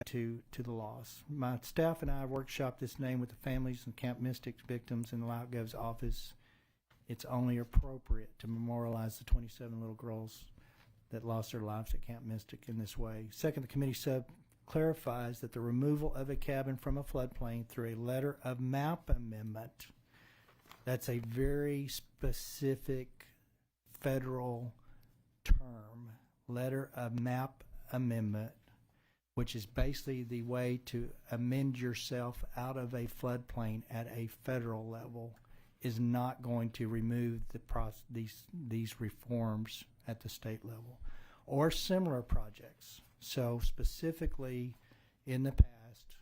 to the loss. My staff and I have workshopped this name with the families and Camp Mystic victims in the LoutGov's office. It's only appropriate to memorialize the 27 little girls that lost their lives at Camp Mystic in this way. Second, the committee sub clarifies that the removal of a cabin from a floodplain through a letter of map amendment, that's a very specific federal term, letter of map amendment, which is basically the way to amend yourself out of a floodplain at a federal level, is not going to remove these reforms at the state level or similar projects. So specifically in the past,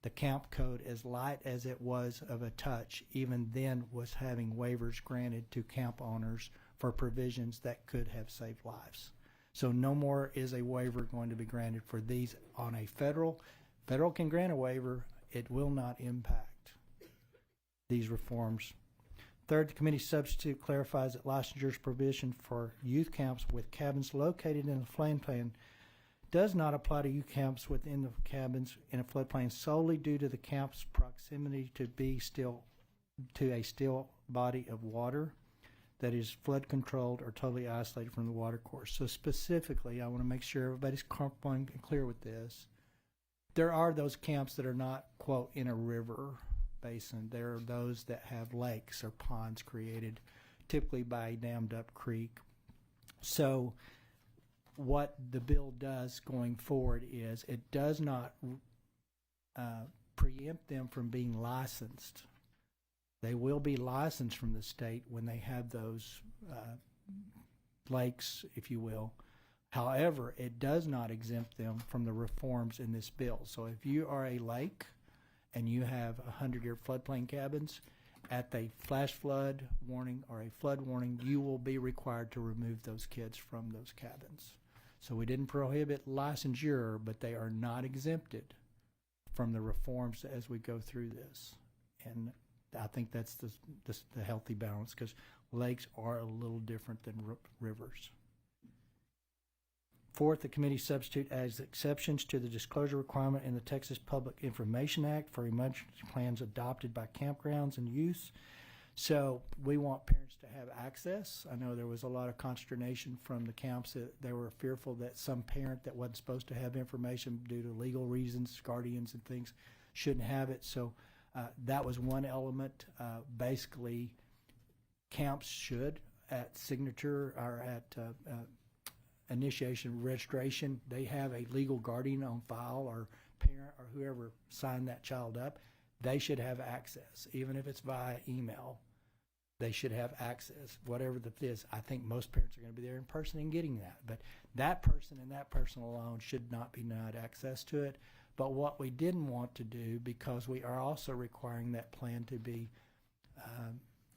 the camp code, as light as it was of a touch, even then was having waivers granted to camp owners for provisions that could have saved lives. So no more is a waiver going to be granted for these on a federal. Federal can grant a waiver. It will not impact these reforms. Third, the committee substitute clarifies that licensure provision for youth camps with cabins located in a floodplain does not apply to youth camps within the cabins in a floodplain solely due to the camp's proximity to a still body of water that is flood controlled or totally isolated from the water course. So specifically, I want to make sure everybody's clear with this. There are those camps that are not, quote, in a river basin. There are those that have lakes or ponds created typically by a dammed up creek. So what the bill does going forward is it does not preempt them from being licensed. They will be licensed from the state when they have those lakes, if you will. However, it does not exempt them from the reforms in this bill. So if you are a lake and you have 100-year floodplain cabins, at a flash flood warning or a flood warning, you will be required to remove those kids from those cabins. So we didn't prohibit licensure, but they are not exempted from the reforms as we go through this. And I think that's the healthy balance, because lakes are a little different than rivers. Fourth, the committee substitute adds exceptions to the disclosure requirement in the Texas Public Information Act for emergency plans adopted by campgrounds and youth. So we want parents to have access. I know there was a lot of consternation from the camps that they were fearful that some parent that wasn't supposed to have information due to legal reasons, guardians and things, shouldn't have it. So that was one element. Basically, camps should, at signature or at initiation registration, they have a legal guardian on file or parent or whoever signed that child up. They should have access, even if it's via email. They should have access, whatever that is. I think most parents are going to be there in person and getting that. But that person and that person alone should not be denied access to it. But what we didn't want to do, because we are also requiring that plan to be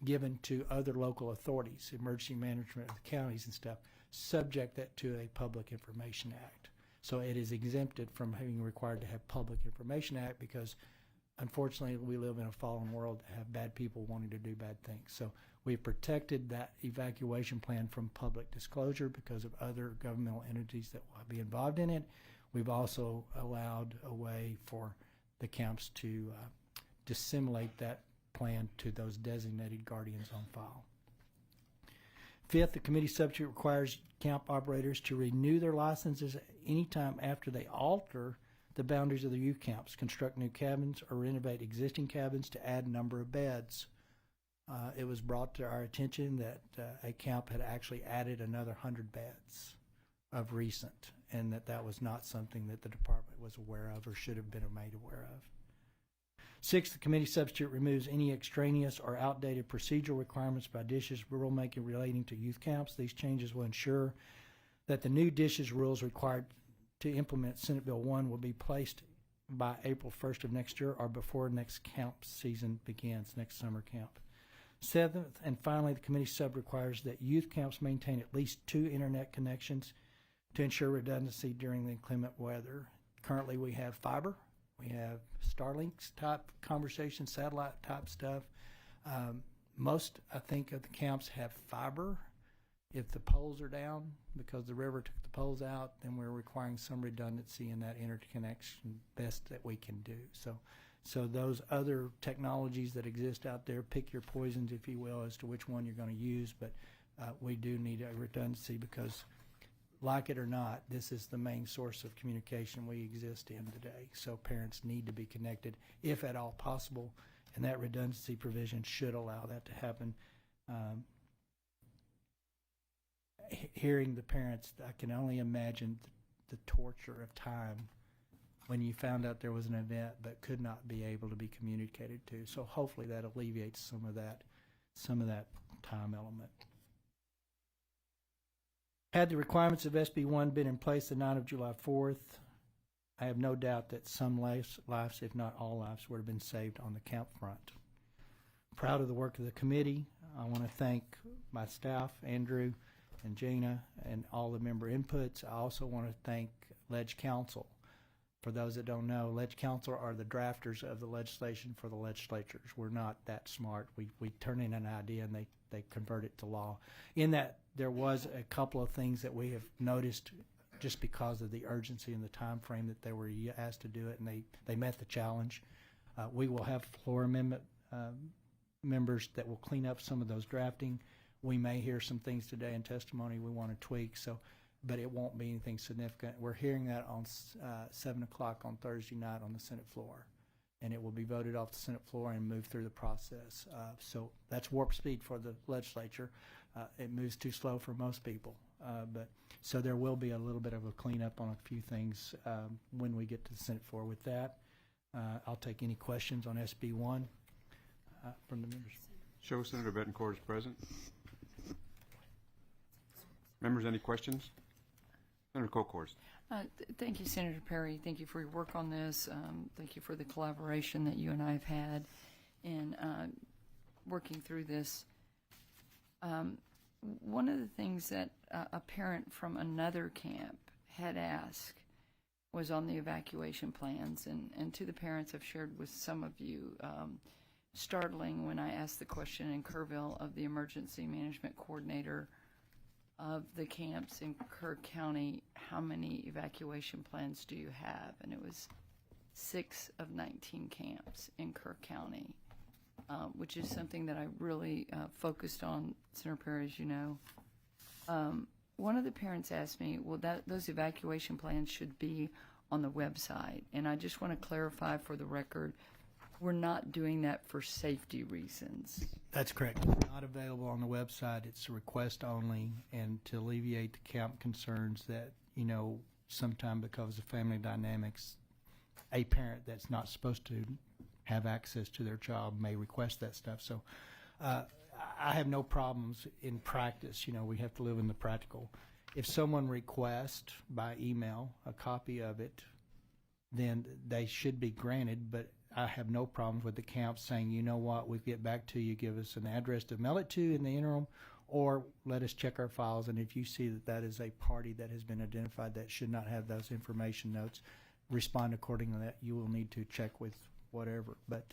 given to other local authorities, emergency management of the counties and stuff, subject that to a Public Information Act. So it is exempted from having required to have Public Information Act, because unfortunately we live in a fallen world that have bad people wanting to do bad things. So we've protected that evacuation plan from public disclosure because of other governmental entities that will be involved in it. We've also allowed a way for the camps to disseminate that plan to those designated guardians on file. Fifth, the committee substitute requires camp operators to renew their licenses any time after they alter the boundaries of the youth camps, construct new cabins, or renovate existing cabins to add number of beds. It was brought to our attention that a camp had actually added another 100 beds of recent, and that was not something that the department was aware of or should have been made aware of. Sixth, the committee substitute removes any extraneous or outdated procedural requirements by DISH's rulemaking relating to youth camps. These changes will ensure that the new DISH's rules required to implement Senate Bill 1 will be placed by April 1st of next year or before next camp season begins, next summer camp. Seventh, and finally, the committee sub requires that youth camps maintain at least 2 internet connections to ensure redundancy during the inclement weather. Currently, we have fiber. We have Starlinks type conversation, satellite type stuff. Most, I think, of the camps have fiber. If the poles are down because the river took the poles out, then we're requiring some redundancy in that interconnection best that we can do. So those other technologies that exist out there, pick your poisons, if you will, as to which one you're going to use, but we do need a redundancy because, like it or not, this is the main source of communication we exist in today. So parents need to be connected, if at all possible, and that redundancy provision should allow that to happen. Hearing the parents, I can only imagine the torture of time when you found out there was an event but could not be able to be communicated to. So hopefully that alleviates some of that time element. Had the requirements of SB 1 been in place the night of July 4th, I have no doubt that some lives, if not all lives, would have been saved on the camp front. Proud of the work of the committee. I want to thank my staff, Andrew and Gina, and all the member inputs. I also want to thank Ledge Council. For those that don't know, Ledge Council are the drafters of the legislation for the legislatures. We're not that smart. We turn in an idea and they convert it to law. In that, there was a couple of things that we have noticed just because of the urgency and the time frame that they were asked to do it, and they met the challenge. We will have floor amendment members that will clean up some of those drafting. We may hear some things today in testimony we want to tweak, but it won't be anything significant. We're hearing that on 7 o'clock on Thursday night on the Senate floor, and it will be voted off the Senate floor and move through the process. So that's warp speed for the legislature. It moves too slow for most people. So there will be a little bit of a cleanup on a few things when we get to the Senate floor. With that, I'll take any questions on SB 1 from the members. Show Senator Betancourt is present. Members, any questions? Senator Colcourse. Thank you, Senator Perry. Thank you for your work on this. Thank you for the collaboration that you and I have had in working through this. One of the things that a parent from another camp had asked was on the evacuation plans, and to the parents I've shared with some of you, startling when I asked the question in Kerrville of the emergency management coordinator of the camps in Kerr County, how many evacuation plans do you have? And it was 6 of 19 camps in Kerr County, which is something that I really focused on, Senator Perry, as you know. One of the parents asked me, well, those evacuation plans should be on the website. And I just want to clarify for the record, we're not doing that for safety reasons. That's correct. It's not available on the website. It's a request only, and to alleviate the camp concerns that, sometime because of family dynamics, a parent that's not supposed to have access to their child may request that stuff. So I have no problems in practice. We have to live in the practical. If someone requests by email a copy of it, then they should be granted, but I have no problems with the camp saying, you know what, we'll get back to you, give us an address to mail it to in the interim, or let us check our files, and if you see that that is a party that has been identified that should not have those information notes, respond accordingly. That you will need to check with whatever. But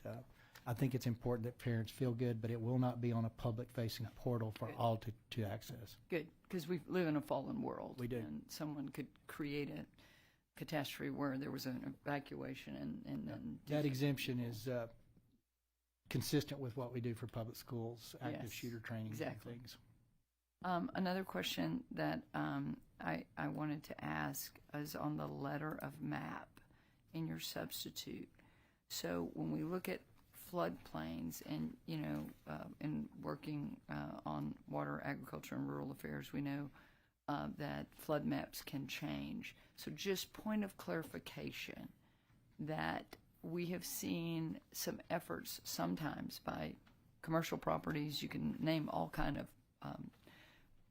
I think it's important that parents feel good, but it will not be on a public-facing portal for all to access. Good, because we live in a fallen world. We do. And someone could create a catastrophe where there was an evacuation and then... That exemption is consistent with what we do for public schools, active shooter training exactly. and things. Another question that I wanted to ask is on the letter of map in your substitute. So when we look at floodplains and, in working on water, agriculture, and rural affairs, we know that flood maps can change. So just point of clarification that we have seen some efforts sometimes by commercial properties, you can name all kind of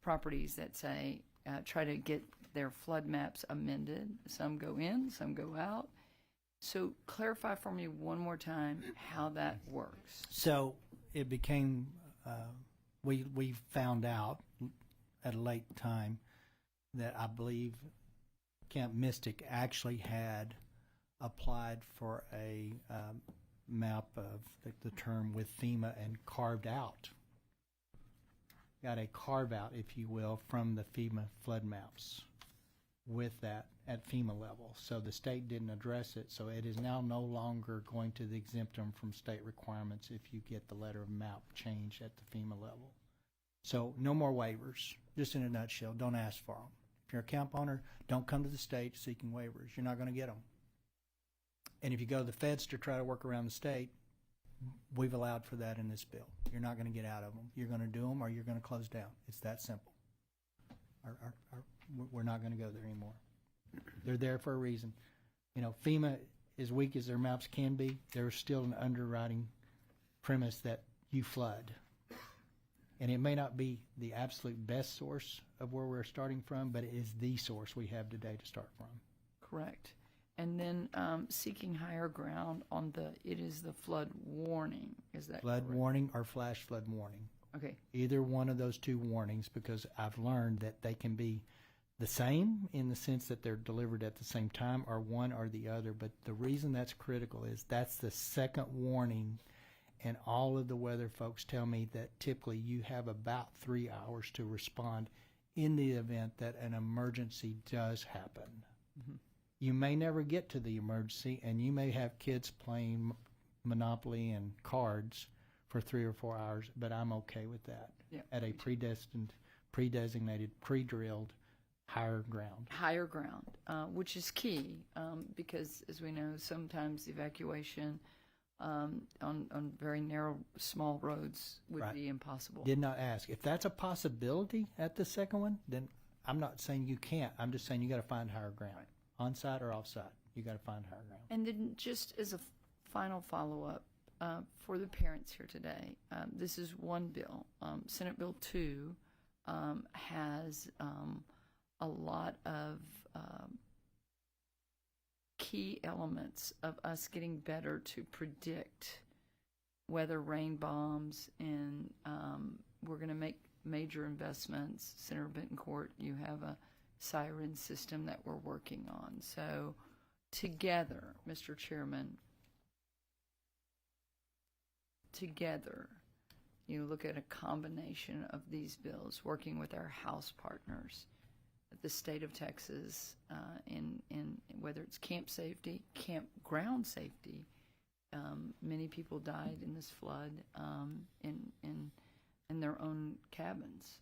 properties that say, try to get their flood maps amended. Some go in, some go out. So clarify for me one more time how that works. So it became, we found out at a late time that I believe Camp Mystic actually had applied for a map of the term with FEMA and carved out got a carve-out, if you will, from the FEMA flood maps with that at FEMA level. So the state didn't address it, so it is now no longer going to exempt them from state requirements if you get the letter of map changed at the FEMA level. So no more waivers. Just in a nutshell, don't ask for them. If you're a camp owner, don't come to the state seeking waivers. You're not going to get them. And if you go to the feds to try to work around the state, we've allowed for that in this bill. You're not going to get out of them. You're going to do them or you're going to close down. It's that simple. We're not going to go there anymore. They're there for a reason. You know, FEMA, as weak as their maps can be, there's still an underwriting premise that you flood. And it may not be the absolute best source of where we're starting from, but it is the source we have today to start from. Correct. And then seeking higher ground on it is the flood warning. Is that Flood correct? warning or flash flood warning. Okay. Either one of those two warnings, because I've learned that they can be the same in the sense that they're delivered at the same time, or one or the other. But the reason that's critical is that's the second warning, and all of the weather folks tell me that typically you have about 3 hours to respond in the event that an emergency does happen. Mm-hmm. You may never get to the emergency, and you may have kids playing Monopoly and cards for 3 or 4 hours, but I'm okay with that at a pre-designated, pre-drilled higher ground. Higher ground, which is key because, as we know, sometimes evacuation on very narrow, small roads would be impossible. Did not ask. If that's a possibility at the second one, then I'm not saying you can't. I'm just saying you got to find higher ground. Right. On-site or off-site, you got to find higher ground. And then just as a final follow-up for the parents here today, this is one bill. Senate Bill 2 has a lot of key elements of us getting better to predict weather, rain bombs, and we're going to make major investments. Senator Bentoncourt, you have a siren system that we're working on. So together, Mr. Chairman, together, you look at a combination of these bills, working with our House partners, the state of Texas, in whether it's camp safety, campground safety. Many people died in this flood in their own cabins.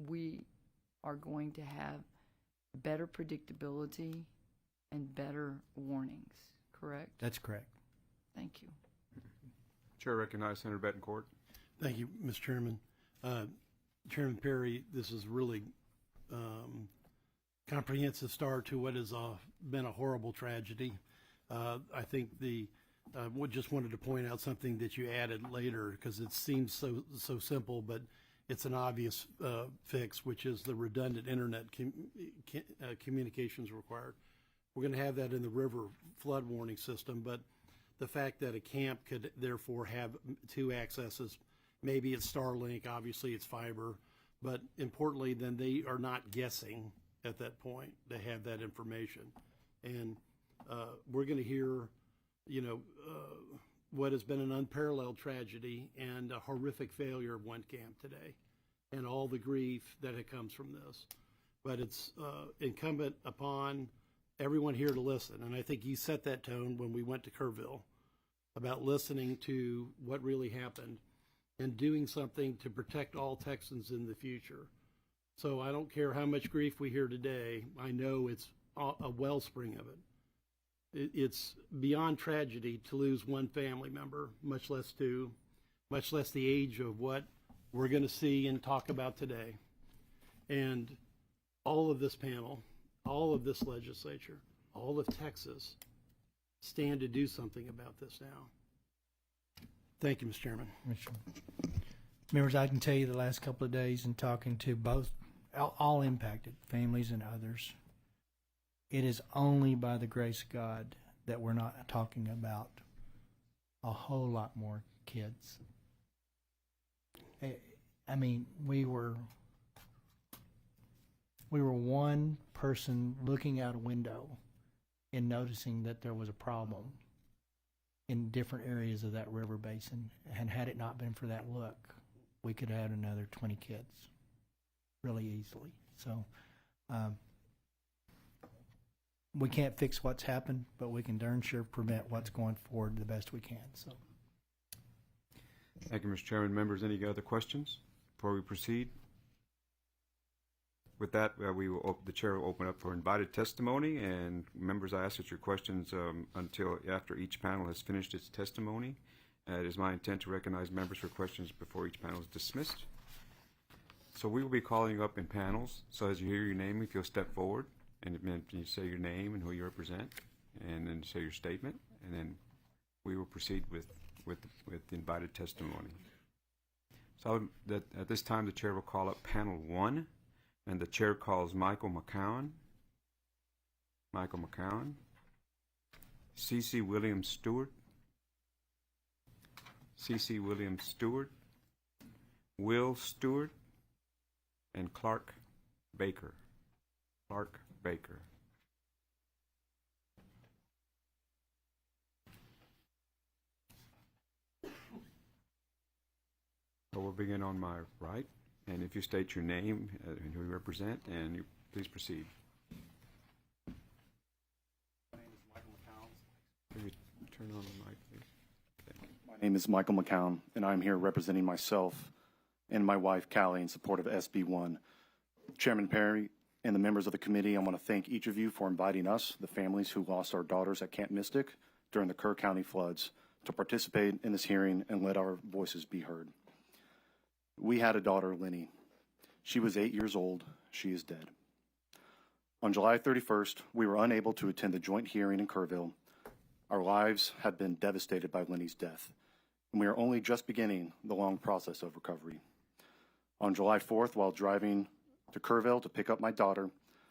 We are going to have better predictability and better warnings, correct? That's correct. Thank you. Chair recognizes Senator Bettencourt. Thank you, Mr. Chairman. Chairman Perry, this is really comprehensive start to what has been a horrible tragedy. I think just wanted to point out something that you added later, because it seems so simple, but it's an obvious fix, which is the redundant internet communications required. We're going to have that in the river flood warning system, but the fact that a camp could therefore have two accesses, maybe it's Starlink, obviously it's fiber, but importantly, then they are not guessing at that point. They have that information. And we're going to hear, what has been an unparalleled tragedy and a horrific failure of one camp today, and all the grief that comes from this. But it's incumbent upon everyone here to listen. And I think you set that tone when we went to Kerrville about listening to what really happened and doing something to protect all Texans in the future. So I don't care how much grief we hear today. I know it's a wellspring of it. It's beyond tragedy to lose one family member, much less two, much less the age of what we're going to see and talk about today. And all of this panel, all of this legislature, all of Texas stand to do something about this now. Thank you, Mr. Chairman. Members, I can tell you the last couple of days in talking to both, all impacted families and others, it is only by the grace of God that we're not talking about a whole lot more kids. I mean, we were one person looking out a window and noticing that there was a problem in different areas of that river basin, and had it not been for that look, we could add another 20 kids really easily. So we can't fix what's happened, but we can darn sure prevent what's going forward the best we can. So. Thank you, Mr. Chairman. Members, any other questions before we proceed? With that, the chair will open up for invited testimony, and members, I ask that your questions until after each panel has finished its testimony. It is my intent to recognize members for questions before each panel is dismissed. So we will be calling you up in panels. So as you hear your name, if you'll step forward, and then you say your name and who you represent, and then say your statement, and then we will proceed with invited testimony. So at this time, the chair will call up panel 1. And the chair calls Michael McCowan, C.C. Williams Stewart, Will Stewart, and Clark Baker. So we'll begin on my right. And if you state your name and who you represent, and you please proceed. My name is Michael McCown. Can you turn on the mic, please? My name is Michael McCown, and I'm here representing myself and my wife, Callie, in support of SB1. Chairman Perry and the members of the committee, I want to thank each of you for inviting us, the families who lost our daughters at Camp Mystic during the Kerr County floods, to participate in this hearing and let our voices be heard. We had a daughter, Lenny. She was 8 years old. She is dead. On July 31st, we were unable to attend the joint hearing in Kerrville. Our lives had been devastated by Lenny's death, and we are only just beginning the long process of recovery. On July 4th, while driving to Kerrville to pick up my daughter,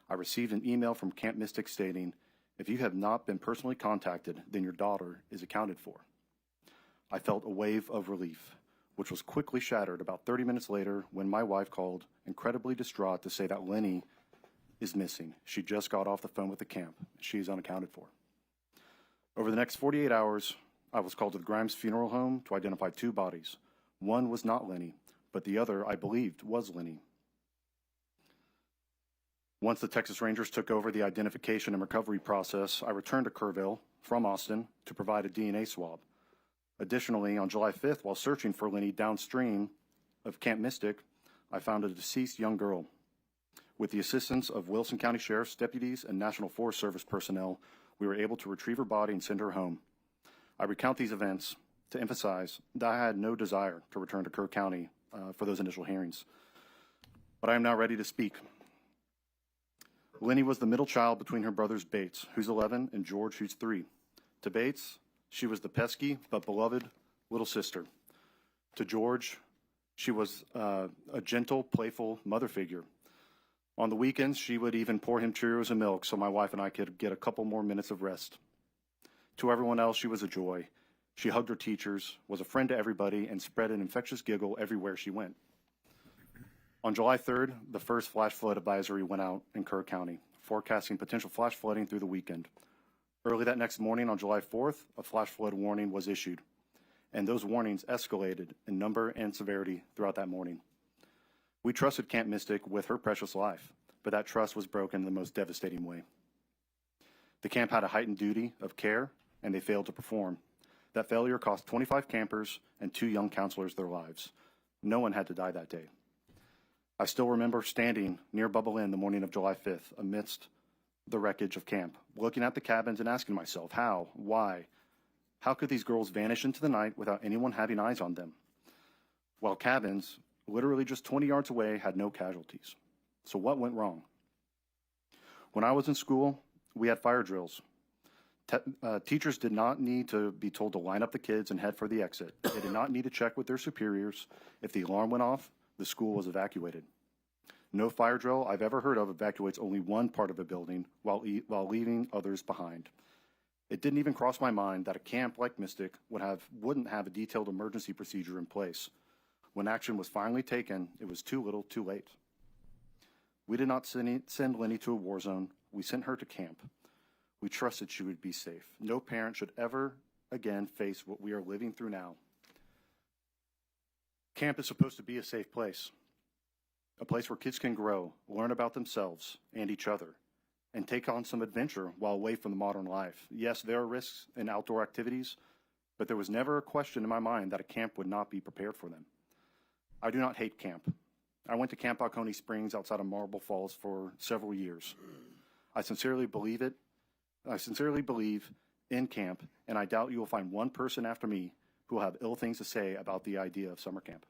I received an email from Camp Mystic stating, "If you have not been personally contacted, then your daughter is accounted for." I felt a wave of relief, which was quickly shattered about 30 minutes later when my wife called, incredibly distraught, to say that Lenny is missing. She just got off the phone with the camp. She is unaccounted for. Over the next 48 hours, I was called to the Grimes Funeral Home to identify 2 bodies. One was not Lenny, but the other, I believed, was Lenny. Once the Texas Rangers took over the identification and recovery process, I returned to Kerrville from Austin to provide a DNA swab. Additionally, on July 5th, while searching for Lenny downstream of Camp Mystic, I found a deceased young girl. With the assistance of Wilson County Sheriff's deputies and National Forest Service personnel, we were able to retrieve her body and send her home. I recount these events to emphasize that I had no desire to return to Kerr County for those initial hearings. But I am now ready to speak. Lenny was the middle child between her brothers Bates, who's 11, and George, who's 3. To Bates, she was the pesky but beloved little sister. To George, she was a gentle, playful mother figure. On the weekends, she would even pour him Cheerios and milk so my wife and I could get a couple more minutes of rest. To everyone else, she was a joy. She hugged her teachers, was a friend to everybody, and spread an infectious giggle everywhere she went. On July 3rd, the first flash flood advisory went out in Kerr County, forecasting potential flash flooding through the weekend. Early that next morning, on July 4th, a flash flood warning was issued, and those warnings escalated in number and severity throughout that morning. We trusted Camp Mystic with her precious life, but that trust was broken in the most devastating way. The camp had a heightened duty of care, and they failed to perform. That failure cost 25 campers and 2 young counselors their lives. No one had to die that day. I still remember standing near Bubble Inn the morning of July 5th amidst the wreckage of camp, looking at the cabins and asking myself, how, why, how could these girls vanish into the night without anyone having eyes on them? While cabins, literally just 20 yards away, had no casualties. So what went wrong? When I was in school, we had fire drills. Teachers did not need to be told to line up the kids and head for the exit. They did not need to check with their superiors. If the alarm went off, the school was evacuated. No fire drill I've ever heard of evacuates only one part of a building while leaving others behind. It didn't even cross my mind that a camp like Mystic wouldn't have a detailed emergency procedure in place. When action was finally taken, it was too little, too late. We did not send Lenny to a war zone. We sent her to camp. We trusted she would be safe. No parent should ever again face what we are living through now. Camp is supposed to be a safe place, a place where kids can grow, learn about themselves and each other, and take on some adventure while away from the modern life. Yes, there are risks in outdoor activities, but there was never a question in my mind that a camp would not be prepared for them. I do not hate camp. I went to Camp Balcony Springs outside of Marble Falls for several years. I sincerely believe it. I sincerely believe in camp, and I doubt you will find one person after me who will have ill things to say about the idea of summer camp.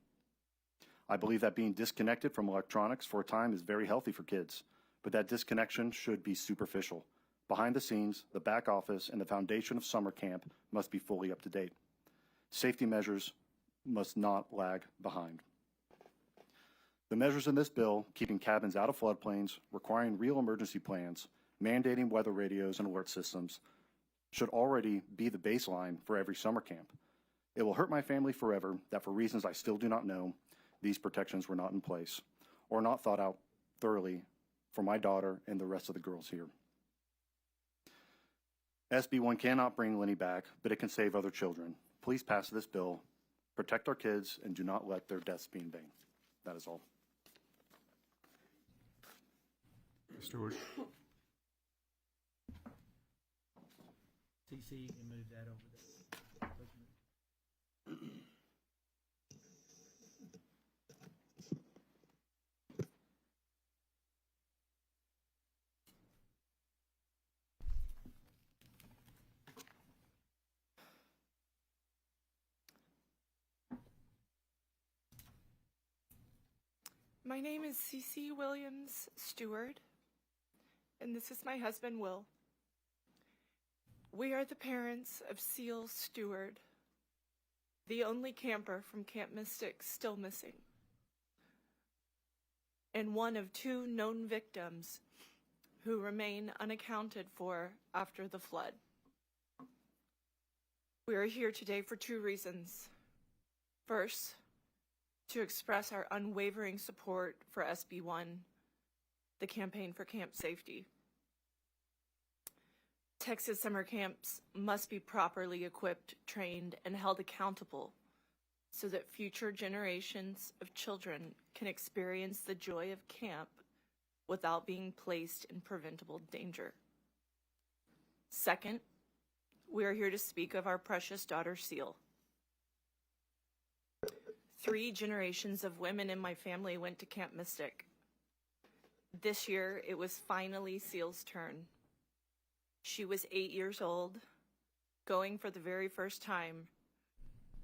I believe that being disconnected from electronics for a time is very healthy for kids, but that disconnection should be superficial. Behind the scenes, the back office and the foundation of summer camp must be fully up to date. Safety measures must not lag behind. The measures in this bill, keeping cabins out of floodplains, requiring real emergency plans, mandating weather radios and alert systems, should already be the baseline for every summer camp. It will hurt my family forever that for reasons I still do not know, these protections were not in place or not thought out thoroughly for my daughter and the rest of the girls here. SB 1 cannot bring Lenny back, but it can save other children. Please pass this bill, protect our kids, and do not let their deaths be in vain. That is all. Stewart. CC, you can move that over there. My name is Cece Williams Stewart, and this is my husband, Will. We are the parents of Seal Stewart, the only camper from Camp Mystic still missing, and one of 2 known victims who remain unaccounted for after the flood. We are here today for 2 reasons. First, to express our unwavering support for SB 1, the Campaign for Camp Safety. Texas summer camps must be properly equipped, trained, and held accountable so that future generations of children can experience the joy of camp without being placed in preventable danger. Second, we are here to speak of our precious daughter, Seal. 3 generations of women in my family went to Camp Mystic. This year, it was finally Seal's turn. She was 8 years old, going for the very first time,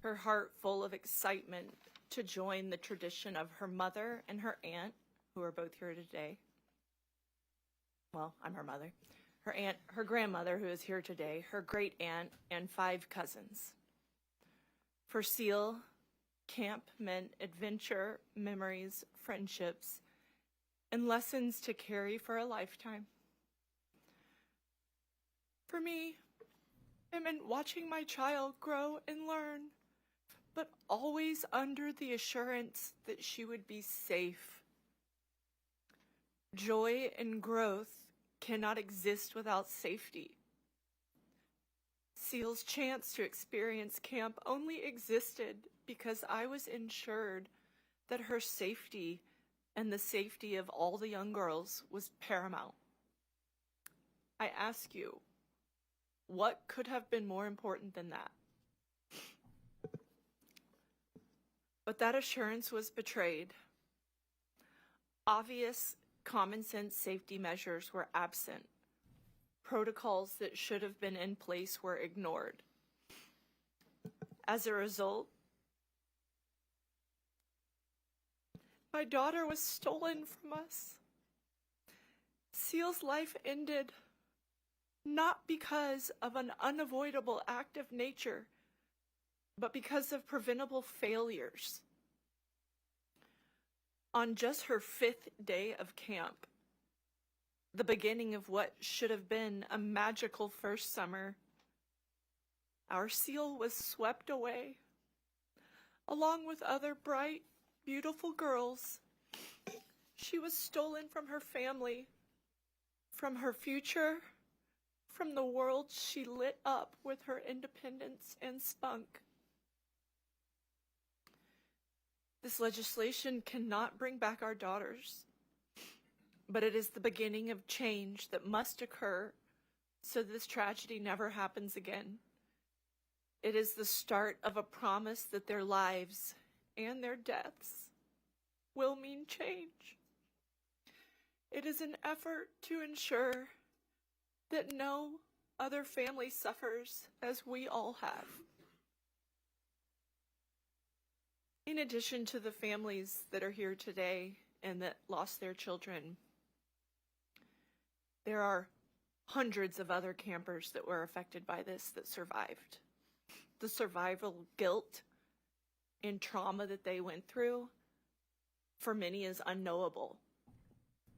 her heart full of excitement to join the tradition of her mother and her aunt, who are both here today. Well, I'm her mother. Her aunt, her grandmother, who is here today, her great aunt, and 5 cousins. For Seal, camp meant adventure, memories, friendships, and lessons to carry for a lifetime. For me, it meant watching my child grow and learn, but always under the assurance that she would be safe. Joy and growth cannot exist without safety. Seal's chance to experience camp only existed because I was ensured that her safety and the safety of all the young girls was paramount. I ask you, what could have been more important than that? But that assurance was betrayed. Obvious common sense safety measures were absent. Protocols that should have been in place were ignored. As a result, my daughter was stolen from us. Seal's life ended not because of an unavoidable act of nature, but because of preventable failures. On just her 5th day of camp, the beginning of what should have been a magical first summer, our Seal was swept away, along with other bright, beautiful girls. She was stolen from her family, from her future, from the world she lit up with her independence and spunk. This legislation cannot bring back our daughters, but it is the beginning of change that must occur so this tragedy never happens again. It is the start of a promise that their lives and their deaths will mean change. It is an effort to ensure that no other family suffers as we all have. In addition to the families that are here today and that lost their children, there are hundreds of other campers that were affected by this that survived. The survival guilt and trauma that they went through, for many, is unknowable.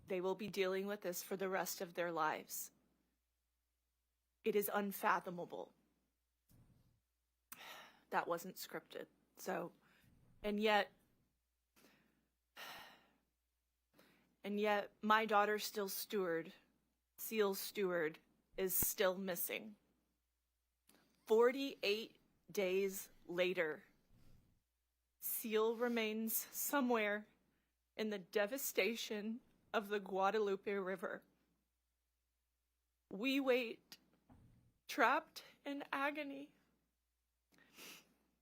They will be dealing with this for the rest of their lives. It is unfathomable. That wasn't scripted. And yet, my daughter Seal Stewart, is still missing. 48 days later, Seal remains somewhere in the devastation of the Guadalupe River. We wait, trapped in agony,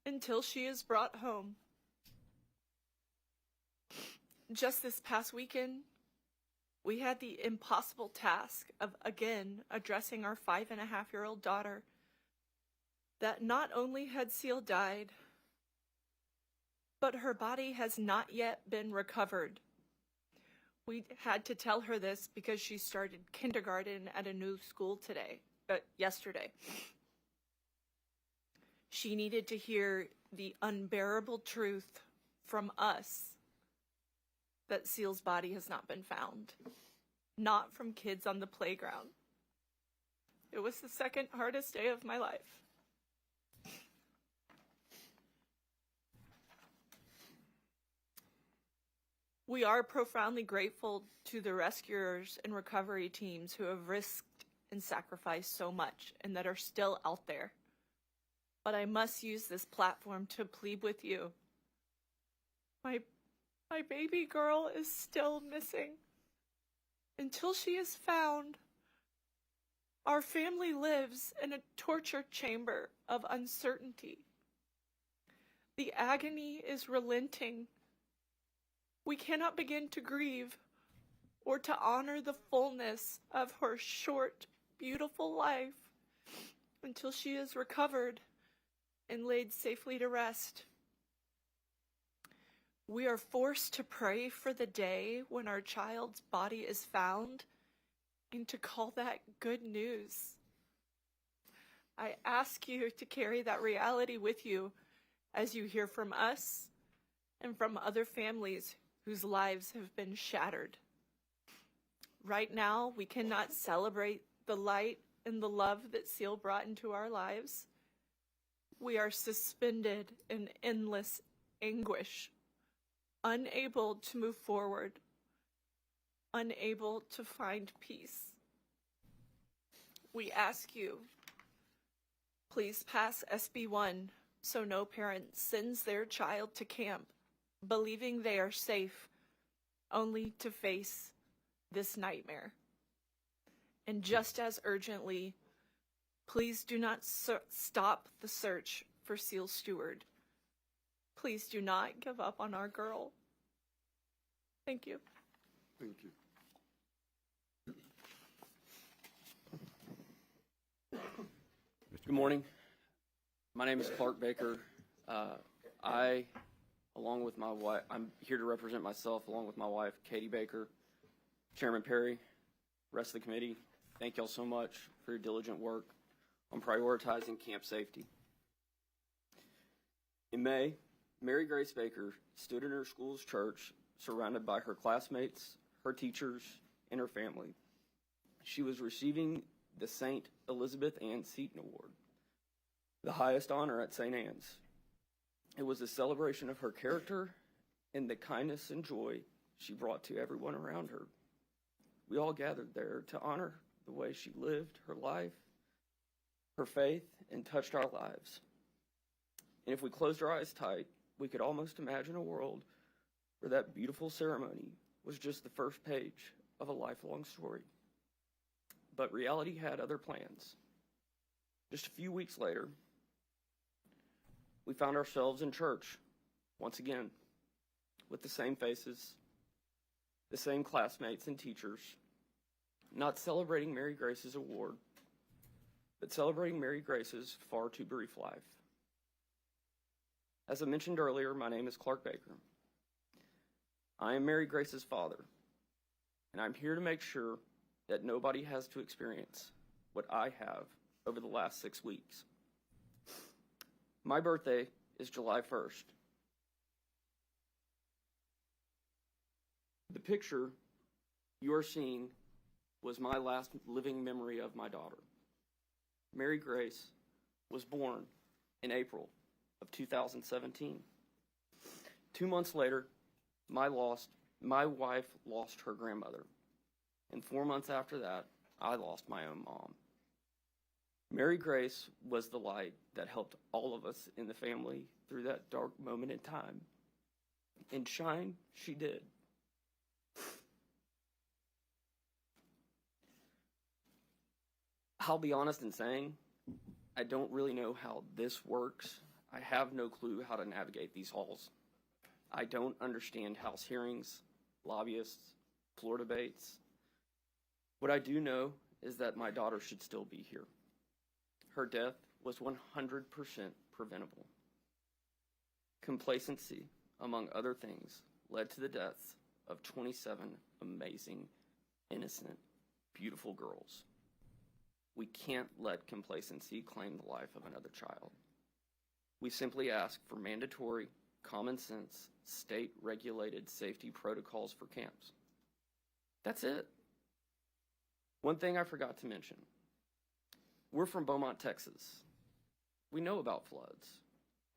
until she is brought home. Just this past weekend, we had the impossible task of again addressing our 5.5-year-old daughter that not only had Seal died, but her body has not yet been recovered. We had to tell her this because she started kindergarten at a new school yesterday. She needed to hear the unbearable truth from us that Seal's body has not been found, not from kids on the playground. It was the second hardest day of my life. We are profoundly grateful to the rescuers and recovery teams who have risked and sacrificed so much and that are still out there. But I must use this platform to plead with you. My baby girl is still missing. Until she is found, our family lives in a torture chamber of uncertainty. The agony is relenting. We cannot begin to grieve or to honor the fullness of her short, beautiful life until she is recovered and laid safely to rest. We are forced to pray for the day when our child's body is found and to call that good news. I ask you to carry that reality with you as you hear from us and from other families whose lives have been shattered. Right now, we cannot celebrate the light and the love that Seal brought into our lives. We are suspended in endless anguish, unable to move forward, unable to find peace. We ask you, please pass SB 1 so no parent sends their child to camp believing they are safe, only to face this nightmare. And just as urgently, please do not stop the search for Seal Stewart. Please do not give up on our girl. Thank you. Thank you. Good morning. My name is Clark Baker. Along with my wife, I'm here to represent myself along with my wife, Katie Baker, Chairman Perry, rest of the committee. Thank y'all so much for your diligent work on prioritizing camp safety. In May, Mary Grace Baker stood in her school's church surrounded by her classmates, her teachers, and her family. She was receiving the St. Elizabeth Ann Seton Award, the highest honor at St. Anne's. It was a celebration of her character and the kindness and joy she brought to everyone around her. We all gathered there to honor the way she lived her life, her faith, and touched our lives. And if we closed our eyes tight, we could almost imagine a world where that beautiful ceremony was just the first page of a lifelong story. But reality had other plans. Just a few weeks later, we found ourselves in church once again with the same faces, the same classmates and teachers, not celebrating Mary Grace's award, but celebrating Mary Grace's far too brief life. As I mentioned earlier, my name is Clark Baker. I am Mary Grace's father, and I'm here to make sure that nobody has to experience what I have over the last 6 weeks. My birthday is July 1st. The picture you are seeing was my last living memory of my daughter. Mary Grace was born in April of 2017. 2 months later, my wife lost her grandmother. And 4 months after that, I lost my own mom. Mary Grace was the light that helped all of us in the family through that dark moment in time. And shine she did. I'll be honest in saying, I don't really know how this works. I have no clue how to navigate these halls. I don't understand House hearings, lobbyists, floor debates. What I do know is that my daughter should still be here. Her death was 100% preventable. Complacency, among other things, led to the deaths of 27 amazing, innocent, beautiful girls. We can't let complacency claim the life of another child. We simply ask for mandatory, common sense, state-regulated safety protocols for camps. That's it. One thing I forgot to mention. We're from Beaumont, Texas. We know about floods,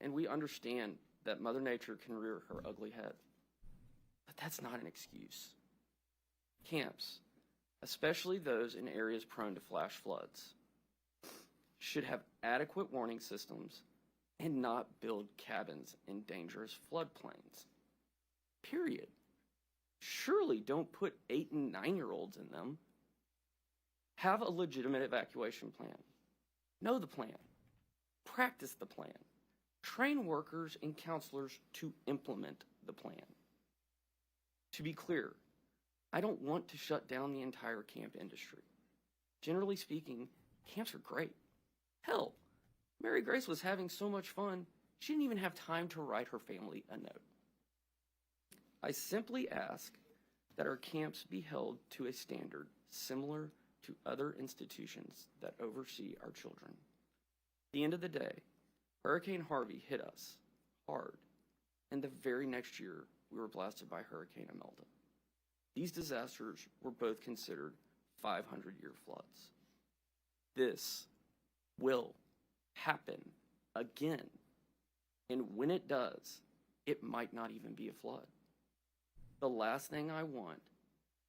and we understand that Mother Nature can rear her ugly head. But that's not an excuse. Camps, especially those in areas prone to flash floods, should have adequate warning systems and not build cabins in dangerous floodplains. Period. Surely don't put 8 and 9-year-olds in them. Have a legitimate evacuation plan. Know the plan. Practice the plan. Train workers and counselors to implement the plan. To be clear, I don't want to shut down the entire camp industry. Generally speaking, camps are great. Hell, Mary Grace was having so much fun, she didn't even have time to write her family a note. I simply ask that our camps be held to a standard similar to other institutions that oversee our children. At the end of the day, Hurricane Harvey hit us hard, and the very next year we were blasted by Hurricane Imelda. These disasters were both considered 500-year floods. This will happen again, and when it does, it might not even be a flood. The last thing I want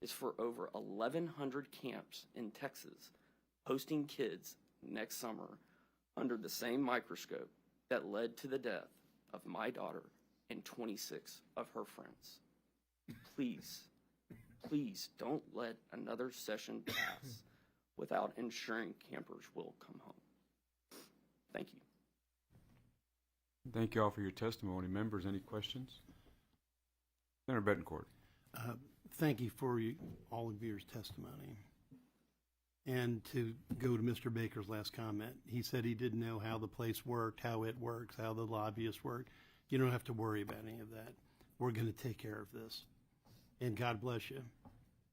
is for over 1,100 camps in Texas hosting kids next summer under the same microscope that led to the death of my daughter and 26 of her friends. Please, please don't let another session pass without ensuring campers will come home. Thank you. Thank you all for your testimony. Members, any questions? Senator Betancourt. Thank you for all of your testimony. And to go to Mr. Baker's last comment, he said he didn't know how the place worked, how it works, how the lobbyists work. You don't have to worry about any of that. We're going to take care of this. And God bless you.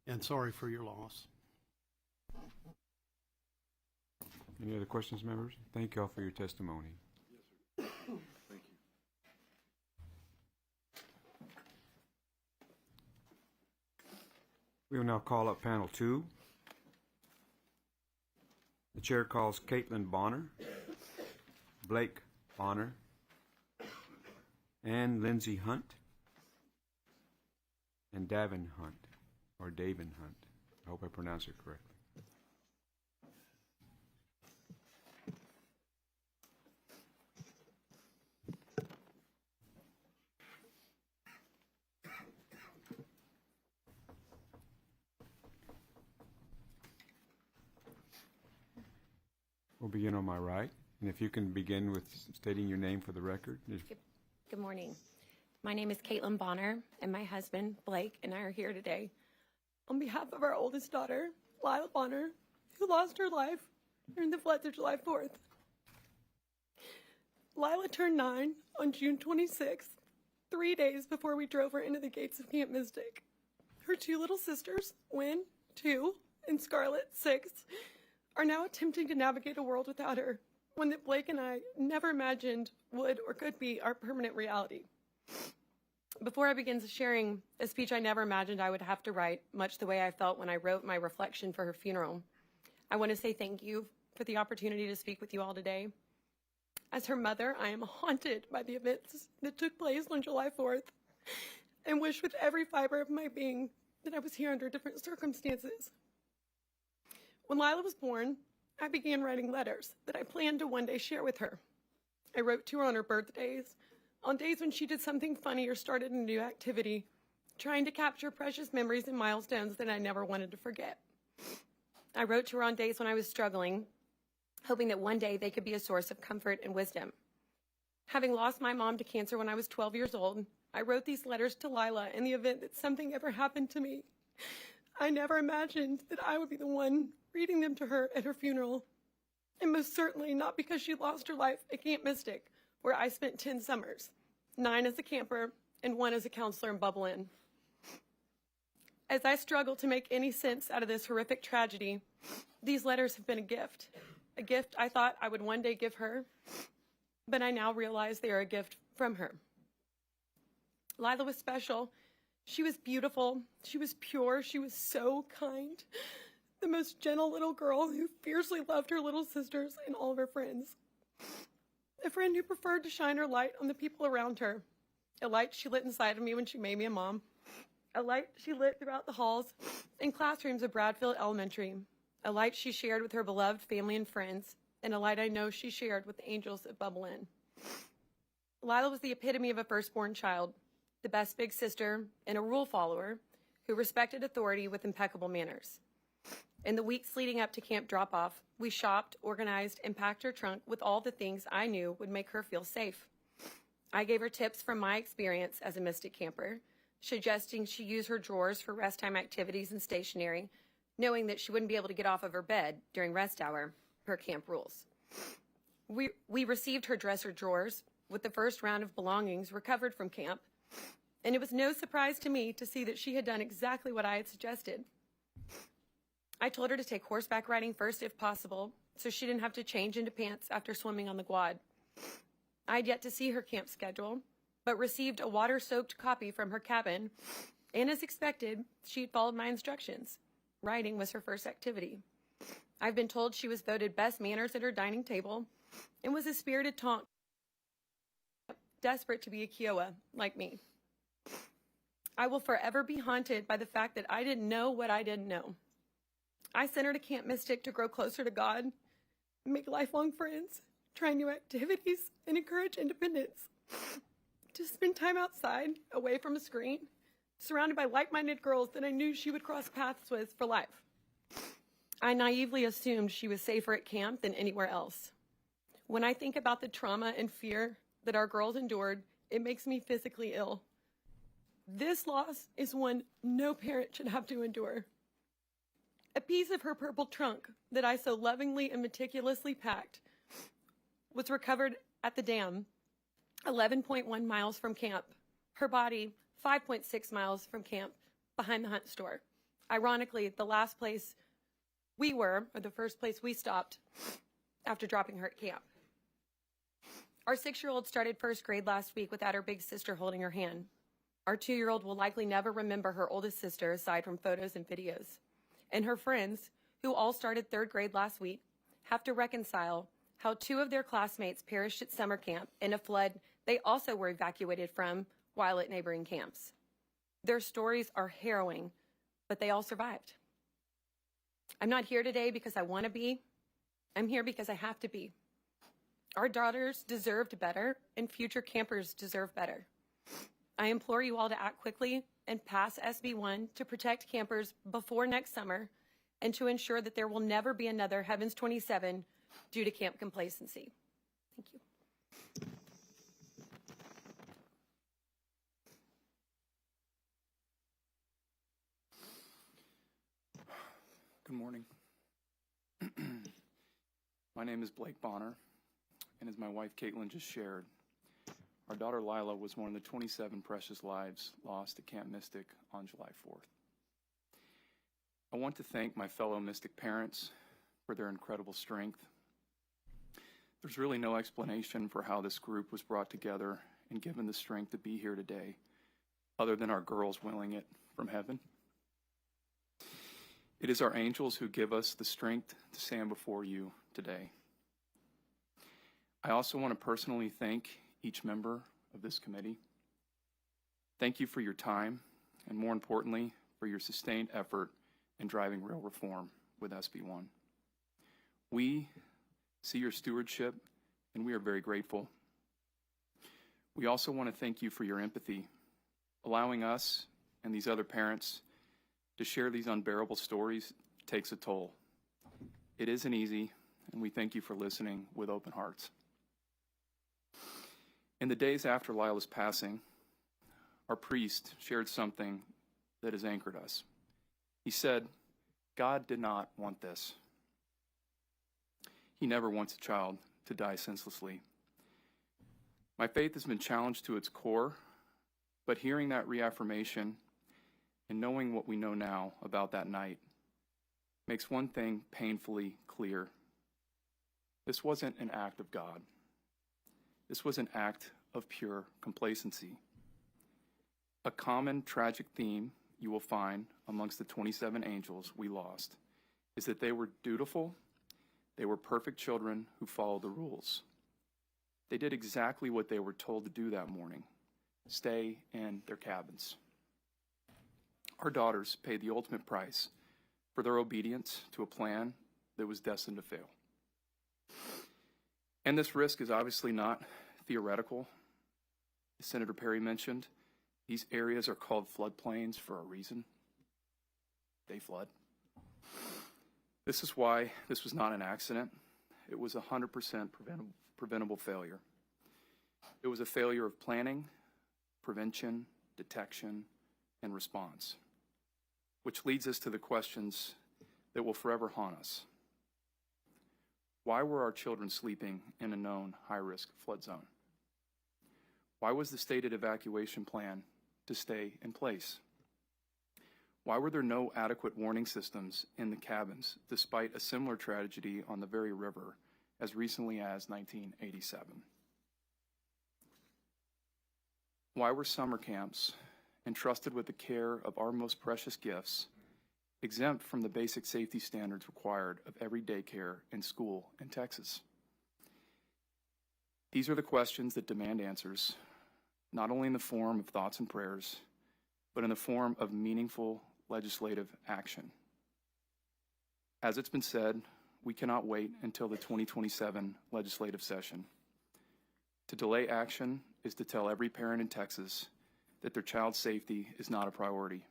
And sorry for your loss. Any other questions, members? Thank you all for your testimony. Yes, sir. Thank you. We will now call up panel 2. The chair calls Caitlyn Bonner, Blake Bonner, and Lindsay Hunt, and Davin Hunt, or Davin Hunt. I hope I pronounced it correctly. We'll begin on my right. And if you can begin with stating your name for the record. Good morning. My name is Caitlyn Bonner, and my husband, Blake, and I are here today on behalf of our oldest daughter, Lila Bonner, who lost her life during the floods of July 4th. Lila turned 9 on June 26th, 3 days before we drove her into the gates of Camp Mystic. Her two little sisters, Wynn, 2, and Scarlett, 6, are now attempting to navigate a world without her, one that Blake and I never imagined would or could be our permanent reality. Before I begin sharing a speech I never imagined I would have to write, much the way I felt when I wrote my reflection for her funeral, I want to say thank you for the opportunity to speak with you all today. As her mother, I am haunted by the events that took place on July 4th and wish with every fiber of my being that I was here under different circumstances. When Lila was born, I began writing letters that I planned to one day share with her. I wrote to her on her birthdays, on days when she did something funny or started a new activity, trying to capture precious memories and milestones that I never wanted to forget. I wrote to her on days when I was struggling, hoping that one day they could be a source of comfort and wisdom. Having lost my mom to cancer when I was 12 years old, I wrote these letters to Lila in the event that something ever happened to me. I never imagined that I would be the one reading them to her at her funeral, and most certainly not because she lost her life at Camp Mystic, where I spent 10 summers, 9 as a camper and 1 as a counselor in Bubble Inn. As I struggle to make any sense out of this horrific tragedy, these letters have been a gift I thought I would one day give her, but I now realize they are a gift from her. Lila was special. She was beautiful. She was pure. She was so kind. The most gentle little girl who fiercely loved her little sisters and all of her friends. A friend who preferred to shine her light on the people around her. A light she lit inside of me when she made me a mom. A light she lit throughout the halls and classrooms of Bradfield Elementary. A light she shared with her beloved family and friends. And a light I know she shared with the angels at Bubble Inn. Lila was the epitome of a firstborn child, the best big sister, and a rule follower who respected authority with impeccable manners. In the weeks leading up to camp drop-off, we shopped, organized, and packed her trunk with all the things I knew would make her feel safe. I gave her tips from my experience as a Mystic camper, suggesting she use her drawers for rest time activities and stationery, knowing that she wouldn't be able to get off of her bed during rest hour, per camp rules. We received her dresser drawers with the first round of belongings recovered from camp, and it was no surprise to me to see that she had done exactly what I had suggested. I told her to take horseback riding first if possible, so she didn't have to change into pants after swimming on the quad. I had yet to see her camp schedule, but received a water-soaked copy from her cabin, and as expected, she had followed my instructions. Riding was her first activity. I've been told she was voted best manners at her dining table and was a spirited tonk, desperate to be a Kiowa like me. I will forever be haunted by the fact that I didn't know what I didn't know. I sent her to Camp Mystic to grow closer to God, make lifelong friends, try new activities, and encourage independence. To spend time outside, away from a screen, surrounded by like-minded girls that I knew she would cross paths with for life. I naively assumed she was safer at camp than anywhere else. When I think about the trauma and fear that our girls endured, it makes me physically ill. This loss is one no parent should have to endure. A piece of her purple trunk that I so lovingly and meticulously packed was recovered at the dam, 11.1 miles from camp. Her body, 5.6 miles from camp, behind the Hunt store. Ironically, the last place we were, or the first place we stopped after dropping her at camp. Our 6-year-old started first grade last week without her big sister holding her hand. Our 2-year-old will likely never remember her oldest sister aside from photos and videos. And her friends, who all started 3rd grade last week, have to reconcile how 2 of their classmates perished at summer camp in a flood they also were evacuated from while at neighboring camps. Their stories are harrowing, but they all survived. I'm not here today because I want to be. I'm here because I have to be. Our daughters deserved better, and future campers deserve better. I implore you all to act quickly and pass SB 1 to protect campers before next summer and to ensure that there will never be another Heavens 27 due to camp complacency. Thank you. Good morning. My name is Blake Bonner, and as my wife Caitlyn just shared, our daughter Lila was one of the 27 precious lives lost at Camp Mystic on July 4th. I want to thank my fellow Mystic parents for their incredible strength. There's really no explanation for how this group was brought together and given the strength to be here today, other than our girls willing it from heaven. It is our angels who give us the strength to stand before you today. I also want to personally thank each member of this committee. Thank you for your time, and more importantly, for your sustained effort in driving real reform with SB1. We see your stewardship, and we are very grateful. We also want to thank you for your empathy, allowing us and these other parents to share these unbearable stories takes a toll. It isn't easy, and we thank you for listening with open hearts. In the days after Lila's passing, our priest shared something that has anchored us. He said, God did not want this. He never wants a child to die senselessly. My faith has been challenged to its core, but hearing that reaffirmation and knowing what we know now about that night makes one thing painfully clear. This wasn't an act of God. This was an act of pure complacency. A common tragic theme you will find amongst the 27 angels we lost is that they were dutiful, they were perfect children who followed the rules. They did exactly what they were told to do that morning, stay in their cabins. Our daughters paid the ultimate price for their obedience to a plan that was destined to fail. And this risk is obviously not theoretical. As Senator Perry mentioned, these areas are called floodplains for a reason. They flood. This is why this was not an accident. It was 100% preventable failure. It was a failure of planning, prevention, detection, and response, which leads us to the questions that will forever haunt us. Why were our children sleeping in a known high-risk flood zone? Why was the stated evacuation plan to stay in place? Why were there no adequate warning systems in the cabins, despite a similar tragedy on the very river as recently as 1987? Why were summer camps, entrusted with the care of our most precious gifts, exempt from the basic safety standards required of every daycare and school in Texas? These are the questions that demand answers, not only in the form of thoughts and prayers, but in the form of meaningful legislative action. As it's been said, we cannot wait until the 2027 legislative session. To delay action is to tell every parent in Texas that their child's safety is not a priority.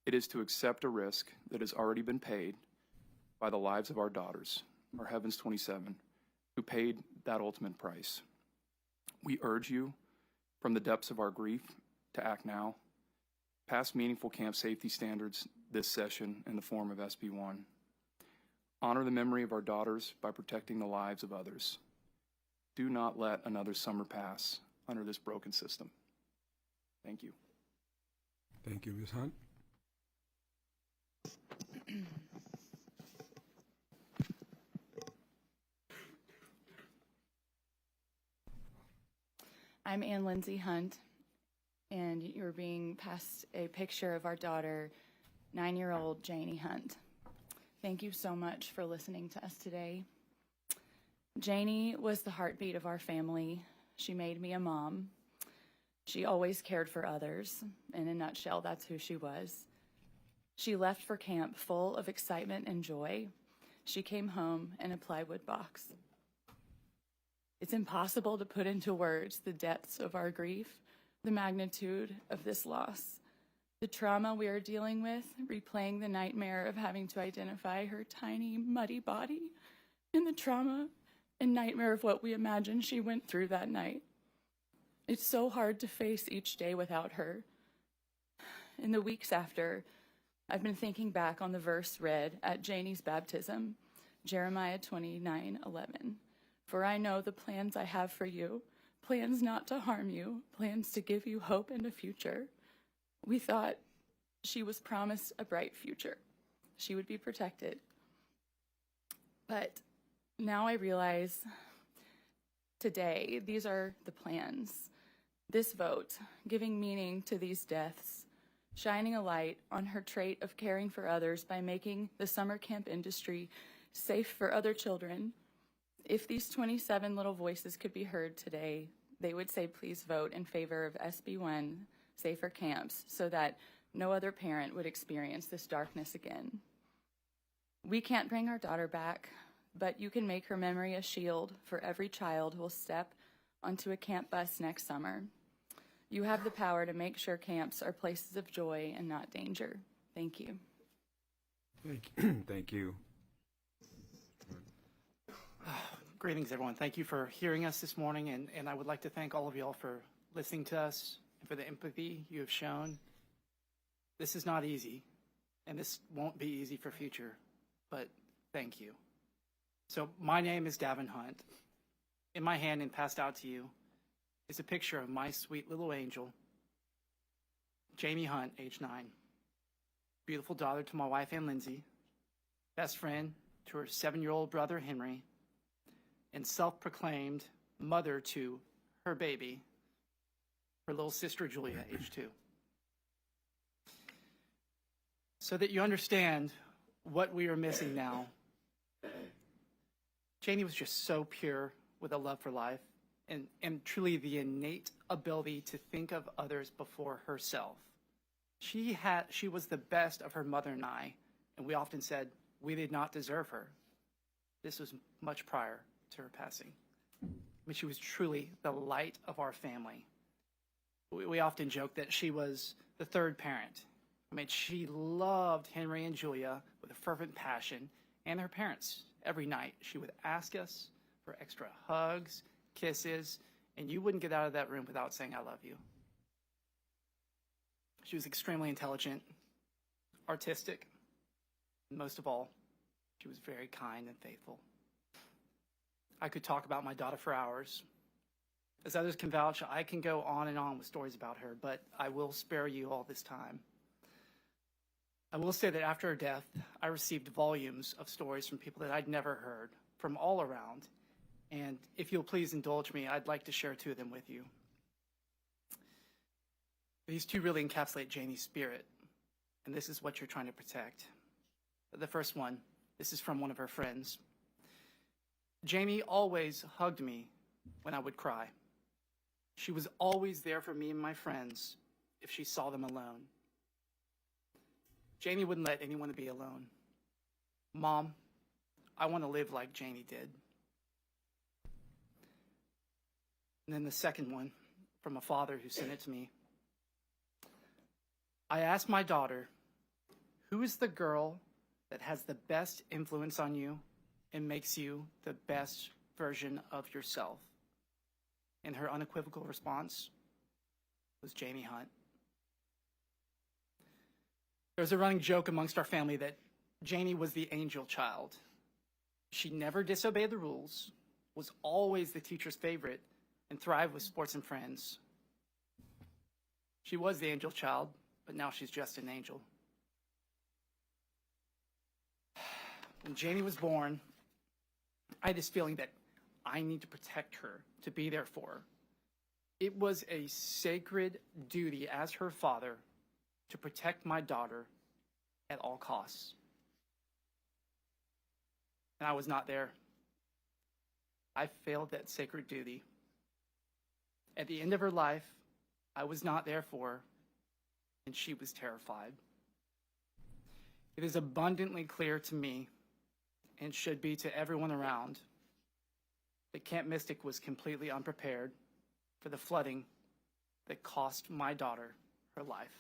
It is to accept a risk that has already been paid by the lives of our daughters, our Heavens 27, who paid that ultimate price. We urge you, from the depths of our grief, to act now. Pass meaningful camp safety standards this session in the form of SB1. Honor the memory of our daughters by protecting the lives of others. Do not let another summer pass under this broken system. Thank you. Thank you, Ms. Hunt. I'm Ann Lindsay Hunt, and you're being passed a picture of our daughter, 9-year-old Janie Hunt. Thank you so much for listening to us today. Janie was the heartbeat of our family. She made me a mom. She always cared for others. In a nutshell, that's who she was. She left for camp full of excitement and joy. She came home in a plywood box. It's impossible to put into words the depths of our grief, the magnitude of this loss, the trauma we are dealing with, replaying the nightmare of having to identify her tiny, muddy body and the trauma and nightmare of what we imagine she went through that night. It's so hard to face each day without her. In the weeks after, I've been thinking back on the verse read at Janie's baptism, Jeremiah 29:11. For I know the plans I have for you, plans not to harm you, plans to give you hope and a future. We thought she was promised a bright future. She would be protected. But now I realize today, these are the plans. This vote, giving meaning to these deaths, shining a light on her trait of caring for others by making the summer camp industry safe for other children. If these 27 little voices could be heard today, they would say, please vote in favor of SB1, safer camps, so that no other parent would experience this darkness again. We can't bring our daughter back, but you can make her memory a shield for every child who will step onto a camp bus next summer. You have the power to make sure camps are places of joy and not danger. Thank you. Thank you. Thank you. Greetings, everyone. Thank you for hearing us this morning, and I would like to thank all of y'all for listening to us and for the empathy you have shown. This is not easy, and this won't be easy for future, but thank you. So my name is Davin Hunt. In my hand and passed out to you is a picture of my sweet little angel, Jamie Hunt, age 9. Beautiful daughter to my wife, Ann Lindsay, best friend to her 7-year-old brother, Henry, and self-proclaimed mother to her baby, her little sister, Julia, age 2. So that you understand what we are missing now, Jamie was just so pure with a love for life and truly the innate ability to think of others before herself. She was the best of her mother and I, and we often said we did not deserve her. This was much prior to her passing. I mean, she was truly the light of our family. We often joke that she was the third parent. I mean, she loved Henry and Julia with a fervent passion, and her parents. Every night, she would ask us for extra hugs, kisses, and you wouldn't get out of that room without saying, I love you. She was extremely intelligent, artistic, and most of all, she was very kind and faithful. I could talk about my daughter for hours. As others can vouch, I can go on and on with stories about her, but I will spare you all this time. I will say that after her death, I received volumes of stories from people that I'd never heard, from all around. And if you'll please indulge me, I'd like to share 2 of them with you. These 2 really encapsulate Janie's spirit, and this is what you're trying to protect. The first one, this is from one of her friends. Janie always hugged me when I would cry. She was always there for me and my friends if she saw them alone. Jamie wouldn't let anyone be alone. Mom, I want to live like Janie did. And then the second one, from a father who sent it to me. I asked my daughter, who is the girl that has the best influence on you and makes you the best version of yourself? And her unequivocal response was Jamie Hunt. There's a running joke amongst our family that Janie was the angel child. She never disobeyed the rules, was always the teacher's favorite, and thrived with sports and friends. She was the angel child, but now she's just an angel. When Janie was born, I had this feeling that I need to protect her, to be there for her. It was a sacred duty as her father to protect my daughter at all costs. And I was not there. I failed that sacred duty. At the end of her life, I was not there for her, and she was terrified. It is abundantly clear to me, and should be to everyone around, that Camp Mystic was completely unprepared for the flooding that cost my daughter her life.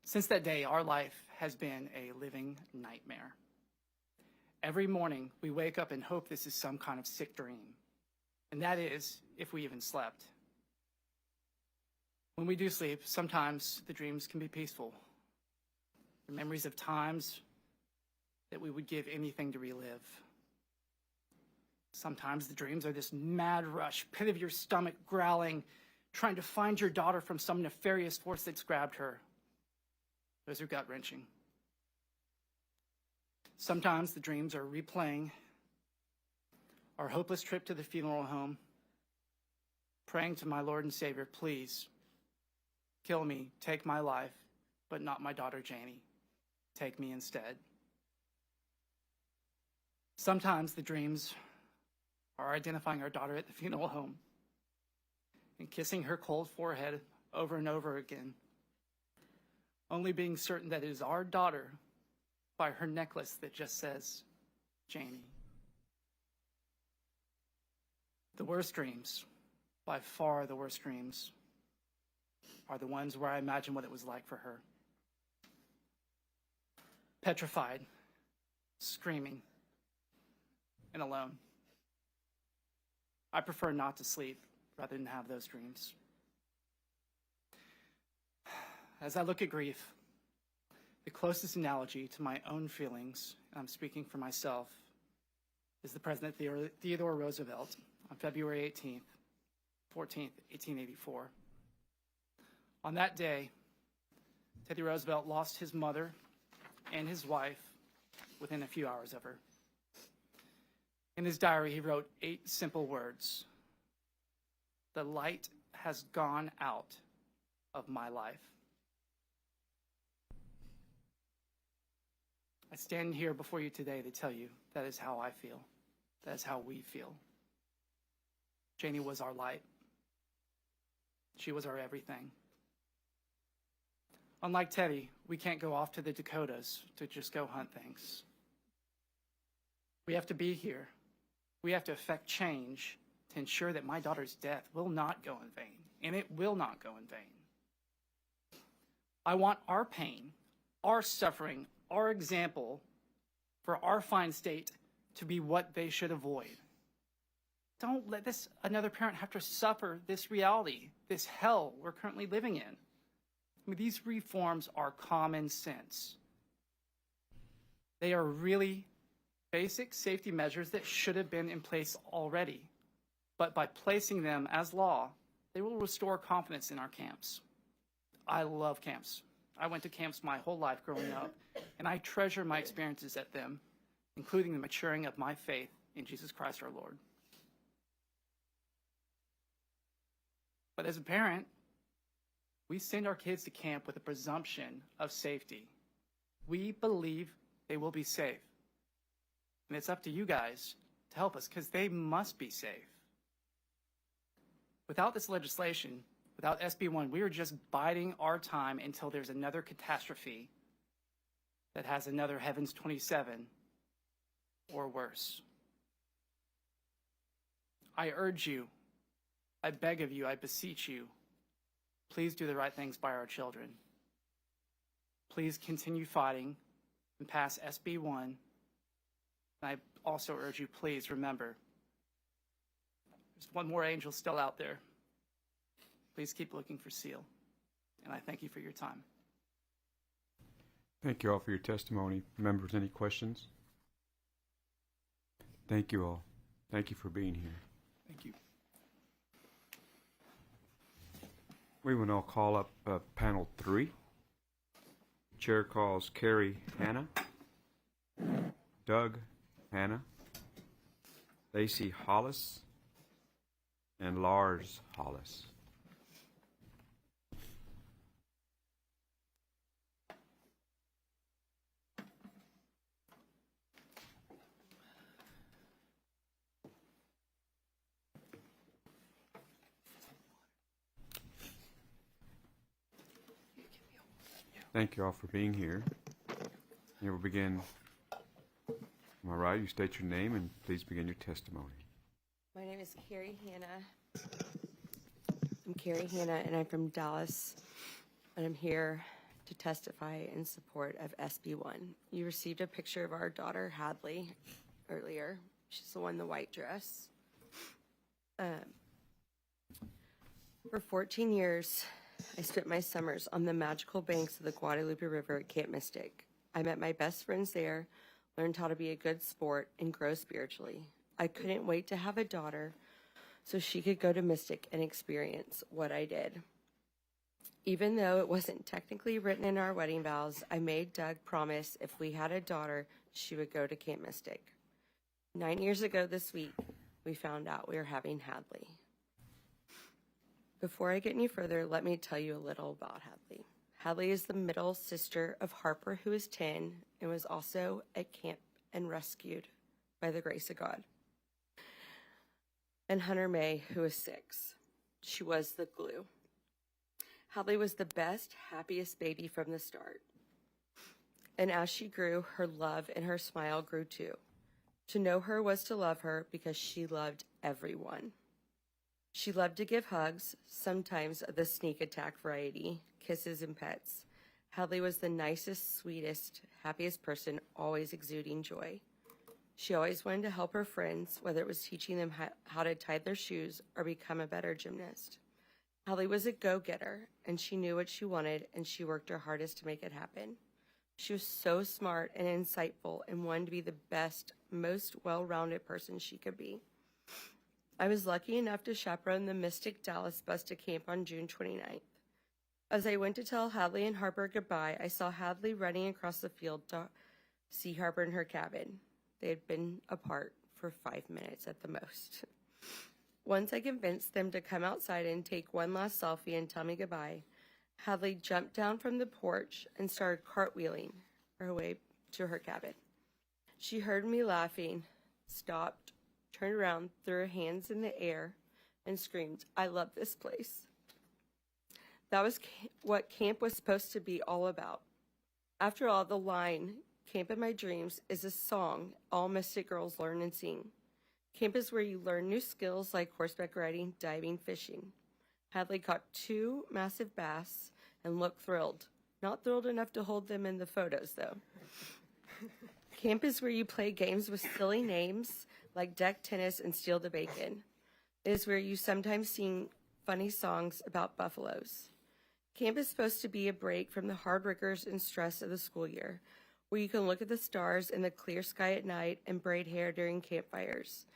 Since that day, our life has been a living nightmare. Every morning, we wake up and hope this is some kind of sick dream. And that is, if we even slept. When we do sleep, sometimes the dreams can be peaceful. The memories of times that we would give anything to relive. Sometimes the dreams are this mad rush, pit of your stomach growling, trying to find your daughter from some nefarious force that's grabbed her. Those are gut-wrenching. Sometimes the dreams are replaying our hopeless trip to the funeral home, praying to my Lord and Savior, please, kill me, take my life, but not my daughter Janie. Take me instead. Sometimes the dreams are identifying our daughter at the funeral home and kissing her cold forehead over and over again, only being certain that it is our daughter by her necklace that just says, Janie. The worst dreams, by far the worst dreams, are the ones where I imagine what it was like for her. Petrified, screaming, and alone. I prefer not to sleep rather than have those dreams. As I look at grief, the closest analogy to my own feelings, and I'm speaking for myself, is the President Theodore Roosevelt on February 14th, 1884. On that day, Teddy Roosevelt lost his mother and his wife within a few hours of her. In his diary, he wrote 8 simple words. The light has gone out of my life. I stand here before you today to tell you that is how I feel. That is how we feel. Janie was our light. She was our everything. Unlike Teddy, we can't go off to the Dakotas to just go hunt things. We have to be here. We have to effect change to ensure that my daughter's death will not go in vain, and it will not go in vain. I want our pain, our suffering, our example for our fine state to be what they should avoid. Don't let another parent have to suffer this reality, this hell we're currently living in. I mean, these reforms are common sense. They are really basic safety measures that should have been in place already. But by placing them as law, they will restore confidence in our camps. I love camps. I went to camps my whole life growing up, and I treasure my experiences at them, including the maturing of my faith in Jesus Christ our Lord. But as a parent, we send our kids to camp with a presumption of safety. We believe they will be safe. And it's up to you guys to help us, because they must be safe. Without this legislation, without SB 1, we are just biding our time until there's another catastrophe that has another Heavens 27 or worse. I urge you, I beg of you, I beseech you, please do the right things by our children. Please continue fighting and pass SB 1. And I also urge you, please remember, there's one more angel still out there. Please keep looking for Seal. And I thank you for your time. Thank you all for your testimony. Members, any questions? Thank you all. Thank you for being here. Thank you. We will now call up panel 3. Chair calls Carrie Hannah, Doug Hannah, Lacey Hollis, and Lars Hollis. Thank you all for being here. You will begin. Am I right? You state your name and please begin your testimony. My name is Carrie Hannah. I'm Carrie Hannah, and I'm from Dallas. And I'm here to testify in support of SB1. You received a picture of our daughter, Hadley, earlier. She's the one in the white dress. For 14 years, I spent my summers on the magical banks of the Guadalupe River at Camp Mystic. I met my best friends there, learned how to be a good sport, and grow spiritually. I couldn't wait to have a daughter so she could go to Mystic and experience what I did. Even though it wasn't technically written in our wedding vows, I made Doug promise if we had a daughter, she would go to Camp Mystic. 9 years ago this week, we found out we were having Hadley. Before I get any further, let me tell you a little about Hadley. Hadley is the middle sister of Harper, who is 10, and was also at camp and rescued by the grace of God. And Hunter May, who is 6. She was the glue. Hadley was the best, happiest baby from the start. And as she grew, her love and her smile grew too. To know her was to love her because she loved everyone. She loved to give hugs, sometimes of the sneak attack variety, kisses and pets. Hadley was the nicest, sweetest, happiest person, always exuding joy. She always wanted to help her friends, whether it was teaching them how to tie their shoes or become a better gymnast. Hadley was a go-getter, and she knew what she wanted, and she worked her hardest to make it happen. She was so smart and insightful and wanted to be the best, most well-rounded person she could be. I was lucky enough to chaperone the Mystic Dallas bus to camp on June 29th. As I went to tell Hadley and Harper goodbye, I saw Hadley running across the field to see Harper in her cabin. They had been apart for 5 minutes at the most. Once I convinced them to come outside and take one last selfie and tell me goodbye, Hadley jumped down from the porch and started cartwheeling her way to her cabin. She heard me laughing, stopped, turned around, threw her hands in the air, and screamed, "I love this place." That was what camp was supposed to be all about. After all, the line, "Camp in My Dreams," is a song all Mystic girls learn and sing. Camp is where you learn new skills like horseback riding, diving, fishing. Hadley caught 2 massive bass and looked thrilled. Not thrilled enough to hold them in the photos, though. Camp is where you play games with silly names like deck tennis and steal the bacon. It is where you sometimes sing funny songs about buffaloes. Camp is supposed to be a break from the hard rigors and stress of the school year, where you can look at the stars in the clear sky at night and braid hair during campfires,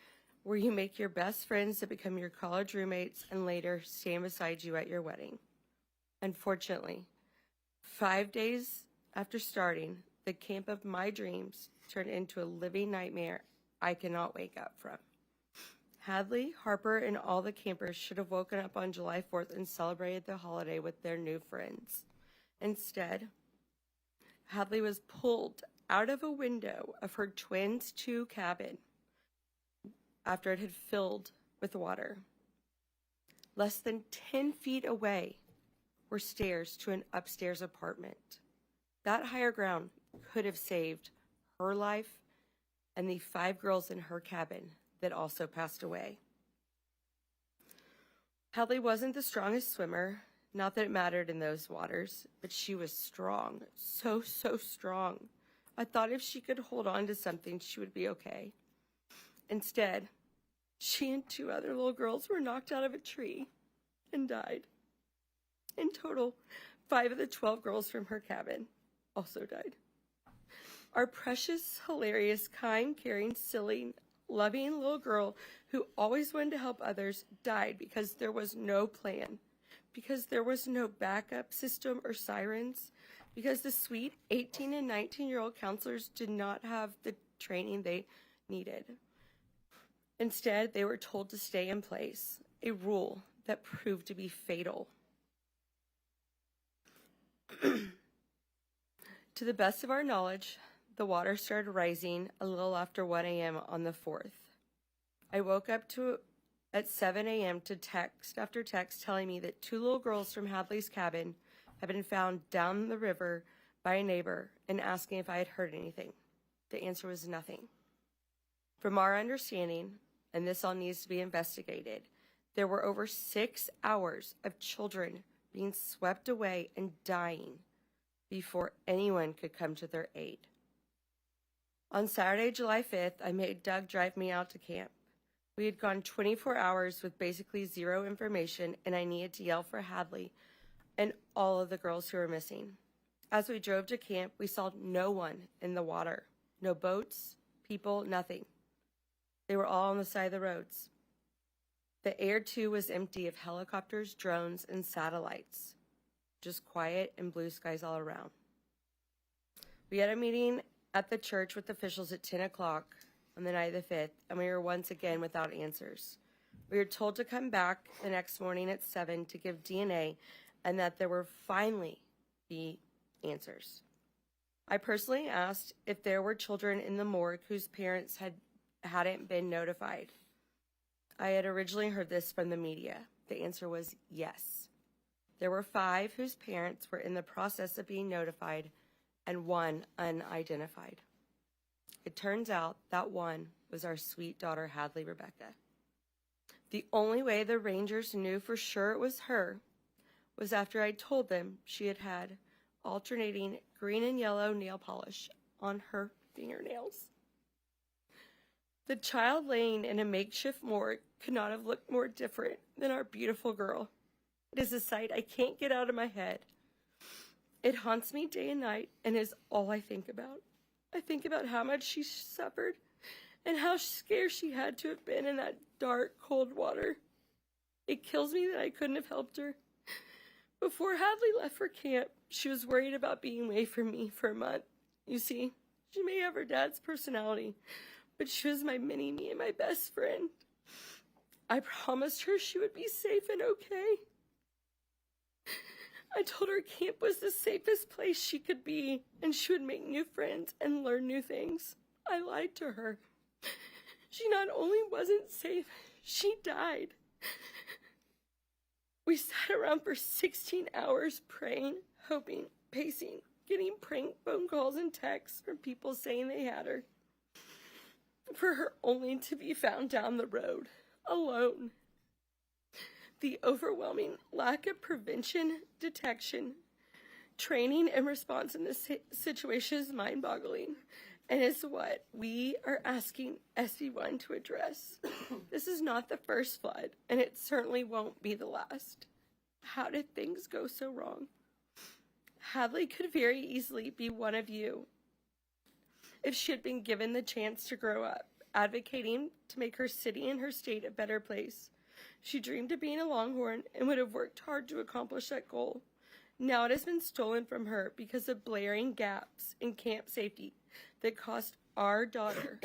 where you make your best friends that become your college roommates and later stand beside you at your wedding. Unfortunately, 5 days after starting, the camp of my dreams turned into a living nightmare I cannot wake up from. Hadley, Harper, and all the campers should have woken up on July 4th and celebrated the holiday with their new friends. Instead, Hadley was pulled out of a window of her twins' 2 cabin after it had filled with water. Less than 10 feet away were stairs to an upstairs apartment. That higher ground could have saved her life and the 5 girls in her cabin that also passed away. Hadley wasn't the strongest swimmer, not that it mattered in those waters, but she was strong, so strong. I thought if she could hold on to something, she would be okay. Instead, she and 2 other little girls were knocked out of a tree and died. In total, 5 of the 12 girls from her cabin also died. Our precious, hilarious, kind, caring, silly, loving little girl who always wanted to help others died because there was no plan, because there was no backup system or sirens, because the sweet 18 and 19-year-old counselors did not have the training they needed. Instead, they were told to stay in place, a rule that proved to be fatal. To the best of our knowledge, the water started rising a little after 1 a.m. on the 4th. I woke up at 7 a.m. to text after text telling me that 2 little girls from Hadley's cabin had been found down the river by a neighbor and asking if I had heard anything. The answer was nothing. From our understanding, and this all needs to be investigated, there were over 6 hours of children being swept away and dying before anyone could come to their aid. On Saturday, July 5th, I made Doug drive me out to camp. We had gone 24 hours with basically zero information, and I needed to yell for Hadley and all of the girls who were missing. As we drove to camp, we saw no one in the water. No boats, people, nothing. They were all on the side of the roads. The air, too, was empty of helicopters, drones, and satellites. Just quiet and blue skies all around. We had a meeting at the church with officials at 10 o'clock on the night of the 5th, and we were once again without answers. We were told to come back the next morning at 7 to give DNA, and that there would finally be answers. I personally asked if there were children in the morgue whose parents hadn't been notified. I had originally heard this from the media. The answer was yes. There were 5 whose parents were in the process of being notified and 1 unidentified. It turns out that 1 was our sweet daughter, Hadley Rebecca. The only way the Rangers knew for sure it was her was after I told them she had had alternating green and yellow nail polish on her fingernails. The child laying in a makeshift morgue could not have looked more different than our beautiful girl. It is a sight I can't get out of my head. It haunts me day and night and is all I think about. I think about how much she suffered and how scared she had to have been in that dark, cold water. It kills me that I couldn't have helped her. Before Hadley left for camp, she was worried about being away from me for a month. You see, she may have her dad's personality, but she was my mini-me and my best friend. I promised her she would be safe and okay. I told her camp was the safest place she could be, and she would make new friends and learn new things. I lied to her. She not only wasn't safe, she died. We sat around for 16 hours praying, hoping, pacing, getting prank phone calls and texts from people saying they had her. For her only to be found down the road, alone. The overwhelming lack of prevention, detection, training, and response in this situation is mind-boggling, and is what we are asking SB1 to address. This is not the first flood, and it certainly won't be the last. How did things go so wrong? Hadley could very easily be one of you if she had been given the chance to grow up, advocating to make her city and her state a better place. She dreamed of being a Longhorn and would have worked hard to accomplish that goal. Now it has been stolen from her because of blaring gaps in camp safety that cost our daughter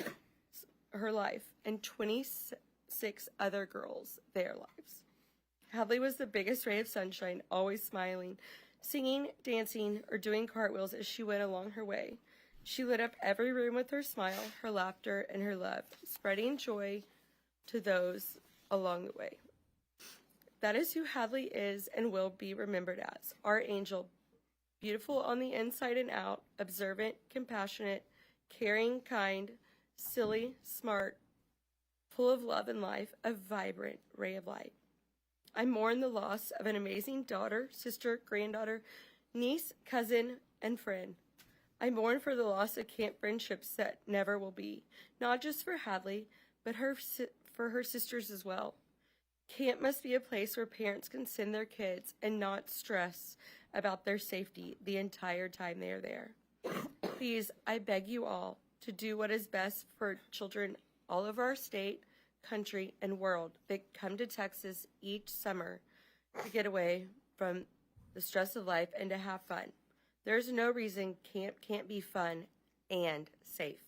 her life and 26 other girls their lives. Hadley was the biggest ray of sunshine, always smiling, singing, dancing, or doing cartwheels as she went along her way. She lit up every room with her smile, her laughter, and her love, spreading joy to those along the way. That is who Hadley is and will be remembered as, our angel, beautiful on the inside and out, observant, compassionate, caring, kind, silly, smart, full of love and life, a vibrant ray of light. I mourn the loss of an amazing daughter, sister, granddaughter, niece, cousin, and friend. I mourn for the loss of camp friendships that never will be, not just for Hadley, but for her sisters as well. Camp must be a place where parents can send their kids and not stress about their safety the entire time they are there. Please, I beg you all to do what is best for children all over our state, country, and world that come to Texas each summer to get away from the stress of life and to have fun. There's no reason camp can't be fun and safe.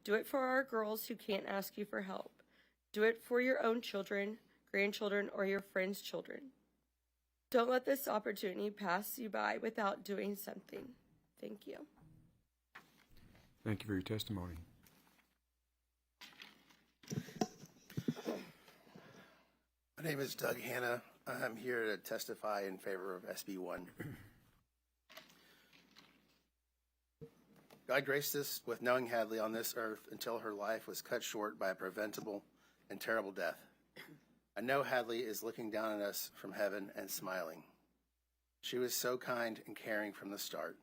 Do it for our girls who can't ask you for help. Do it for your own children, grandchildren, or your friends' children. Don't let this opportunity pass you by without doing something. Thank you. Thank you for your testimony. My name is Doug Hannah. I'm here to testify in favor of SB1. God graced us with knowing Hadley on this earth until her life was cut short by a preventable and terrible death. I know Hadley is looking down at us from heaven and smiling. She was so kind and caring from the start.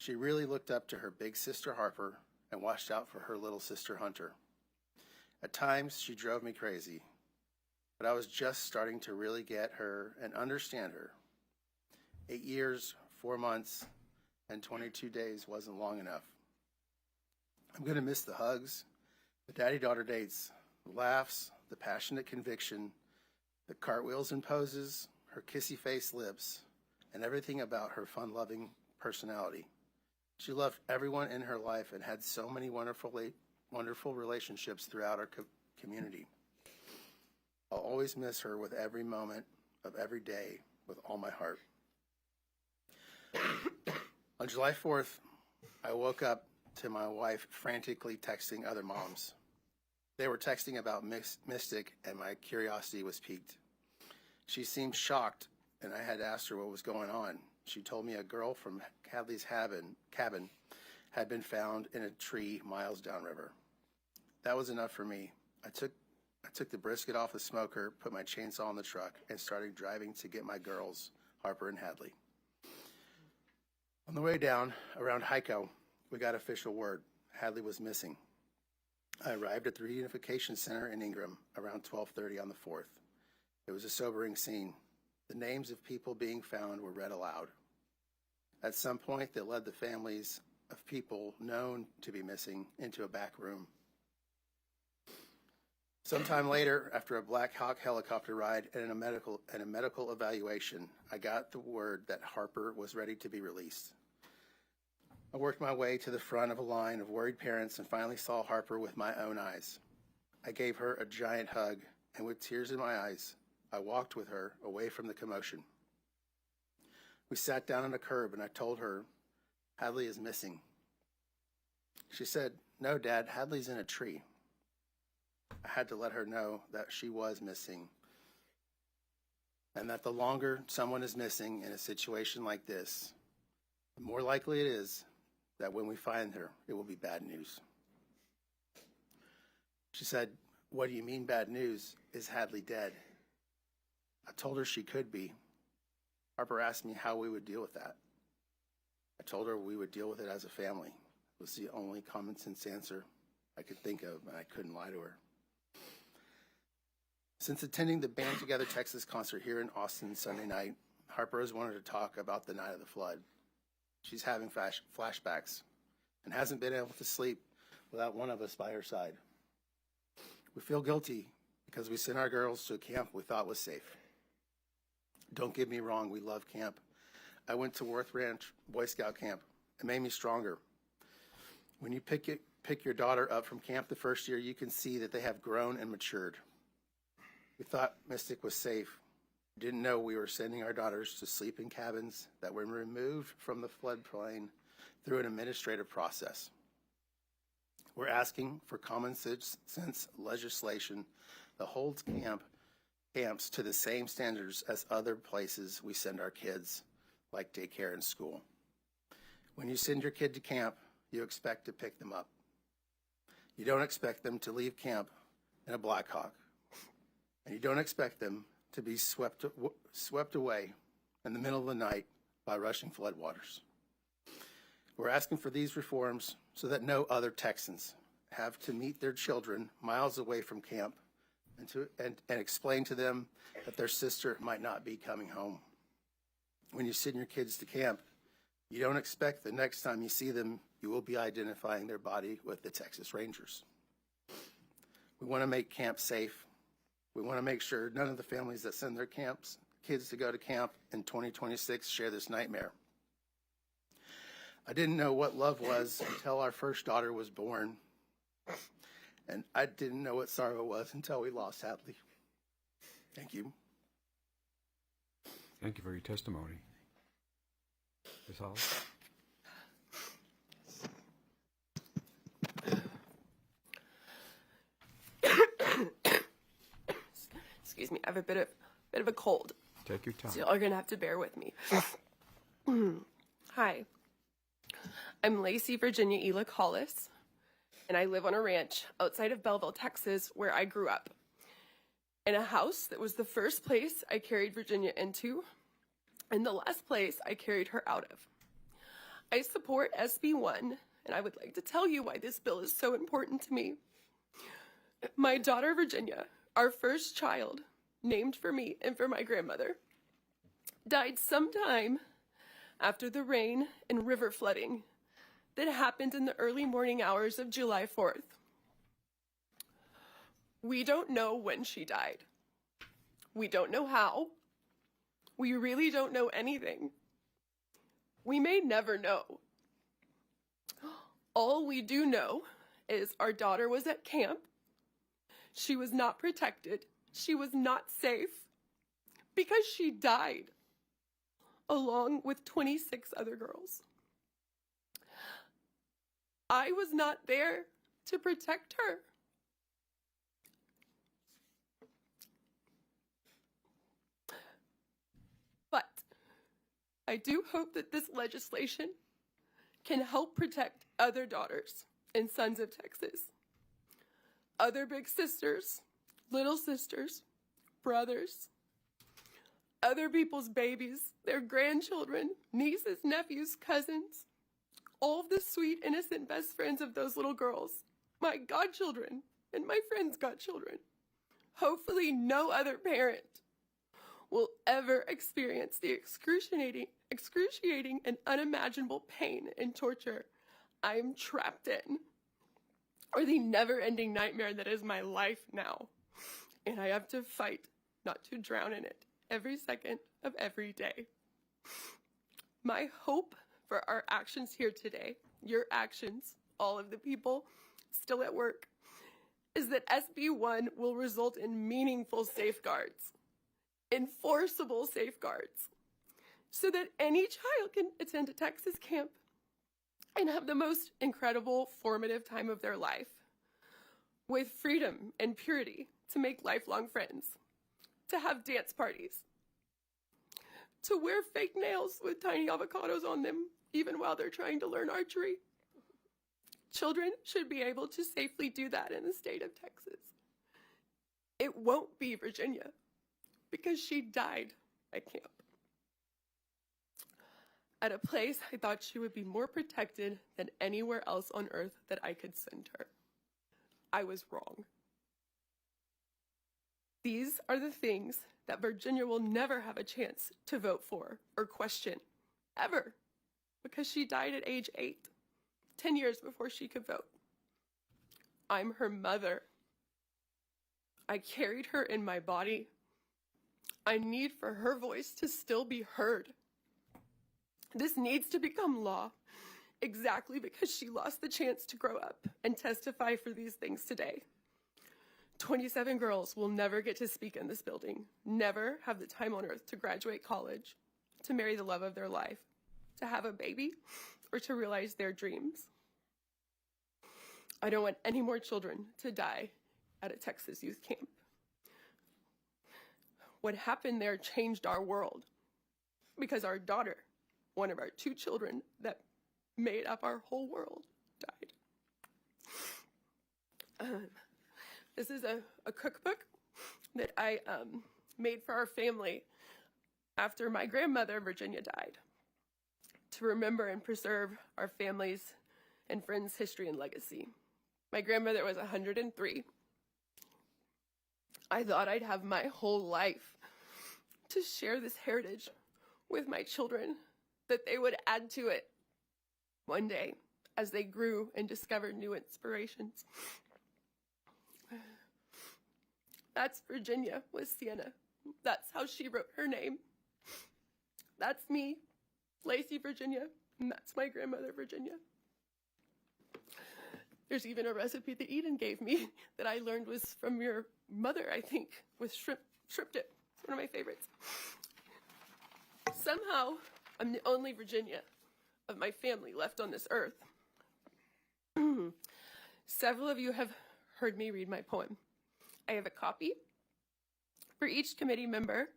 She really looked up to her big sister Harper and watched out for her little sister Hunter. At times, she drove me crazy, but I was just starting to really get her and understand her. 8 years, 4 months, and 22 days wasn't long enough. I'm going to miss the hugs, the daddy-daughter dates, the laughs, the passionate conviction, the cartwheels and poses, her kissy-face lips, and everything about her fun-loving personality. She loved everyone in her life and had so many wonderful relationships throughout our community. I'll always miss her with every moment of every day with all my heart. On July 4th, I woke up to my wife frantically texting other moms. They were texting about Mystic, and my curiosity was piqued. She seemed shocked, and I had asked her what was going on. She told me a girl from Hadley's cabin had been found in a tree miles downriver. That was enough for me. I took the brisket off the smoker, put my chainsaw in the truck, and started driving to get my girls, Harper and Hadley. On the way down, around Heiko, we got official word. Hadley was missing. I arrived at the reunification center in Ingram around 12:30 on the 4th. It was a sobering scene. The names of people being found were read aloud. At some point, they led the families of people known to be missing into a back room. Sometime later, after a Black Hawk helicopter ride and a medical evaluation, I got the word that Harper was ready to be released. I worked my way to the front of a line of worried parents and finally saw Harper with my own eyes. I gave her a giant hug, and with tears in my eyes, I walked with her away from the commotion. We sat down on a curb, and I told her, Hadley is missing. She said, "No, Dad, Hadley's in a tree." I had to let her know that she was missing, and that the longer someone is missing in a situation like this, the more likely it is that when we find her, it will be bad news. She said, "What do you mean bad news? Is Hadley dead?" I told her she could be. Harper asked me how we would deal with that. I told her we would deal with it as a family. It was the only common sense answer I could think of, and I couldn't lie to her. Since attending the Band Together Texas concert here in Austin Sunday night, Harper has wanted to talk about the night of the flood. She's having flashbacks and hasn't been able to sleep without one of us by her side. We feel guilty because we sent our girls to a camp we thought was safe. Don't get me wrong, we love camp. I went to Worth Ranch Boy Scout camp. It made me stronger. When you pick your daughter up from camp the first year, you can see that they have grown and matured. We thought Mystic was safe. Didn't know we were sending our daughters to sleep in cabins that were removed from the floodplain through an administrative process. We're asking for common sense legislation that holds camps to the same standards as other places we send our kids, like daycare and school. When you send your kid to camp, you expect to pick them up. You don't expect them to leave camp in a Black Hawk, and you don't expect them to be swept away in the middle of the night by rushing floodwaters. We're asking for these reforms so that no other Texans have to meet their children miles away from camp and explain to them that their sister might not be coming home. When you send your kids to camp, you don't expect the next time you see them, you will be identifying their body with the Texas Rangers. We want to make camp safe. We want to make sure none of the families that send their kids to go to camp in 2026 share this nightmare. I didn't know what love was until our first daughter was born. And I didn't know what sorrow was until we lost Hadley. Thank you. Thank you for your testimony. Ms. Hall? Excuse me, I have a bit of a cold. Take your time. So y'all are gonna have to bear with me. Hi, I'm Lacey Virginia Ela Collis, and I live on a ranch outside of Belleville, Texas, where I grew up. In a house that was the first place I carried Virginia into, and the last place I carried her out of. I support SB 1, and I would like to tell you why this bill is so important to me. My daughter, Virginia, our first child, named for me and for my grandmother, died sometime after the rain and river flooding that happened in the early morning hours of July 4th. We don't know when she died. We don't know how. We really don't know anything. We may never know. All we do know is our daughter was at camp. She was not protected. She was not safe because she died along with 26 other girls. I was not there to protect her. But I do hope that this legislation can help protect other daughters and sons of Texas, other big sisters, little sisters, brothers, other people's babies, their grandchildren, nieces, nephews, cousins, all of the sweet, innocent best friends of those little girls, my godchildren and my friends' godchildren. Hopefully no other parent will ever experience the excruciating and unimaginable pain and torture I am trapped in, or the never-ending nightmare that is my life now. And I have to fight not to drown in it every second of every day. My hope for our actions here today, your actions, all of the people still at work, is that SB 1 will result in meaningful safeguards, enforceable safeguards, so that any child can attend a Texas camp and have the most incredible formative time of their life, with freedom and purity to make lifelong friends, to have dance parties, to wear fake nails with tiny avocados on them even while they're trying to learn archery. Children should be able to safely do that in the state of Texas. It won't be Virginia because she died at camp, at a place I thought she would be more protected than anywhere else on earth that I could send her. I was wrong. These are the things that Virginia will never have a chance to vote for or question, ever, because she died at age 8, 10 years before she could vote. I'm her mother. I carried her in my body. I need for her voice to still be heard. This needs to become law, exactly because she lost the chance to grow up and testify for these things today. 27 girls will never get to speak in this building, never have the time on earth to graduate college, to marry the love of their life, to have a baby, or to realize their dreams. I don't want any more children to die at a Texas youth camp. What happened there changed our world because our daughter, one of our 2 children that made up our whole world, died. This is a cookbook that I made for our family after my grandmother, Virginia, died, to remember and preserve our family's and friends' history and legacy. My grandmother was 103. I thought I'd have my whole life to share this heritage with my children, that they would add to it one day as they grew and discovered new inspirations. That's Virginia with Sienna. That's how she wrote her name. That's me, Lacey Virginia, and that's my grandmother Virginia. There's even a recipe that Eden gave me that I learned was from your mother, I think, with shrimp dip. It's one of my favorites. Somehow, I'm the only Virginia of my family left on this earth. Several of you have heard me read my poem. I have a copy for each committee member,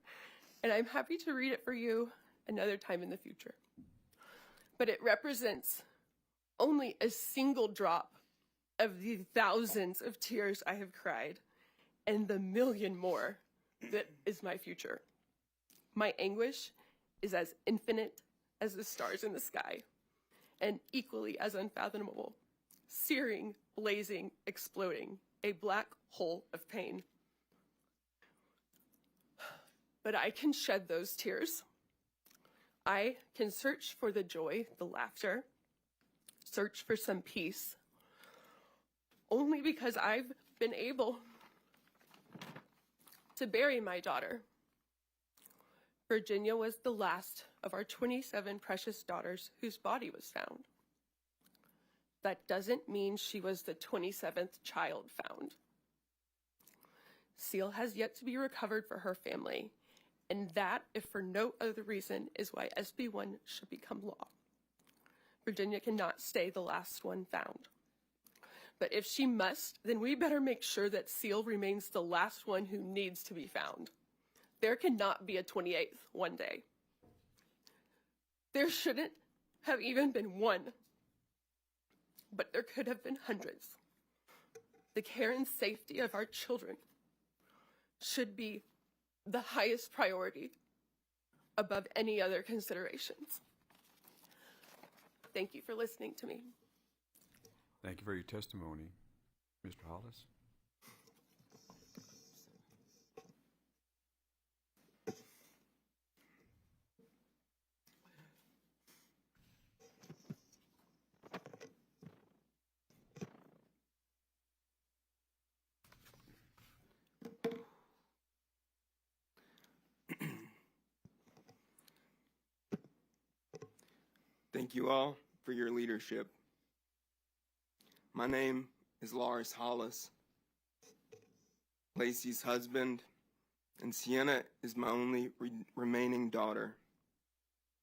and I'm happy to read it for you another time in the future. But it represents only a single drop of the thousands of tears I have cried and the million more that is my future. My anguish is as infinite as the stars in the sky, and equally as unfathomable. Searing, blazing, exploding, a black hole of pain. But I can shed those tears. I can search for the joy, the laughter, search for some peace, only because I've been able to bury my daughter. Virginia was the last of our 27 precious daughters whose body was found. That doesn't mean she was the 27th child found. Seal has yet to be recovered for her family, and that, if for no other reason, is why SB 1 should become law. Virginia cannot stay the last one found. But if she must, then we better make sure that Seal remains the last one who needs to be found. There cannot be a 28th one day. There shouldn't have even been one, but there could have been hundreds. The care and safety of our children should be the highest priority above any other considerations. Thank you for listening to me. Thank you for your testimony, Mr. Hollis. Thank you all for your leadership. My name is Lars Hollis, Lacey's husband, and Sienna is my only remaining daughter.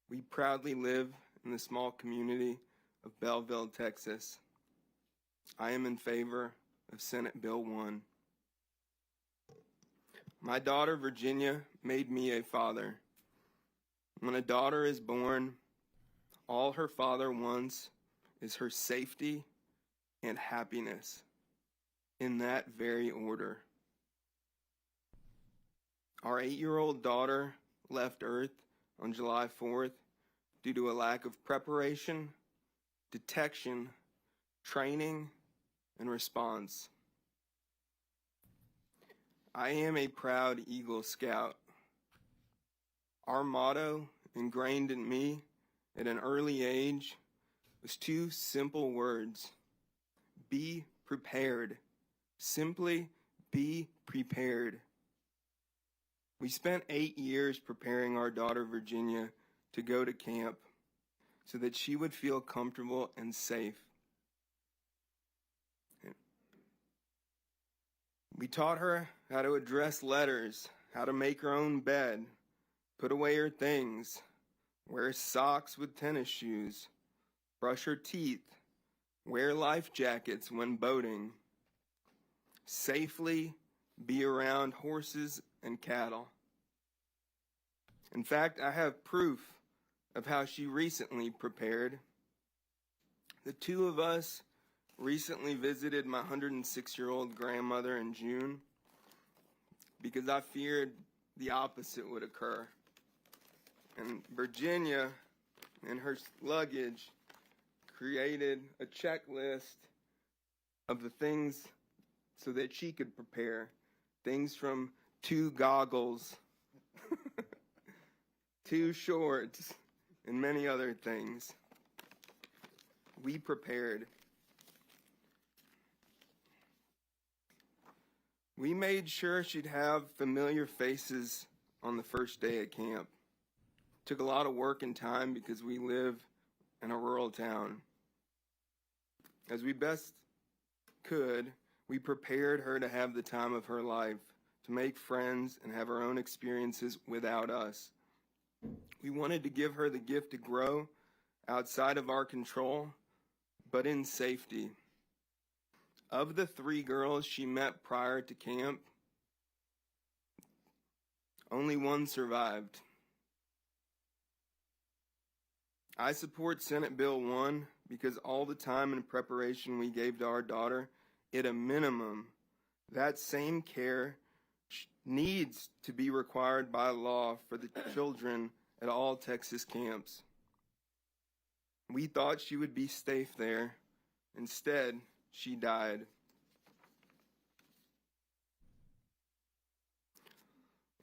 We proudly live in the small community of Belleville, Texas. I am in favor of Senate Bill 1. My daughter Virginia made me a father. When a daughter is born, all her father wants is her safety and happiness, in that very order. Our 8-year-old daughter left Earth on July 4th due to a lack of preparation, detection, training, and response. I am a proud Eagle Scout. Our motto, ingrained in me at an early age, was 2 simple words: be prepared. Simply be prepared. We spent 8 years preparing our daughter Virginia to go to camp so that she would feel comfortable and safe. We taught her how to address letters, how to make her own bed, put away her things, wear socks with tennis shoes, brush her teeth, wear life jackets when boating, safely be around horses and cattle. In fact, I have proof of how she recently prepared. The 2 of us recently visited my 106-year-old grandmother in June because I feared the opposite would occur. And Virginia and her luggage created a checklist of the things so that she could prepare. Things from 2 goggles, 2 shorts, and many other things. We prepared. We made sure she'd have familiar faces on the first day at camp. Took a lot of work and time because we live in a rural town. As we best could, we prepared her to have the time of her life, to make friends and have her own experiences without us. We wanted to give her the gift to grow outside of our control, but in safety. Of the 3 girls she met prior to camp, only 1 survived. I support Senate Bill 1 because all the time and preparation we gave to our daughter, at a minimum, that same care needs to be required by law for the children at all Texas camps. We thought she would be safe there. Instead, she died.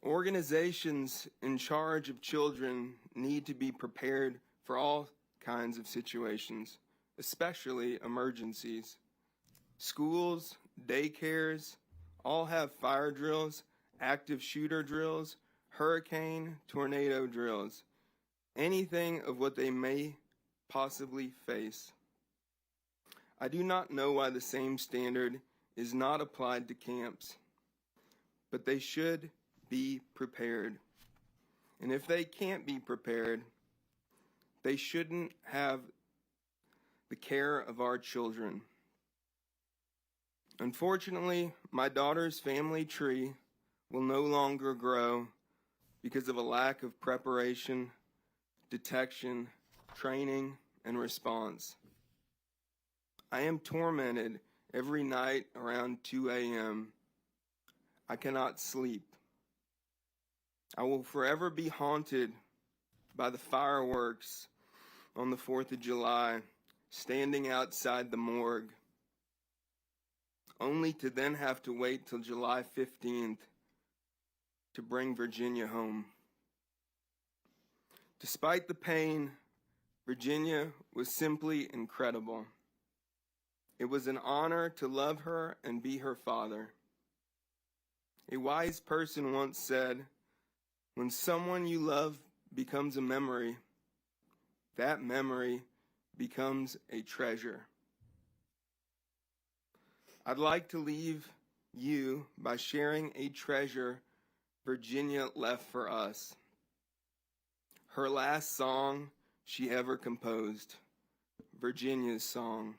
Organizations in charge of children need to be prepared for all kinds of situations, especially emergencies. Schools, daycares, all have fire drills, active shooter drills, hurricane, tornado drills, anything of what they may possibly face. I do not know why the same standard is not applied to camps, but they should be prepared. And if they can't be prepared, they shouldn't have the care of our children. Unfortunately, my daughter's family tree will no longer grow because of a lack of preparation, detection, training, and response. I am tormented every night around 2 a.m. I cannot sleep. I will forever be haunted by the fireworks on the 4th of July, standing outside the morgue, only to then have to wait till July 15th to bring Virginia home. Despite the pain, Virginia was simply incredible. It was an honor to love her and be her father. A wise person once said, "When someone you love becomes a memory, that memory becomes a treasure." I'd like to leave you by sharing a treasure Virginia left for us. Her last song she ever composed, Virginia's song.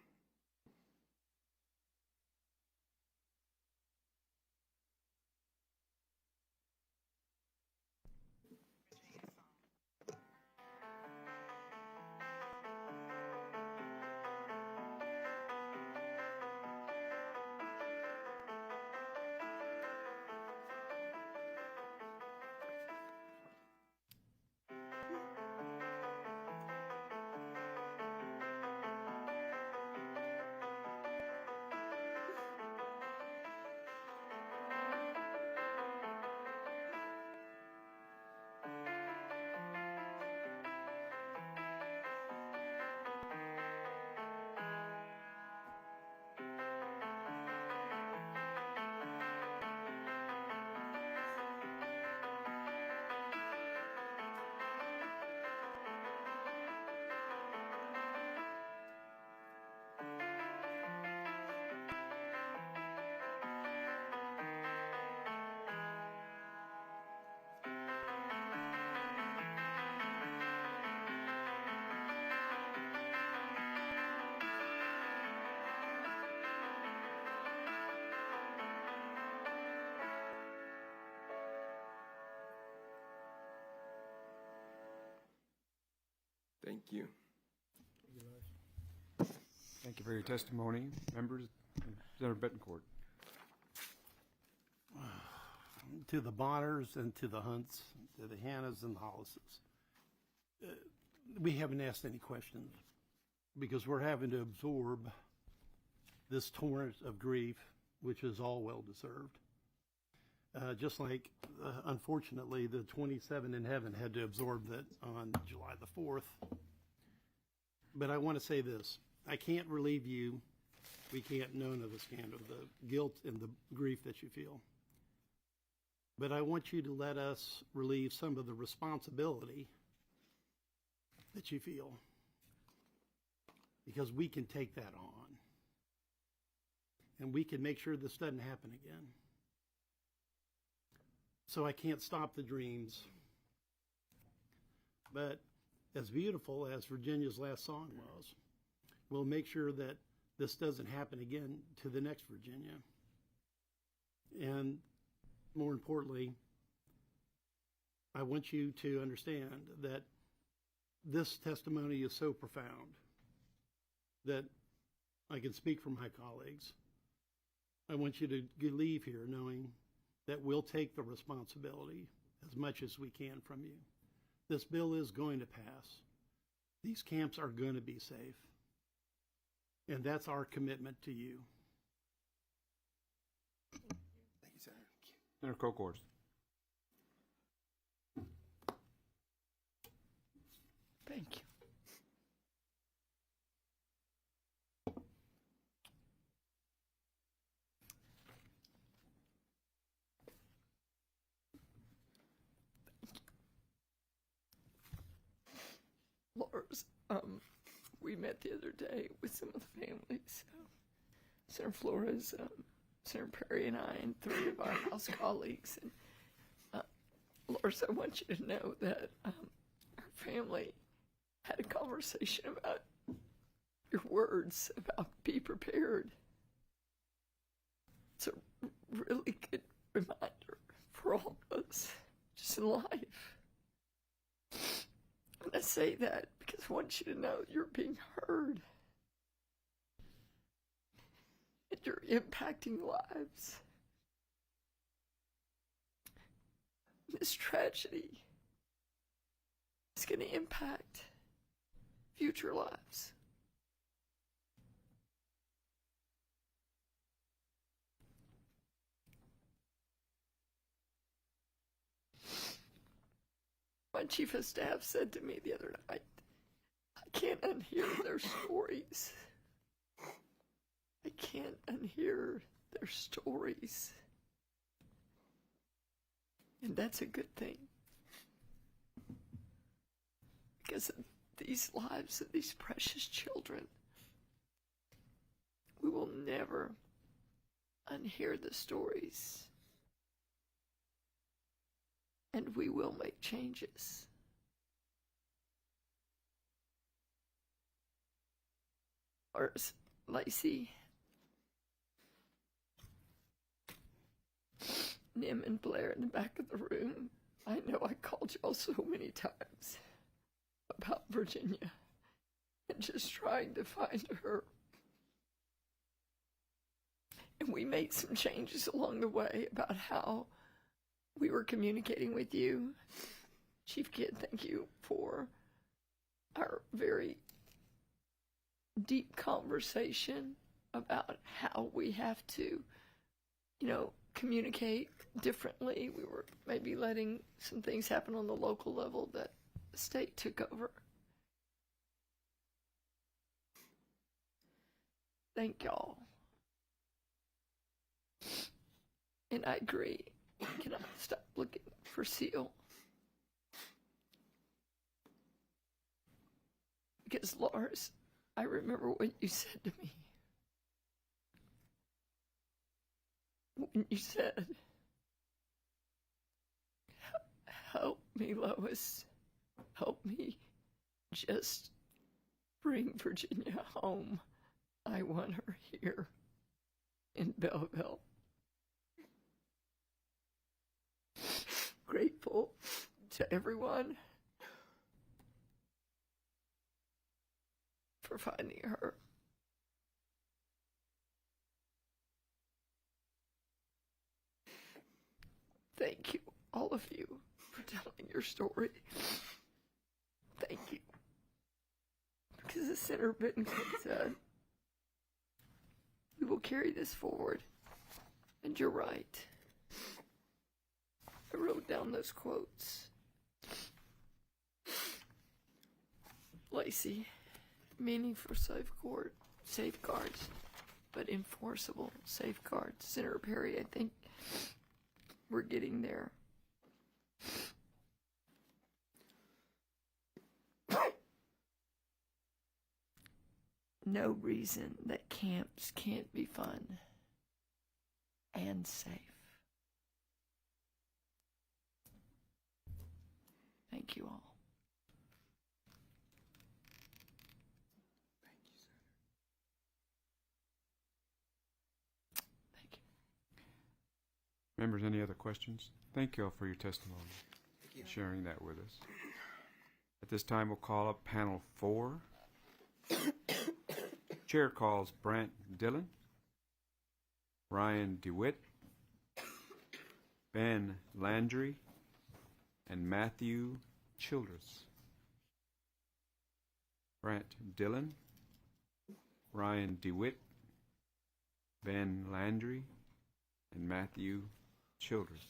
Thank you. Thank you for your testimony. Members, Representative Betancourt. To the Bonners and to the Hunts, to the Hannahs and the Hollises, we haven't asked any questions because we're having to absorb this torrent of grief, which is all well deserved. Just like, unfortunately, the 27 in heaven had to absorb that on July the 4th. But I want to say this. I can't relieve you. We can't, none of us can, of the guilt and the grief that you feel. But I want you to let us relieve some of the responsibility that you feel, because we can take that on. And we can make sure this doesn't happen again. So I can't stop the dreams. But as beautiful as Virginia's last song was, we'll make sure that this doesn't happen again to the next Virginia. And more importantly, I want you to understand that this testimony is so profound that I can speak for my colleagues. I want you to leave here knowing that we'll take the responsibility as much as we can from you. This bill is going to pass. These camps are going to be safe. And that's our commitment to you. Thank you, Senator. Senator Kokors. Thank you. Lars, we met the other day with some of the families. Senator Flores, Senator Perry, and I, and 3 of our House colleagues. And Lars, I want you to know that our family had a conversation about your words about be prepared. It's a really good reminder for all of us, just in life. And I say that because I want you to know you're being heard. And you're impacting lives. This tragedy is going to impact future lives. My chief of staff said to me the other night, I can't unhear their stories. I can't unhear their stories. And that's a good thing. Because of these lives of these precious children, we will never unhear the stories. And we will make changes. Or Lacey, Nim and Blair in the back of the room, I know I called y'all so many times about Virginia and just trying to find her. And we made some changes along the way about how we were communicating with you. Chief Kidd, thank you for our very deep conversation about how we have to, communicate differently. We were maybe letting some things happen on the local level that the state took over. Thank y'all. And I agree. Can I stop looking for Seal? Because, Lars, I remember what you said to me. When you said, help me, Lois. Help me just bring Virginia home. I want her here in Belleville. Grateful to everyone for finding her. Thank you, all of you, for telling your story. Thank you. Because as Senator Bittencourt said, we will carry this forward. And you're right. I wrote down those quotes. Lacey, meaningful safeguards, but enforceable safeguards. Senator Perry, I think we're getting there. No reason that camps can't be fun and safe. Thank you all. Thank you, Senator. Thank you. Members, any other questions? Thank you all for your testimony. Sharing that with us. At this time, we'll call up panel 4. Chair calls Brant Dillon, Ryan DeWitt, Ben Landry, and Matthew Childress. Brant Dillon, Ryan DeWitt, Ben Landry, and Matthew Childress.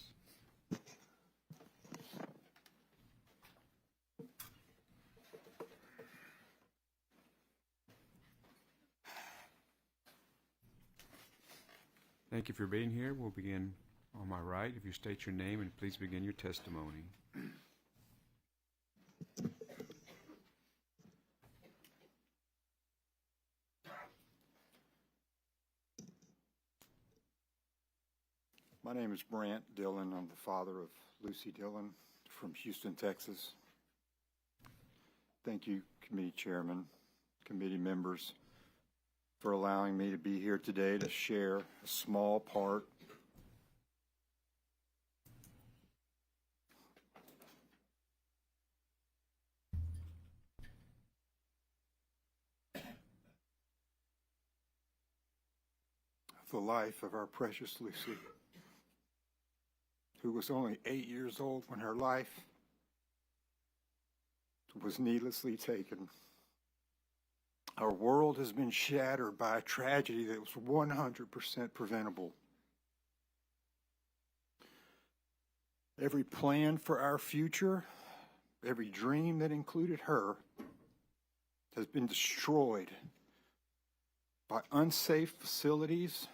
Thank you for being here. We'll begin on my right. If you state your name and please begin your testimony. My name is Brant Dillon. I'm the father of Lucy Dillon from Houston, Texas. Thank you, committee chairman, committee members, for allowing me to be here today to share a small part of the life of our precious Lucy, who was only 8 years old when her life was needlessly taken. Our world has been shattered by a tragedy that was 100% preventable. Every plan for our future, every dream that included her, has been destroyed by unsafe facilities,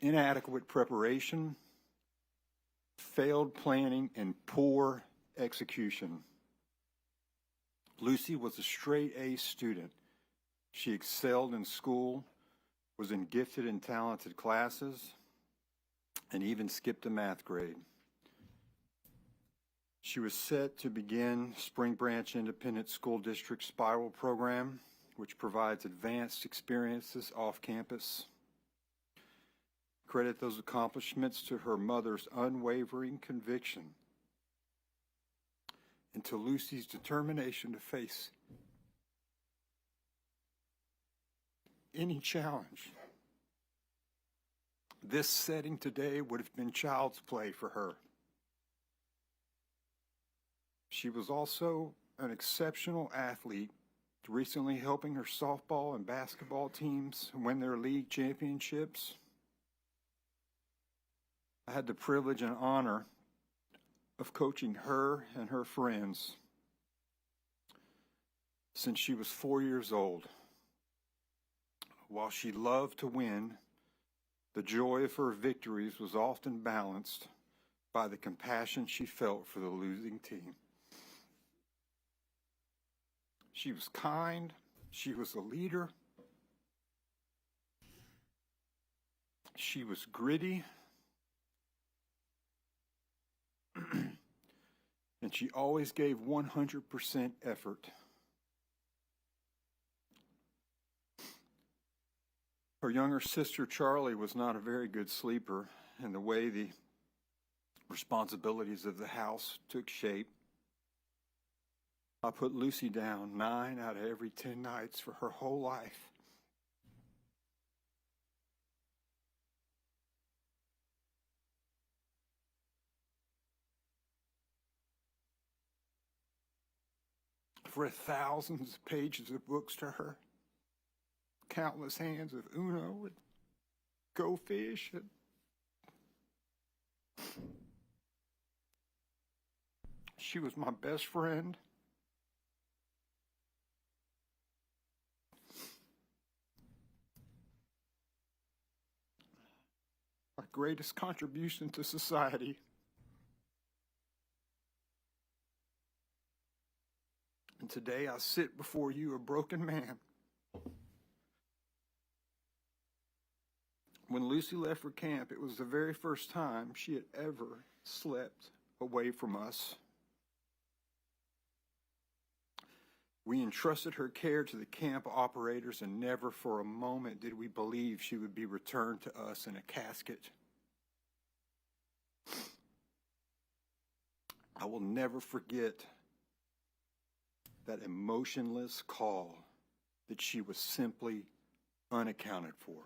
inadequate preparation, failed planning, and poor execution. Lucy was a straight A student. She excelled in school, was in gifted and talented classes, and even skipped a math grade. She was set to begin Spring Branch Independent School District Spiral Program, which provides advanced experiences off campus. Credit those accomplishments to her mother's unwavering conviction and to Lucy's determination to face any challenge. This setting today would have been child's play for her. She was also an exceptional athlete, recently helping her softball and basketball teams win their league championships. I had the privilege and honor of coaching her and her friends since she was 4 years old. While she loved to win, the joy of her victories was often balanced by the compassion she felt for the losing team. She was kind, she was a leader, she was gritty, and she always gave 100% effort. Her younger sister, Charlie, was not a very good sleeper, and the way the responsibilities of the house took shape, I put Lucy down 9 out of every 10 nights for her whole life. I've read thousands of pages of books to her, countless hands of Uno and Go Fish. And she was my best friend. My greatest contribution to society. And today I sit before you a broken man. When Lucy left for camp, it was the very first time she had ever slept away from us. We entrusted her care to the camp operators, and never for a moment did we believe she would be returned to us in a casket. I will never forget that emotionless call that she was simply unaccounted for.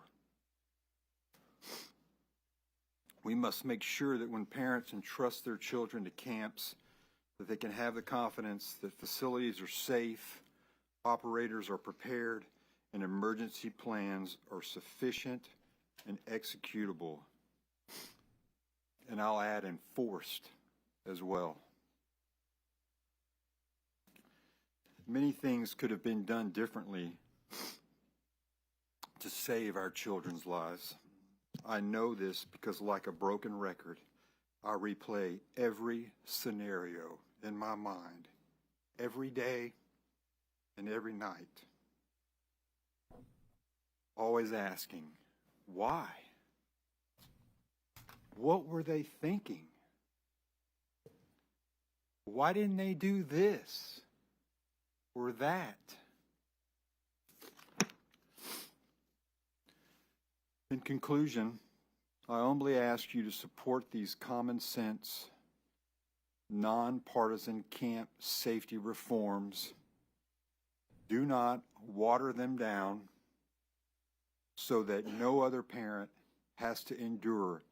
We must make sure that when parents entrust their children to camps, that they can have the confidence that facilities are safe, operators are prepared, and emergency plans are sufficient and executable. And I'll add enforced as well. Many things could have been done differently to save our children's lives. I know this because, like a broken record, I replay every scenario in my mind, every day and every night. Always asking, why? What were they thinking? Why didn't they do this or that? In conclusion, I humbly ask you to support these common sense, nonpartisan camp safety reforms. Do not water them down so that no other parent has to endure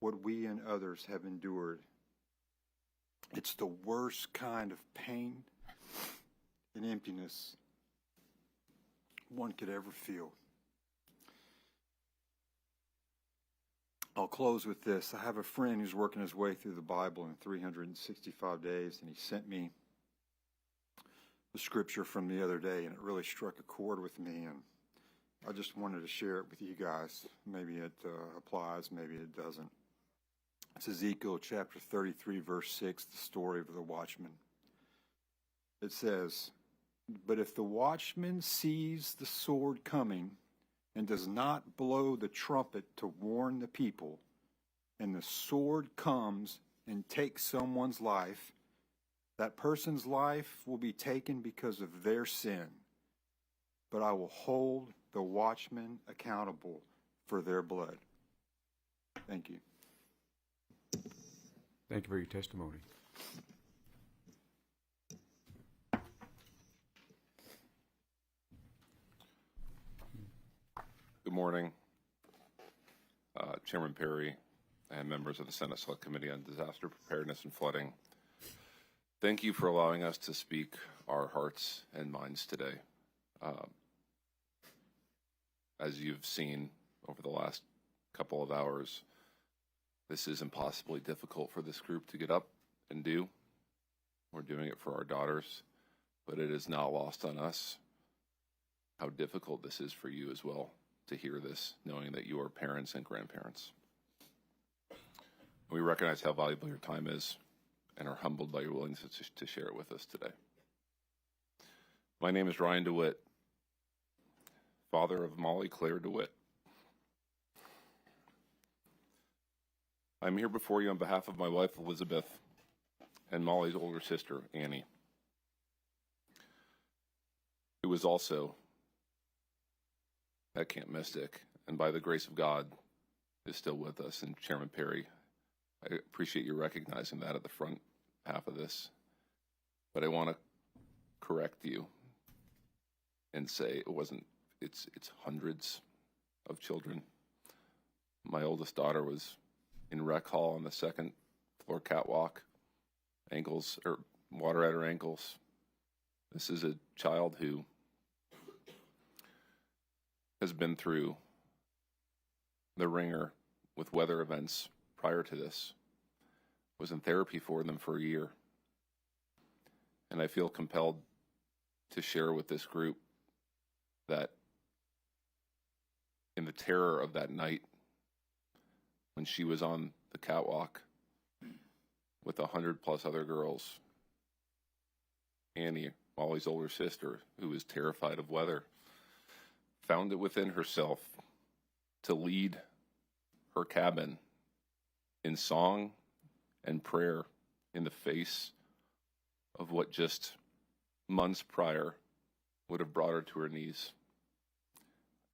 what we and others have endured. It's the worst kind of pain and emptiness one could ever feel. I'll close with this. I have a friend who's working his way through the Bible in 365 days, and he sent me the scripture from the other day, and it really struck a chord with me, and I just wanted to share it with you guys. Maybe it applies, maybe it doesn't. It's Ezekiel chapter 33, verse 6, the story of the watchman. It says, "But if the watchman sees the sword coming and does not blow the trumpet to warn the people, and the sword comes and takes someone's life, that person's life will be taken because of their sin. But I will hold the watchman accountable for their blood." Thank you. Thank you for your testimony. Good morning, Chairman Perry and members of the Senate Select Committee on Disaster Preparedness and Flooding. Thank you for allowing us to speak our hearts and minds today. As you've seen over the last couple of hours, this is impossibly difficult for this group to get up and do. We're doing it for our daughters, but it is not lost on us how difficult this is for you as well to hear this, knowing that you are parents and grandparents. We recognize how valuable your time is and are humbled by your willingness to share it with us today. My name is Ryan DeWitt, father of Molly Claire DeWitt. I'm here before you on behalf of my wife, Elizabeth, and Molly's older sister, Annie, who is also at Camp Mystic, and by the grace of God, is still with us. And Chairman Perry, I appreciate you recognizing that at the front half of this. But I want to correct you and say it's hundreds of children. My oldest daughter was in rec hall on the second floor catwalk, water at her ankles. This is a child who has been through the ringer with weather events prior to this, was in therapy for them for a year. And I feel compelled to share with this group that in the terror of that night, when she was on the catwalk with 100+ other girls, Annie, Molly's older sister, who was terrified of weather, found it within herself to lead her cabin in song and prayer in the face of what just months prior would have brought her to her knees.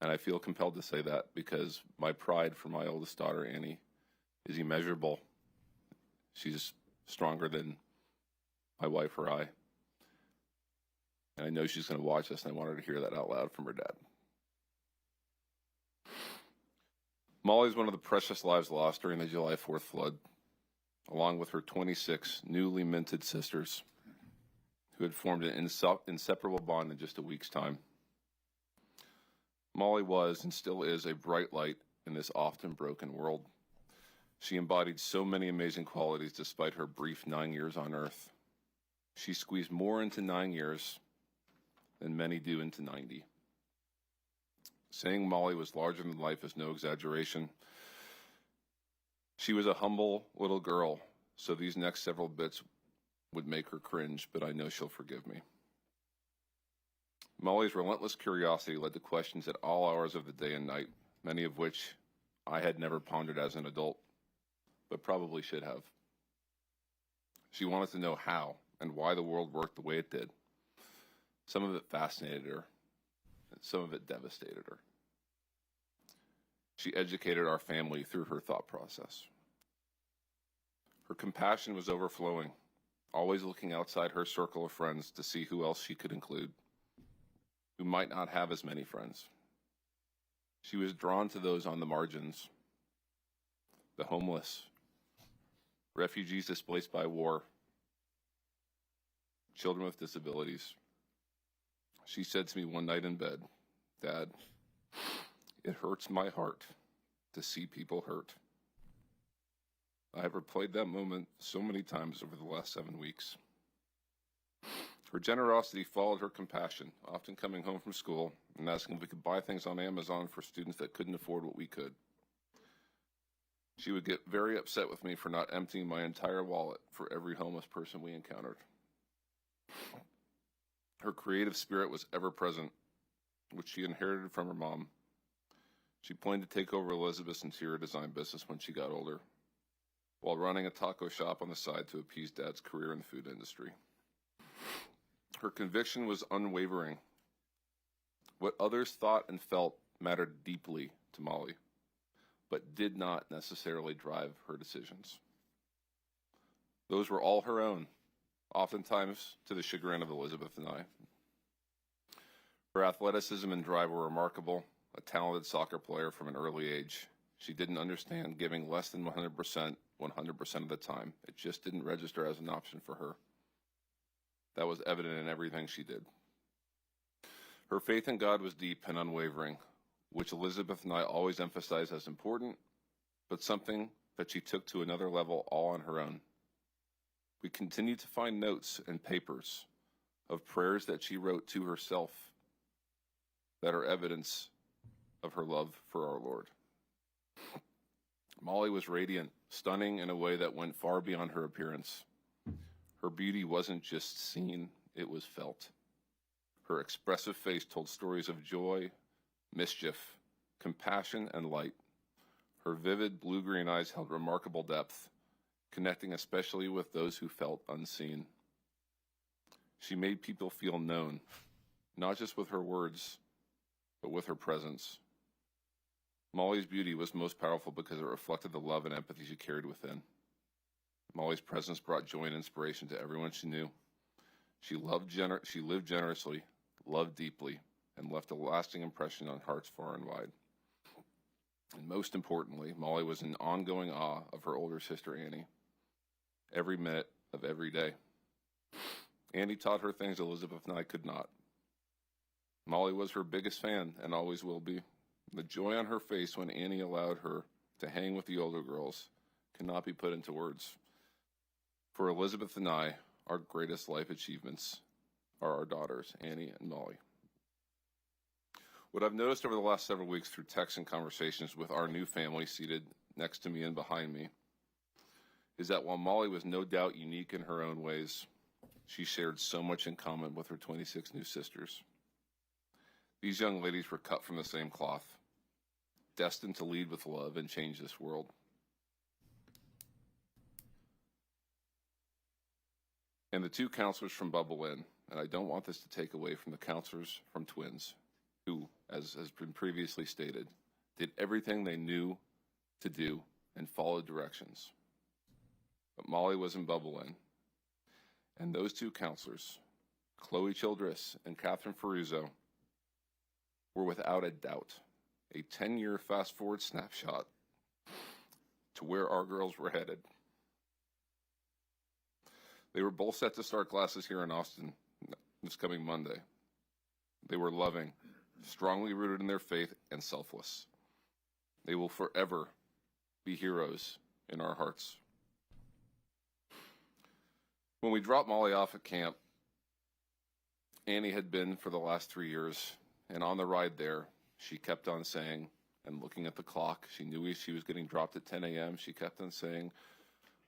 And I feel compelled to say that because my pride for my oldest daughter, Annie, is immeasurable. She's stronger than my wife or I. And I know she's going to watch this, and I want her to hear that out loud from her dad. Molly is one of the precious lives lost during the July 4th flood, along with her 26 newly minted sisters who had formed an inseparable bond in just a week's time. Molly was and still is a bright light in this often broken world. She embodied so many amazing qualities despite her brief 9 years on Earth. She squeezed more into 9 years than many do into 90. Saying Molly was larger than life is no exaggeration. She was a humble little girl, so these next several bits would make her cringe, but I know she'll forgive me. Molly's relentless curiosity led to questions at all hours of the day and night, many of which I had never pondered as an adult, but probably should have. She wanted to know how and why the world worked the way it did. Some of it fascinated her, and some of it devastated her. She educated our family through her thought process. Her compassion was overflowing, always looking outside her circle of friends to see who else she could include, who might not have as many friends. She was drawn to those on the margins, the homeless, refugees displaced by war, children with disabilities. She said to me one night in bed, "Dad, it hurts my heart to see people hurt." I have replayed that moment so many times over the last 7 weeks. Her generosity followed her compassion, often coming home from school and asking if we could buy things on Amazon for students that couldn't afford what we could. She would get very upset with me for not emptying my entire wallet for every homeless person we encountered. Her creative spirit was ever present, which she inherited from her mom. She planned to take over Elizabeth's interior design business when she got older, while running a taco shop on the side to appease Dad's career in the food industry. Her conviction was unwavering. What others thought and felt mattered deeply to Molly, but did not necessarily drive her decisions. Those were all her own, oftentimes to the chagrin of Elizabeth and I. Her athleticism and drive were remarkable. A talented soccer player from an early age, she didn't understand giving less than 100% of the time. It just didn't register as an option for her. That was evident in everything she did. Her faith in God was deep and unwavering, which Elizabeth and I always emphasized as important, but something that she took to another level all on her own. We continue to find notes and papers of prayers that she wrote to herself that are evidence of her love for our Lord. Molly was radiant, stunning in a way that went far beyond her appearance. Her beauty wasn't just seen, it was felt. Her expressive face told stories of joy, mischief, compassion, and light. Her vivid blue-green eyes held remarkable depth, connecting especially with those who felt unseen. She made people feel known, not just with her words, but with her presence. Molly's beauty was most powerful because it reflected the love and empathy she carried within. Molly's presence brought joy and inspiration to everyone she knew. She lived generously, loved deeply, and left a lasting impression on hearts far and wide. And most importantly, Molly was in ongoing awe of her older sister Annie, every minute of every day. Annie taught her things Elizabeth and I could not. Molly was her biggest fan and always will be. The joy on her face when Annie allowed her to hang with the older girls cannot be put into words. For Elizabeth and I, our greatest life achievements are our daughters, Annie and Molly. What I've noticed over the last several weeks through texts and conversations with our new family seated next to me and behind me is that while Molly was no doubt unique in her own ways, she shared so much in common with her 26 new sisters. These young ladies were cut from the same cloth, destined to lead with love and change this world. And the two counselors from Bubble Inn, and I don't want this to take away from the counselors from Twins, who, as has been previously stated, did everything they knew to do and followed directions. But Molly was in Bubble Inn, and those two counselors, Chloe Childress and Catherine Ferruzzo, were without a doubt a 10-year fast-forward snapshot to where our girls were headed. They were both set to start classes here in Austin this coming Monday. They were loving, strongly rooted in their faith, and selfless. They will forever be heroes in our hearts. When we dropped Molly off at camp, Annie had been for the last 3 years, and on the ride there, she kept on saying, and looking at the clock, she knew she was getting dropped at 10 a.m. She kept on saying,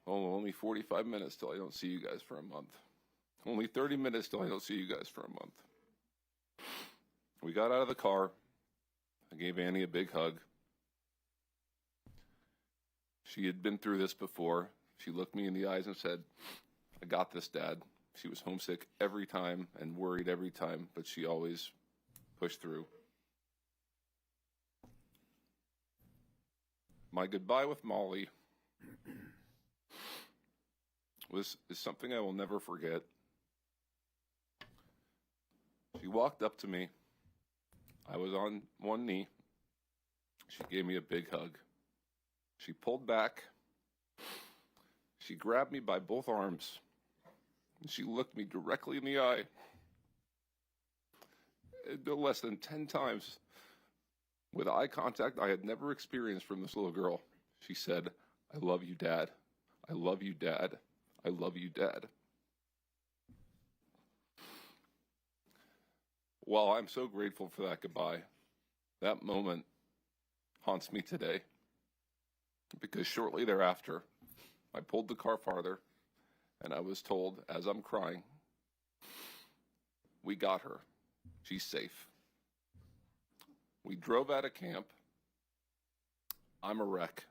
"Oh, only 45 minutes till I don't see you guys for a month. Only 30 minutes till I don't see you guys for a month." We got out of the car. I gave Annie a big hug. She had been through this before. She looked me in the eyes and said, "I got this, Dad." She was homesick every time and worried every time, but she always pushed through. My goodbye with Molly is something I will never forget. She walked up to me. I was on one knee. She gave me a big hug. She pulled back. She grabbed me by both arms, and she looked me directly in the eye. No less than 10 times, with eye contact I had never experienced from this little girl. She said, "I love you, Dad. I love you, Dad. I love you, Dad." While I'm so grateful for that goodbye, that moment haunts me today, because shortly thereafter, I pulled the car farther, and I was told, as I'm crying, "We got her. She's safe." We drove out of camp. I'm a wreck.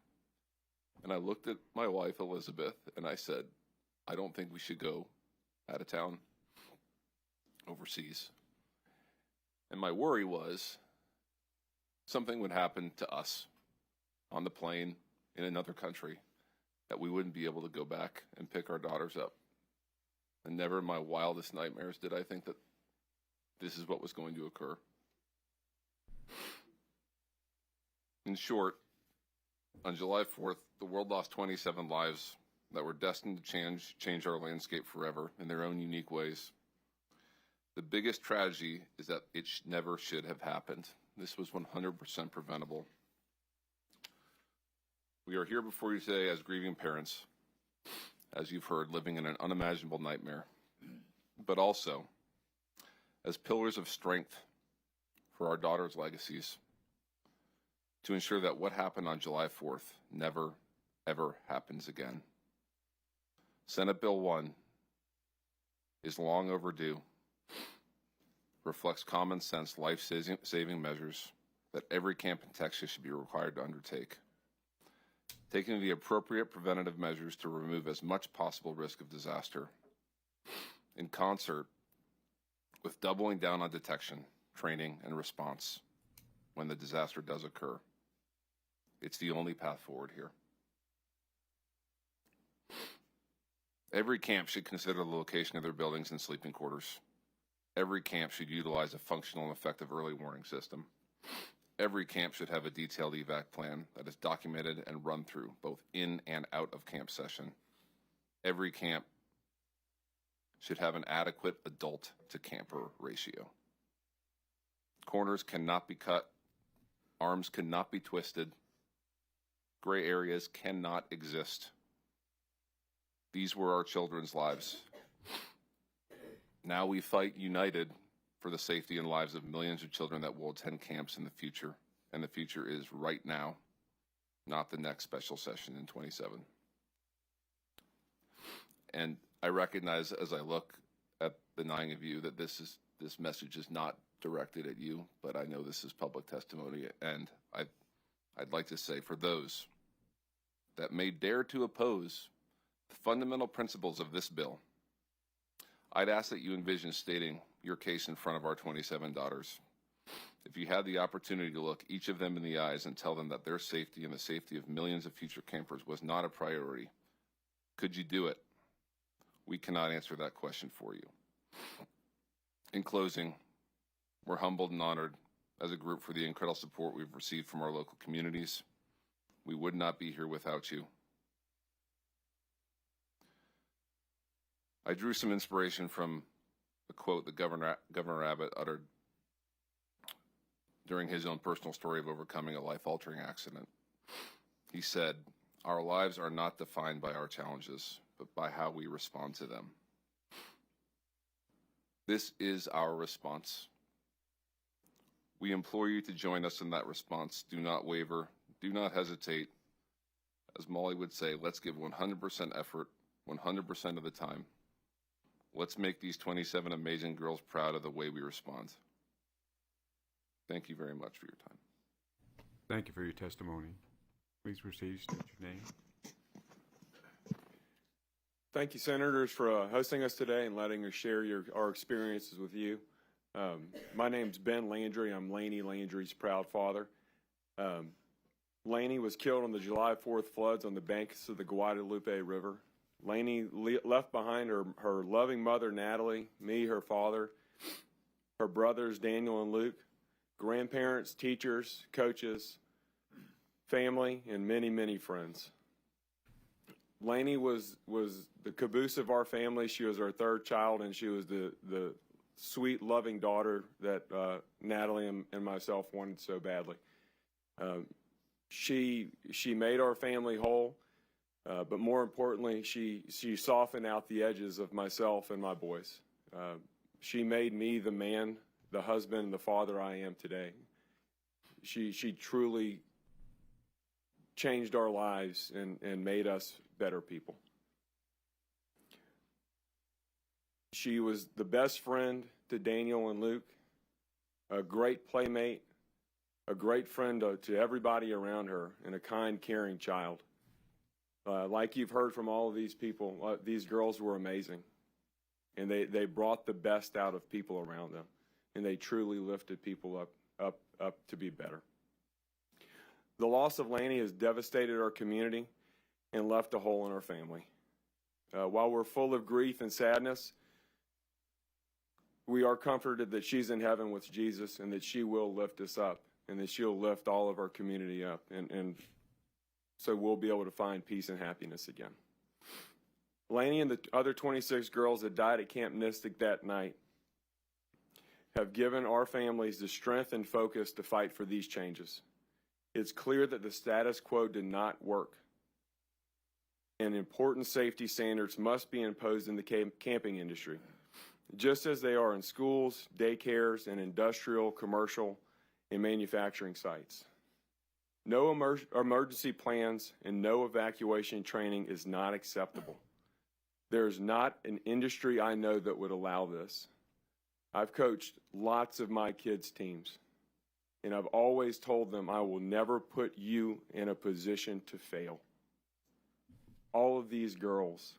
And I looked at my wife, Elizabeth, and I said, "I don't think we should go out of town, overseas." And my worry was something would happen to us on the plane in another country, that we wouldn't be able to go back and pick our daughters up. And never in my wildest nightmares did I think that this is what was going to occur. In short, on July 4th, the world lost 27 lives that were destined to change our landscape forever in their own unique ways. The biggest tragedy is that it never should have happened. This was 100% preventable. We are here before you today as grieving parents, as you've heard, living in an unimaginable nightmare, but also as pillars of strength for our daughters' legacies, to ensure that what happened on July 4th never, ever happens again. Senate Bill 1 is long overdue, reflects common sense life-saving measures that every camp in Texas should be required to undertake, taking the appropriate preventative measures to remove as much possible risk of disaster, in concert with doubling down on detection, training, and response when the disaster does occur. It's the only path forward here. Every camp should consider the location of their buildings and sleeping quarters. Every camp should utilize a functional and effective early warning system. Every camp should have a detailed evac plan that is documented and run through, both in and out of camp session. Every camp should have an adequate adult to camper ratio. Corners cannot be cut. Arms cannot be twisted. Gray areas cannot exist. These were our children's lives. Now we fight united for the safety and lives of millions of children that will attend camps in the future. And the future is right now, not the next special session in 27. And I recognize as I look at the 9 of you that this message is not directed at you, but I know this is public testimony. And I'd like to say, for those that may dare to oppose the fundamental principles of this bill, I'd ask that you envision stating your case in front of our 27 daughters. If you had the opportunity to look each of them in the eyes and tell them that their safety and the safety of millions of future campers was not a priority, could you do it? We cannot answer that question for you. In closing, we're humbled and honored as a group for the incredible support we've received from our local communities. We would not be here without you. I drew some inspiration from a quote that Governor Abbott uttered during his own personal story of overcoming a life-altering accident. He said, "Our lives are not defined by our challenges, but by how we respond to them." This is our response. We implore you to join us in that response. Do not waver. Do not hesitate. As Molly would say, let's give 100% effort, 100% of the time. Let's make these 27 amazing girls proud of the way we respond. Thank you very much for your time. Thank you for your testimony. Please proceed, state your name. Thank you, Senators, for hosting us today and letting us share our experiences with you. My name's Ben Landry. I'm Laney Landry's proud father. Laney was killed on the July 4th floods on the banks of the Guadalupe River. Laney left behind her loving mother, Natalie, me, her father, her brothers, Daniel and Luke, grandparents, teachers, coaches, family, and many, many friends. Laney was the caboose of our family. She was our third child, and she was the sweet, loving daughter that Natalie and myself wanted so badly. She made our family whole, but more importantly, she softened out the edges of myself and my boys. She made me the man, the husband, and the father I am today. She truly changed our lives and made us better people. She was the best friend to Daniel and Luke, a great playmate, a great friend to everybody around her, and a kind, caring child. Like you've heard from all of these people, these girls were amazing. And they brought the best out of people around them. And they truly lifted people up to be better. The loss of Laney has devastated our community and left a hole in our family. While we're full of grief and sadness, we are comforted that she's in heaven with Jesus and that she will lift us up and that she'll lift all of our community up. And so we'll be able to find peace and happiness again. Laney and the other 26 girls that died at Camp Mystic that night have given our families the strength and focus to fight for these changes. It's clear that the status quo did not work, and important safety standards must be imposed in the camping industry, just as they are in schools, daycares, and industrial, commercial, and manufacturing sites. No emergency plans and no evacuation training is not acceptable. There's not an industry I know that would allow this. I've coached lots of my kids' teams, and I've always told them I will never put you in a position to fail. All of these girls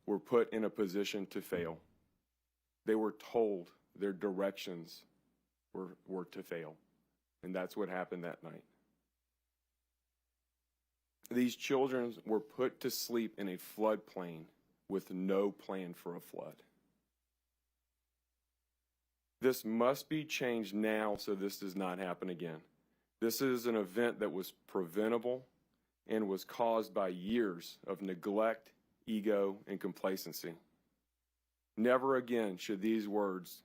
were put in a position to fail. They were told their directions were to fail, and that's what happened that night. These children were put to sleep in a floodplain with no plan for a flood. This must be changed now so this does not happen again. This is an event that was preventable and was caused by years of neglect, ego, and complacency. Never again should these words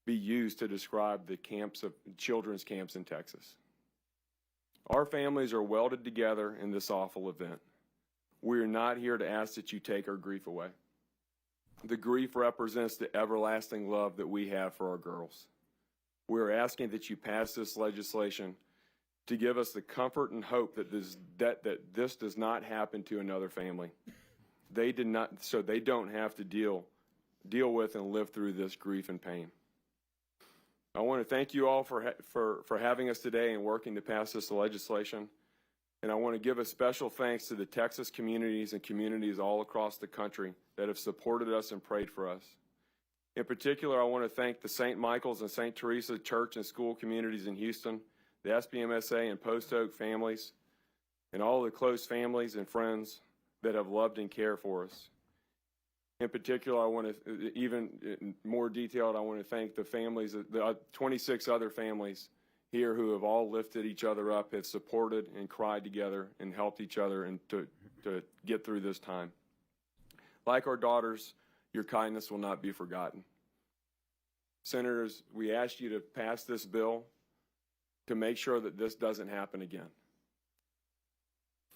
be used to describe the children's camps in Texas. Our families are welded together in this awful event. We are not here to ask that you take our grief away. The grief represents the everlasting love that we have for our girls. We are asking that you pass this legislation to give us the comfort and hope that this does not happen to another family. They did not, so they don't have to deal with and live through this grief and pain. I want to thank you all for having us today and working to pass this legislation. And I want to give a special thanks to the Texas communities and communities all across the country that have supported us and prayed for us. In particular, I want to thank the St. Michael's and St. Teresa church and school communities in Houston, the SBMSA and Post Oak families, and all the close families and friends that have loved and cared for us. In particular, I want to, even more detailed, I want to thank the families, the 26 other families here who have all lifted each other up, have supported and cried together and helped each other and to get through this time. Like our daughters, your kindness will not be forgotten. Senators, we ask you to pass this bill to make sure that this doesn't happen again.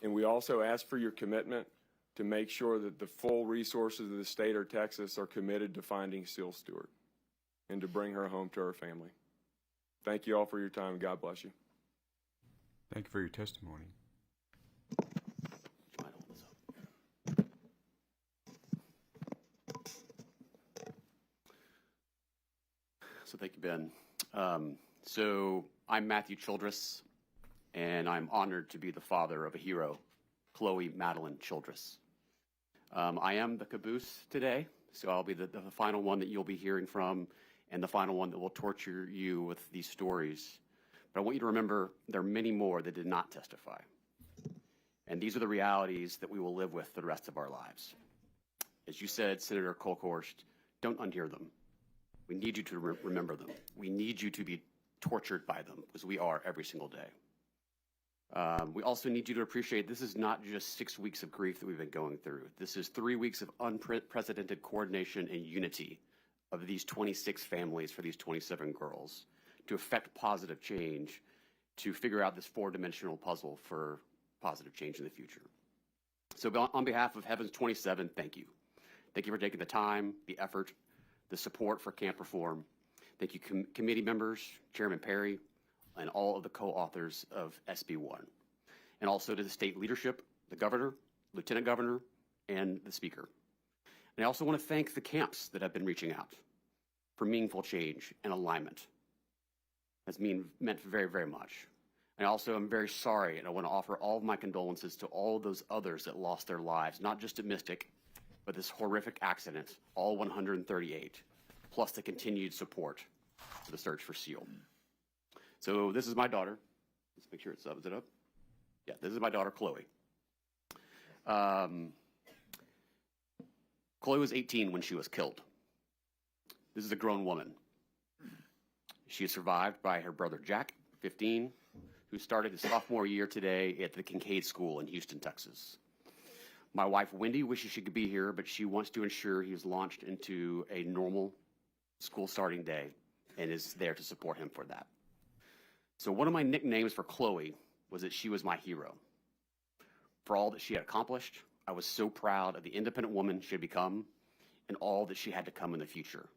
And we also ask for your commitment to make sure that the full resources of the state of Texas are committed to finding Seal Stewart and to bring her home to her family. Thank you all for your time. God bless you. Thank you for your testimony. So thank you, Ben. So I'm Matthew Childress, and I'm honored to be the father of a hero, Chloe Madeline Childress. I am the caboose today, so I'll be the final one that you'll be hearing from and the final one that will torture you with these stories. But I want you to remember there are many more that did not testify. And these are the realities that we will live with the rest of our lives. As you said, Senator Kolkhorst, don't unhear them. We need you to remember them. We need you to be tortured by them, as we are every single day. We also need you to appreciate this is not just 6 weeks of grief that we've been going through. This is 3 weeks of unprecedented coordination and unity of these 26 families for these 27 girls to effect positive change, to figure out this four-dimensional puzzle for positive change in the future. So on behalf of Heaven's 27, thank you. Thank you for taking the time, the effort, the support for camp reform. Thank you, committee members, Chairman Perry, and all of the co-authors of SB 1. And also to the state leadership, the governor, lieutenant governor, and the speaker. And I also want to thank the camps that have been reaching out for meaningful change and alignment. That's meant very, very much. And also, I'm very sorry, and I want to offer all of my condolences to all of those others that lost their lives, not just at Mystic, but this horrific accident, all 138, plus the continued support for the search for Seal. So this is my daughter. Let's make sure it's up. Is it up? Yeah, this is my daughter, Chloe. Chloe was 18 when she was killed. This is a grown woman. She is survived by her brother, Jack, 15, who started his sophomore year today at the Kincaid School in Houston, Texas. My wife, Wendy, wishes she could be here, but she wants to ensure he is launched into a normal school starting day and is there to support him for that. So one of my nicknames for Chloe was that she was my hero. For all that she had accomplished, I was so proud of the independent woman she had become and all that she had to come in the future.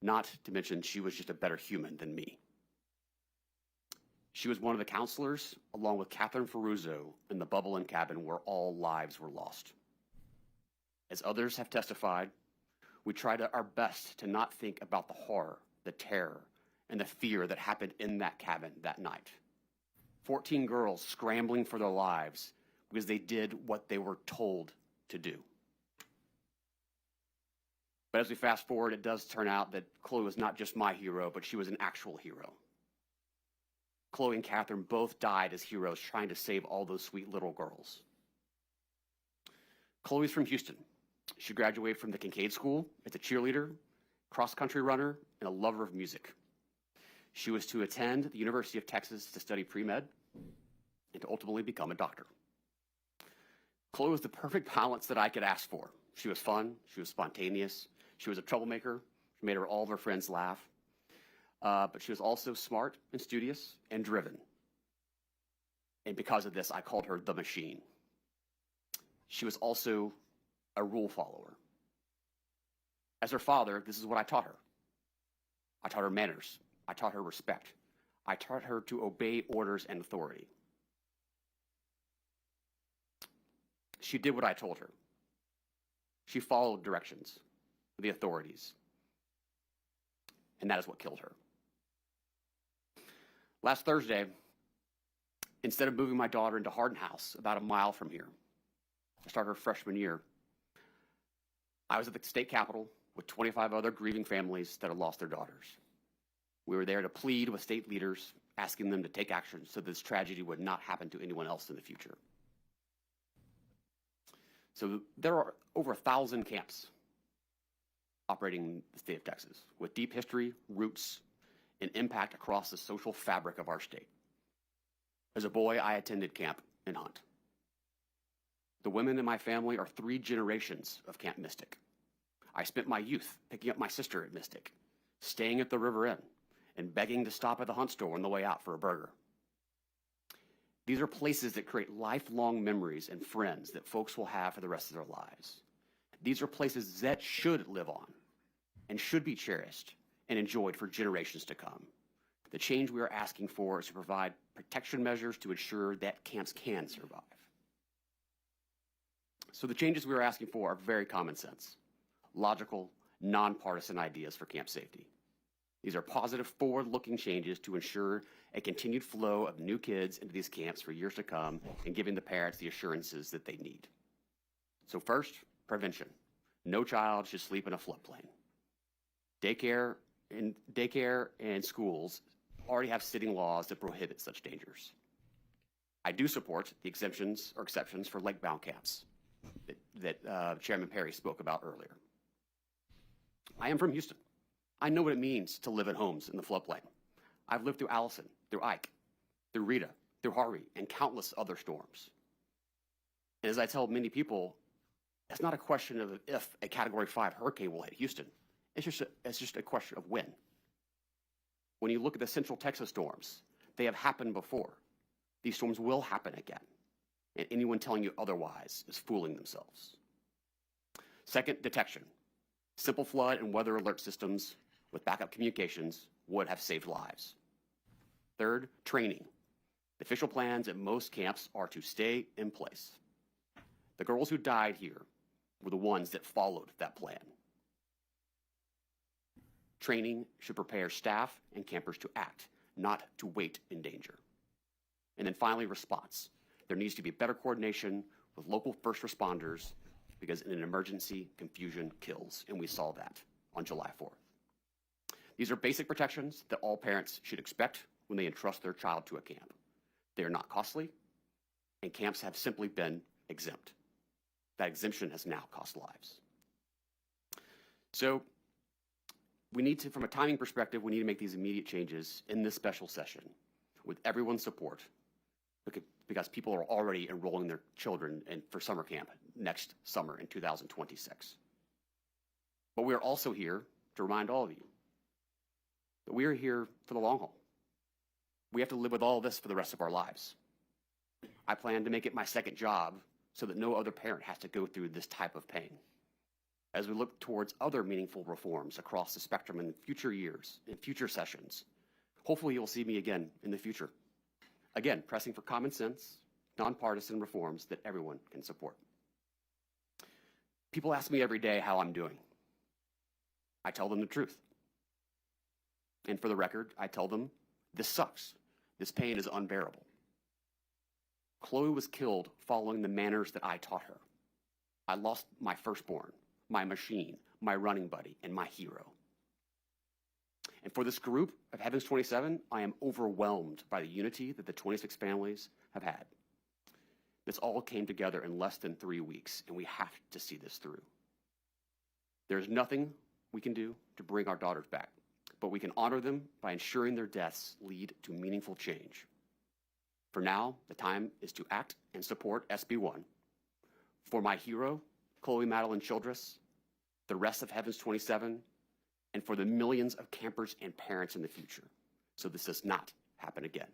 Not to mention she was just a better human than me. She was one of the counselors, along with Catherine Ferruzzo, in the Bubble Inn cabin where all lives were lost. As others have testified, we tried our best to not think about the horror, the terror, and the fear that happened in that cabin that night. 14 girls scrambling for their lives because they did what they were told to do. But as we fast forward, it does turn out that Chloe was not just my hero, but she was an actual hero. Chloe and Catherine both died as heroes trying to save all those sweet little girls. Chloe's from Houston. She graduated from the Kincaid School as a cheerleader, cross-country runner, and a lover of music. She was to attend the University of Texas to study pre-med and to ultimately become a doctor. Chloe was the perfect balance that I could ask for. She was fun, she was spontaneous, she was a troublemaker, she made all of her friends laugh. But she was also smart and studious and driven. And because of this, I called her the machine. She was also a rule follower. As her father, this is what I taught her. I taught her manners. I taught her respect. I taught her to obey orders and authority. She did what I told her. She followed directions of the authorities. And that is what killed her. Last Thursday, instead of moving my daughter into Hardin House, about a mile from here, to start her freshman year, I was at the state capitol with 25 other grieving families that had lost their daughters. We were there to plead with state leaders, asking them to take action so this tragedy would not happen to anyone else in the future. So there are over 1,000 camps operating in the state of Texas with deep history, roots, and impact across the social fabric of our state. As a boy, I attended camp in Hunt. The women in my family are 3 generations of Camp Mystic. I spent my youth picking up my sister at Mystic, staying at the River Inn, and begging to stop at the Hunt store on the way out for a burger. These are places that create lifelong memories and friends that folks will have for the rest of their lives. These are places that should live on and should be cherished and enjoyed for generations to come. The change we are asking for is to provide protection measures to ensure that camps can survive. So the changes we are asking for are very common sense, logical, nonpartisan ideas for camp safety. These are positive, forward-looking changes to ensure a continued flow of new kids into these camps for years to come and giving the parents the assurances that they need. So first, prevention. No child should sleep in a floodplain. Daycare and schools already have sitting laws that prohibit such dangers. I do support the exemptions or exceptions for lake-bound camps that Chairman Perry spoke about earlier. I am from Houston. I know what it means to live in homes in the floodplain. I've lived through Allison, through Ike, through Rita, through Harvey, and countless other storms. And as I tell many people, it's not a question of if a Category 5 hurricane will hit Houston. It's just a question of when. When you look at the Central Texas storms, they have happened before. These storms will happen again. And anyone telling you otherwise is fooling themselves. Second, detection. Simple flood and weather alert systems with backup communications would have saved lives. Third, training. The official plans at most camps are to stay in place. The girls who died here were the ones that followed that plan. Training should prepare staff and campers to act, not to wait in danger. And then finally, response. There needs to be better coordination with local first responders because in an emergency, confusion kills, and we saw that on July 4th. These are basic protections that all parents should expect when they entrust their child to a camp. They are not costly, and camps have simply been exempt. That exemption has now cost lives. So we need to, from a timing perspective, we need to make these immediate changes in this special session with everyone's support because people are already enrolling their children for summer camp next summer in 2026. But we are also here to remind all of you that we are here for the long haul. We have to live with all of this for the rest of our lives. I plan to make it my second job so that no other parent has to go through this type of pain. As we look towards other meaningful reforms across the spectrum in future years, in future sessions, hopefully you'll see me again in the future. Again, pressing for common sense, nonpartisan reforms that everyone can support. People ask me every day how I'm doing. I tell them the truth. And for the record, I tell them, this sucks. This pain is unbearable. Chloe was killed following the manners that I taught her. I lost my firstborn, my machine, my running buddy, and my hero. And for this group of Heavens 27, I am overwhelmed by the unity that the 26 families have had. This all came together in less than 3 weeks, and we have to see this through. There's nothing we can do to bring our daughters back, but we can honor them by ensuring their deaths lead to meaningful change. For now, the time is to act and support SB 1. For my hero, Chloe Madeline Childress, the rest of Heavens 27, and for the millions of campers and parents in the future, so this does not happen again.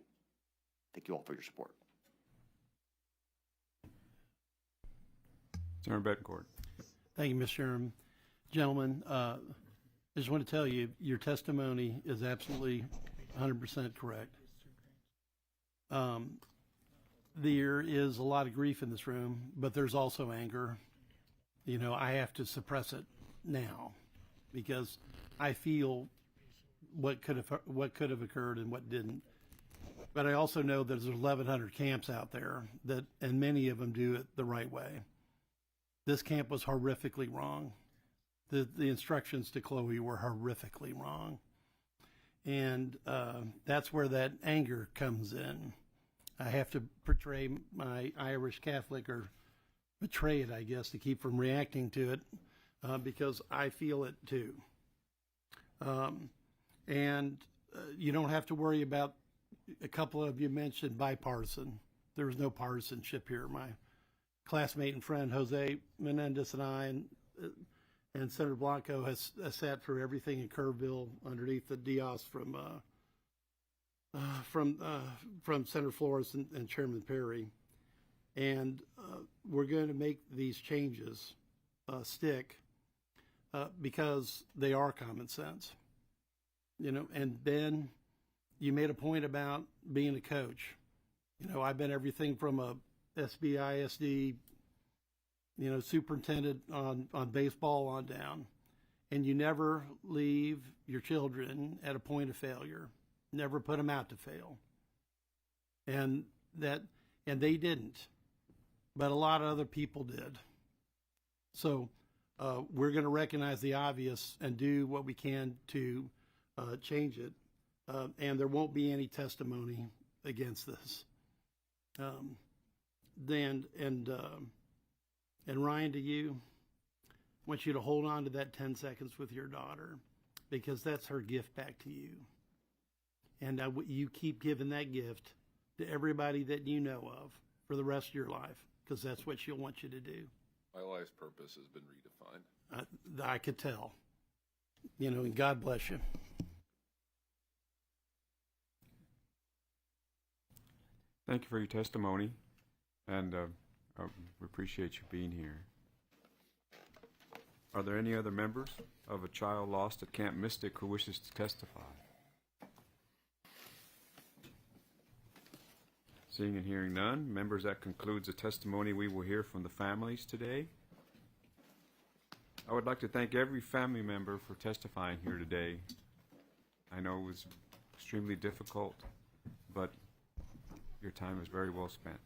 Thank you all for your support. Senator Betancourt. Thank you, Mr. Chairman. Gentlemen, I just want to tell you, your testimony is absolutely 100% correct. There is a lot of grief in this room, but there's also anger. You know, I have to suppress it now because I feel what could have occurred and what didn't. But I also know that there's 1,100 camps out there that, and many of them do it the right way. This camp was horrifically wrong. The instructions to Chloe were horrifically wrong. And that's where that anger comes in. I have to portray my Irish Catholic, or betray it, I guess, to keep from reacting to it, because I feel it too. You don't have to worry about, a couple of you mentioned bipartisan. There was no partisanship here. My classmate and friend Jose Menendez and I, and And Senator Blanco has sat through everything in Kerrville underneath the Dios from Senator Flores and Chairman Perry. And we're going to make these changes stick because they are common sense. You know, and Ben, you made a point about being a coach. You know, I've been everything from a SBISD, you know, superintendent on baseball on down. And you never leave your children at a point of failure. Never put them out to fail. And they didn't. But a lot of other people did. So we're going to recognize the obvious and do what we can to change it. And there won't be any testimony against this. And Ryan, to you, I want you to hold on to that 10 seconds with your daughter, because that's her gift back to you. And you keep giving that gift to everybody that you know of for the rest of your life, because that's what she'll want you to do. My life's purpose has been redefined. I could tell. You know, and God bless you. Thank you for your testimony, and we appreciate you being here. Are there any other members of a child lost at Camp Mystic who wishes to testify? Seeing and hearing none, members, that concludes the testimony we will hear from the families today. I would like to thank every family member for testifying here today. I know it was extremely difficult, but your time was very well spent.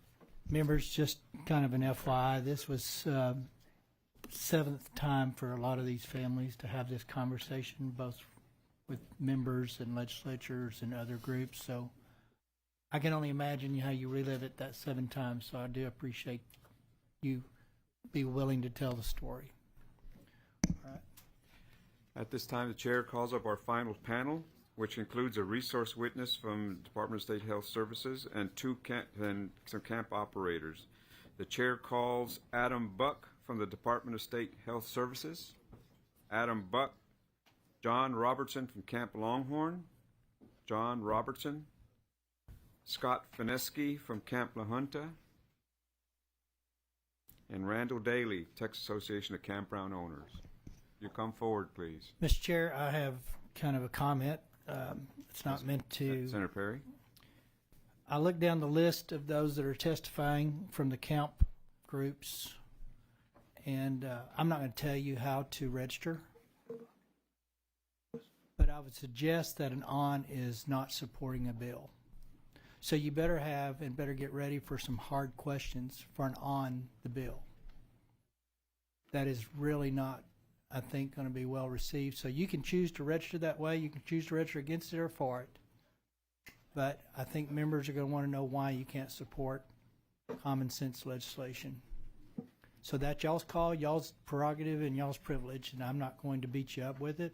Members, just kind of an FYI, this was seventh time for a lot of these families to have this conversation, both with members and legislatures and other groups. So I can only imagine how you relive it that 7 times. So I do appreciate you be willing to tell the story. All right. At this time, the chair calls up our final panel, which includes a resource witness from Department of State Health Services and some camp operators. The chair calls Adam Buck from the Department of State Health Services. Adam Buck. John Robertson from Camp Longhorn. John Robertson. Scott Fineski from Camp La Junta. And Randall Daly, Texas Association of Campground Owners. You come forward, please. Mr. Chair, I have kind of a comment. It's not meant to... Senator Perry? I looked down the list of those that are testifying from the camp groups, and I'm not going to tell you how to register, but I would suggest that an ON is not supporting a bill. So you better have and better get ready for some hard questions for an on the bill. That is really not, I think, going to be well received. So you can choose to register that way. You can choose to register against it or for it. But I think members are going to want to know why you can't support common sense legislation. So that's y'all's call, y'all's prerogative, and y'all's privilege, and I'm not going to beat you up with it.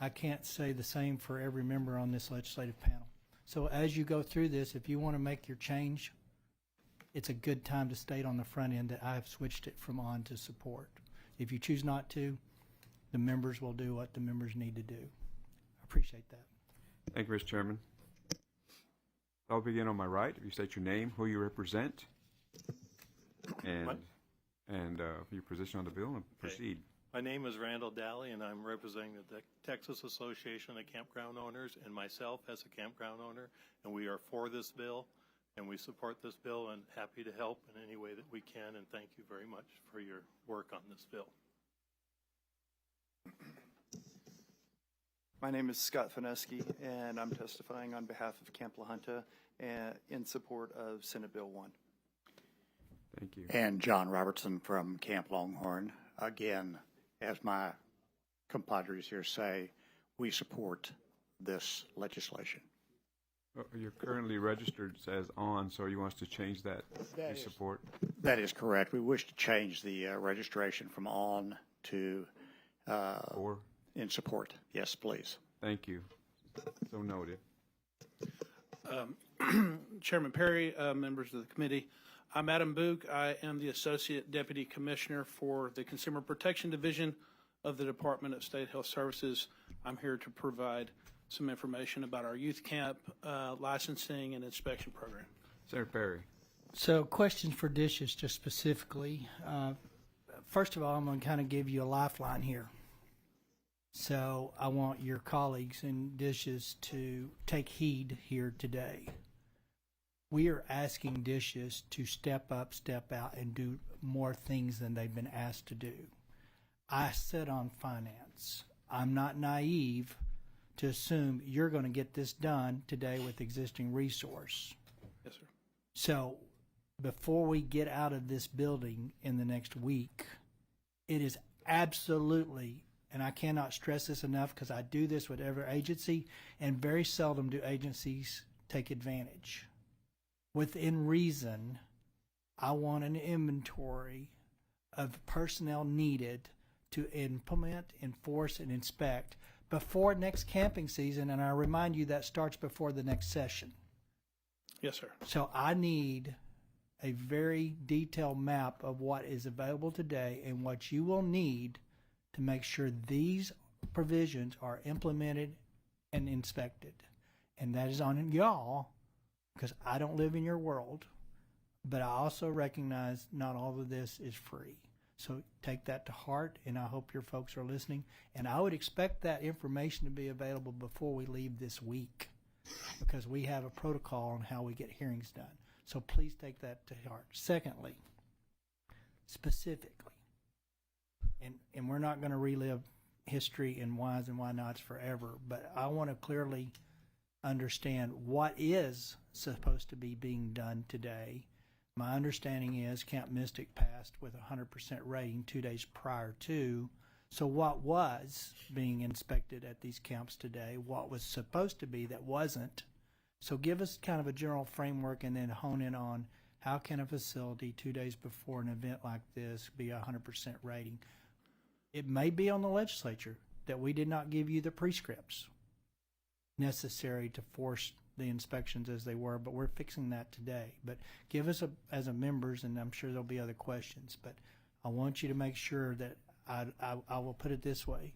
I can't say the same for every member on this legislative panel. So as you go through this, if you want to make your change, it's a good time to state on the front end that I've switched it from on to support. If you choose not to, the members will do what the members need to do. I appreciate that. Thank you, Mr. Chairman. I'll begin on my right. If you state your name, who you represent, and your position on the bill, and proceed. My name is Randall Daly, and I'm representing the Texas Association of Campground Owners and myself as a campground owner, and we are for this bill, and we support this bill and happy to help in any way that we can, and thank you very much for your work on this bill. My name is Scott Fineski, and I'm testifying on behalf of Camp La Junta in support of Senate Bill 1. Thank you. And John Robertson from Camp Longhorn. Again, as my compadres here say, we support this legislation. You're currently registered as on, so you want us to change that to support? That is correct. We wish to change the registration from on to in support. Yes, please. Thank you. So noted. Chairman Perry, members of the committee, I'm Adam Boog. I am the Associate Deputy Commissioner for the Consumer Protection Division of the Department of State Health Services. I'm here to provide some information about our youth camp licensing and inspection program. Senator Perry. So questions for dishes just specifically. First of all, I'm going to kind of give you a lifeline here. So I want your colleagues in dishes to take heed here today. We are asking dishes to step up, step out, and do more things than they've been asked to do. I sit on finance. I'm not naive to assume you're going to get this done today with existing resource. Yes, sir. So before we get out of this building in the next week, it is absolutely, and I cannot stress this enough because I do this with every agency, and very seldom do agencies take advantage. Within reason, I want an inventory of personnel needed to implement, enforce, and inspect before next camping season, and I remind you that starts before the next session. Yes, sir. So I need a very detailed map of what is available today and what you will need to make sure these provisions are implemented and inspected. And that is on y'all, because I don't live in your world, but I also recognize not all of this is free. So take that to heart, and I hope your folks are listening. And I would expect that information to be available before we leave this week, because we have a protocol on how we get hearings done. So please take that to heart. Secondly, specifically, and we're not going to relive history and whys and why nots forever, but I want to clearly understand what is supposed to be being done today. My understanding is Camp Mystic passed with a 100% rating 2 days prior to. So what was being inspected at these camps today? What was supposed to be that wasn't? So give us kind of a general framework and then hone in on how can a facility 2 days before an event like this be a 100% rating? It may be on the legislature that we did not give you the prescripts necessary to force the inspections as they were, but we're fixing that today. But give us, as a members, and I'm sure there'll be other questions, but I want you to make sure that I will put it this way.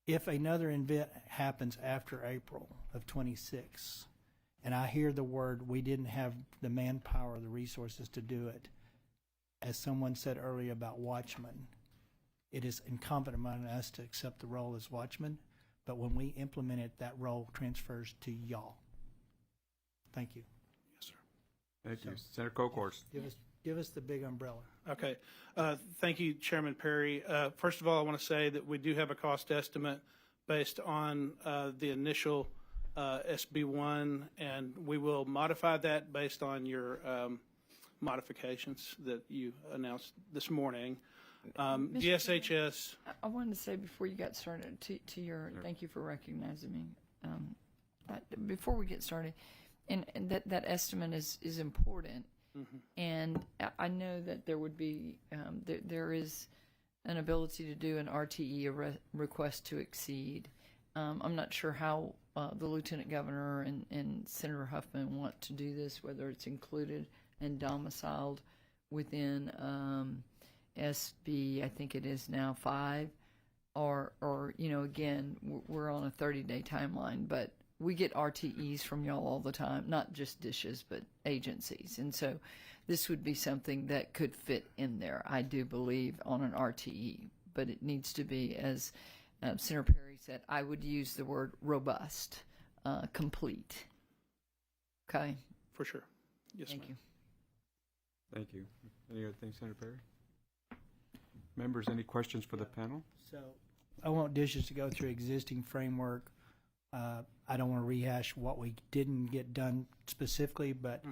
If another event happens after April of 26, and I hear the word we didn't have the manpower, the resources to do it, as someone said earlier about watchmen, it is incumbent upon us to accept the role as watchmen, but when we implement it, that role transfers to y'all. Thank you. Yes, sir. Thank you. Senator Kokhorst. Give us the big umbrella. Okay. Thank you, Chairman Perry. First of all, I want to say that we do have a cost estimate based on the initial SB1, and we will modify that based on your modifications that you announced this morning. DSHS. I wanted to say before you got started, to your, thank you for recognizing me. Before we get started, and that estimate is important. Mm-hmm. And I know that there would be, there is an ability to do an RTE, a request to exceed. I'm not sure how the Lieutenant Governor and Senator Huffman want to do this, whether it's included and domiciled within SB, I think it is now 5, or again, we're on a 30-day timeline, but we get RTEs from y'all all the time, not just dishes, but agencies. And so this would be something that could fit in there, I do believe, on an RTE. But it needs to be, as Senator Perry said, I would use the word robust, complete. Okay? For sure. Yes, Thank you. Thank you. Any other things, Senator Perry? Members, any questions for the panel? So I want dishes to go through existing framework. I don't want to rehash what we didn't get done specifically, but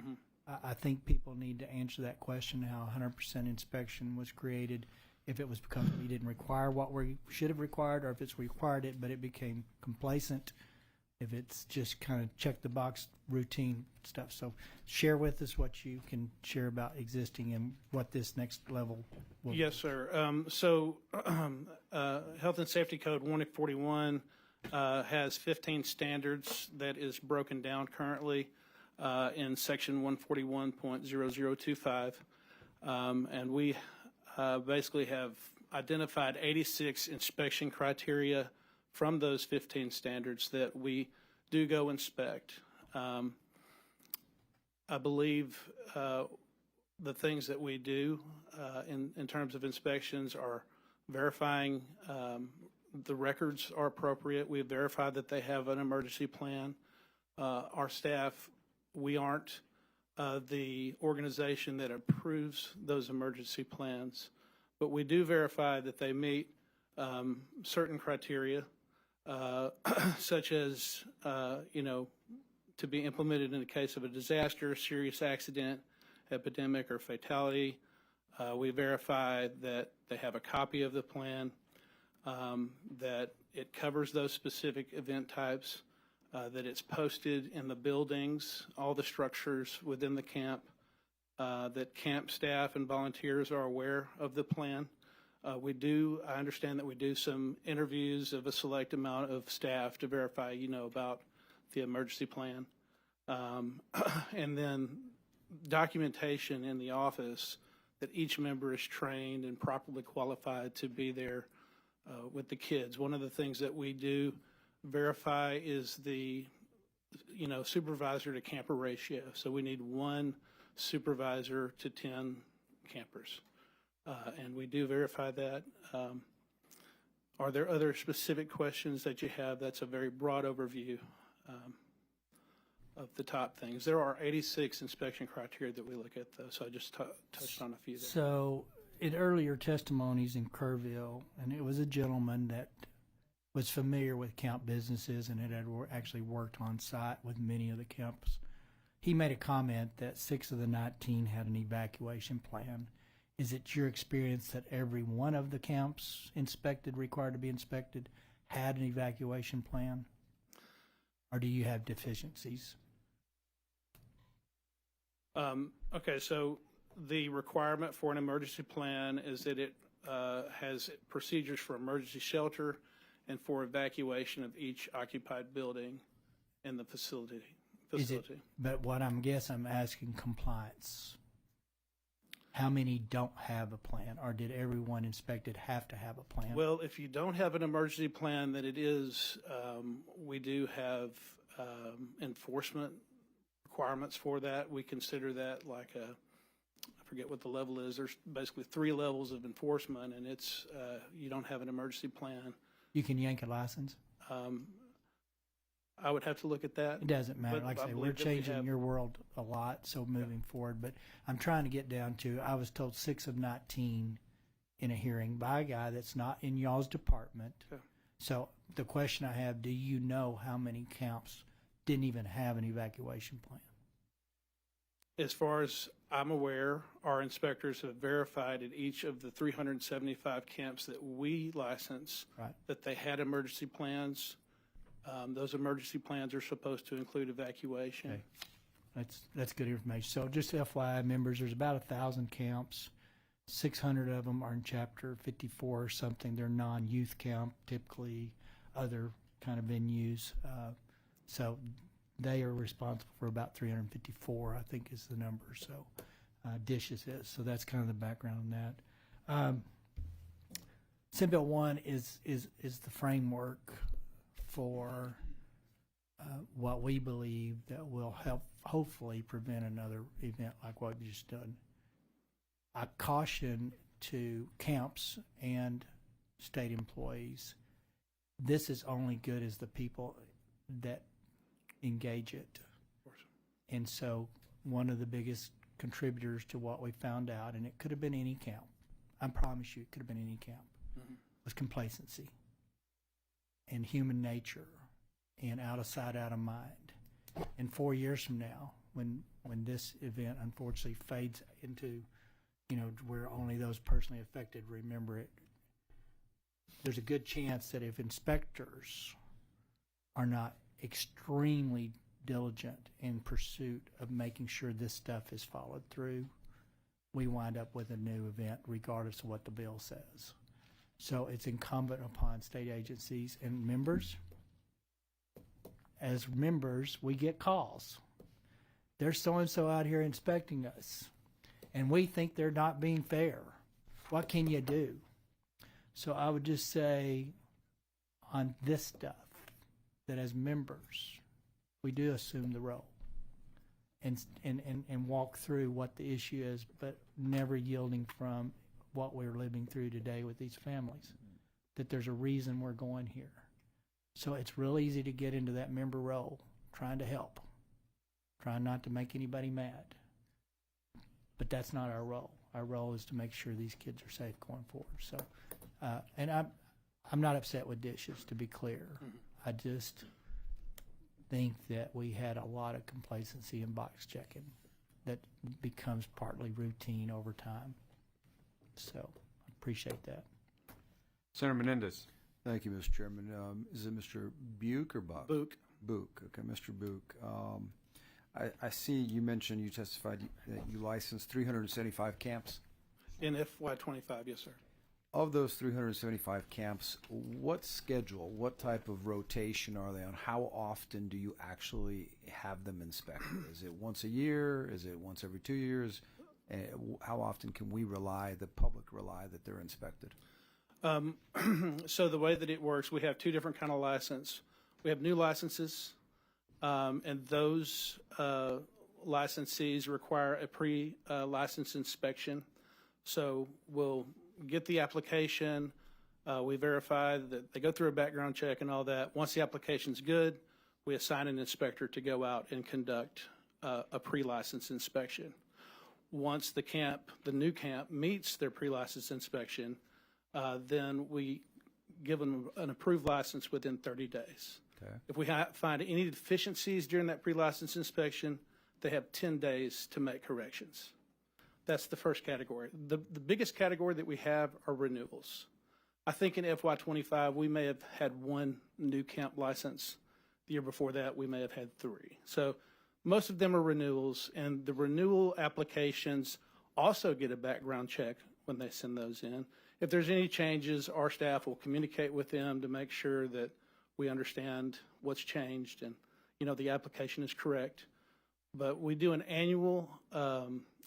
I think people need to answer that question, how 100% inspection was created, if it was because we didn't require what we should have required, or if it's required it, but it became complacent, if it's just kind of check the box routine stuff. So share with us what you can share about existing and what this next level will be. Yes, sir. Health and Safety Code 141 has 15 standards that is broken down currently in section 141.0025. And we basically have identified 86 inspection criteria from those 15 standards that we do go inspect. I believe the things that we do in terms of inspections are verifying the records are appropriate. We have verified that they have an emergency plan. Our staff, we aren't the organization that approves those emergency plans, but we do verify that they meet certain criteria, such as, to be implemented in the case of a disaster, serious accident, epidemic, or fatality. We verify that they have a copy of the plan, that it covers those specific event types, that it's posted in the buildings, all the structures within the camp, that camp staff and volunteers are aware of the plan. I understand that we do some interviews of a select amount of staff to verify, about the emergency plan. And then documentation in the office that each member is trained and properly qualified to be there with the kids. One of the things that we do verify is the, supervisor to camper ratio. So we need 1 supervisor to 10 campers. And we do verify that. Are there other specific questions that you have? That's a very broad overview of the top things. There are 86 inspection criteria that we look at, though, so I just touched on a few there. So in earlier testimonies in Kerrville, and it was a gentleman that was familiar with camp businesses and had actually worked on site with many of the camps. He made a comment that 6 of the 19 had an evacuation plan. Is it your experience that every one of the camps required to be inspected, had an evacuation plan? Or do you have deficiencies? Okay, so the requirement for an emergency plan is that it has procedures for emergency shelter and for evacuation of each occupied building in the facility. But what I'm asking compliance. How many don't have a plan, or did everyone inspected have to have a plan? Well, if you don't have an emergency plan, then it is, we do have enforcement requirements for that. We consider that like I forget what the level is. There's basically 3 levels of enforcement, and it's, you don't have an emergency plan. You can yank a license? I would have to look at that. It doesn't matter. Like I say, we're changing your world a lot, so moving forward. But I'm trying to get down to, I was told 6 of 19 in a hearing by a guy that's not in y'all's department. Okay. So the question I have, do you know how many camps didn't even have an evacuation plan? As far as I'm aware, our inspectors have verified at each of the 375 camps that we license that they had emergency plans. Those emergency plans are supposed to include evacuation. Okay. That's good information. So just FYI members, there's about 1,000 camps. 600 of them are in Chapter 54 or something. They're non-youth camp, typically other kind of venues. So they are responsible for about 354, I think is the number. So Dishes is. So that's kind of the background on that. Senate Bill 1 is the framework for what we believe that will help hopefully prevent another event like what we've just done. I caution to camps and state employees, this is only good as the people that engage it. And so one of the biggest contributors to what we found out, and it could have been any camp, I promise you it could have been any camp, was complacency and human nature and out of sight, out of mind. And 4 years from now, when this event unfortunately fades into, where only those personally affected remember it, there's a good chance that if inspectors are not extremely diligent in pursuit of making sure this stuff is followed through, we wind up with a new event regardless of what the bill says. So it's incumbent upon state agencies and members. As members, we get calls. There's so-and-so out here inspecting us, and we think they're not being fair. What can you do? So I would just say on this stuff that as members, we do assume the role and walk through what the issue is, but never yielding from what we're living through today with these families, that there's a reason we're going here. So it's real easy to get into that member role, trying to help, trying not to make anybody mad. But that's not our role. Our role is to make sure these kids are safe going forward. So, and I'm not upset with dishes, to be clear. I just think that we had a lot of complacency in box checking that becomes partly routine over time. So I appreciate that. Senator Menendez. Thank you, Mr. Chairman. Is it Mr. Buick or Buck? Book. Buick. Okay, Mr. Buick. I see you mentioned you testified that you licensed 375 camps. In FY25, yes, sir. Of those 375 camps, what schedule, what type of rotation are they on? How often do you actually have them inspected? Is it once a year? Is it once every 2 years? How often can we rely, the public rely, that they're inspected? So the way that it works, we have two different kind of license. We have new licenses, and those licensees require a pre-license inspection. So we'll get the application, we verify that they go through a background check and all that. Once the application's good, we assign an inspector to go out and conduct a pre-license inspection. Once the new camp meets their pre-license inspection, then we give them an approved license within 30 days. Okay. If we find any deficiencies during that pre-license inspection, they have 10 days to make corrections. That's the first category. The biggest category that we have are renewals. I think in FY25, we may have had one new camp license. The year before that, we may have had 3. So most of them are renewals, and the renewal applications also get a background check when they send those in. If there's any changes, our staff will communicate with them to make sure that we understand what's changed and, the application is correct. But we do an annual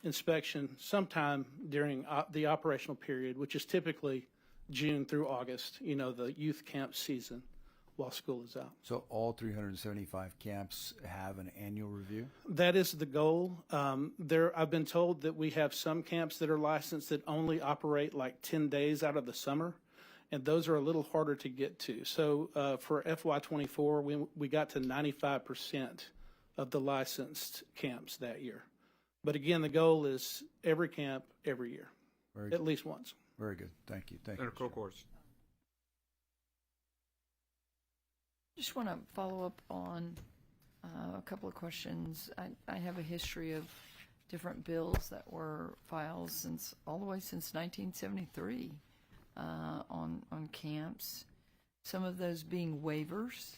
inspection sometime during the operational period, which is typically June through August, the youth camp season while school is out. So all 375 camps have an annual review? That is the goal. I've been told that we have some camps that are licensed that only operate like 10 days out of the summer, and those are a little harder to get to. So for FY24, we got to 95% of the licensed camps that year. But again, the goal is every camp, every year, at least once. Very good. Thank you. Thank Senator you. Kokors. Just want to follow up on a couple of questions. I have a history of different bills that were filed all the way since 1973 on camps. Some of those being waivers,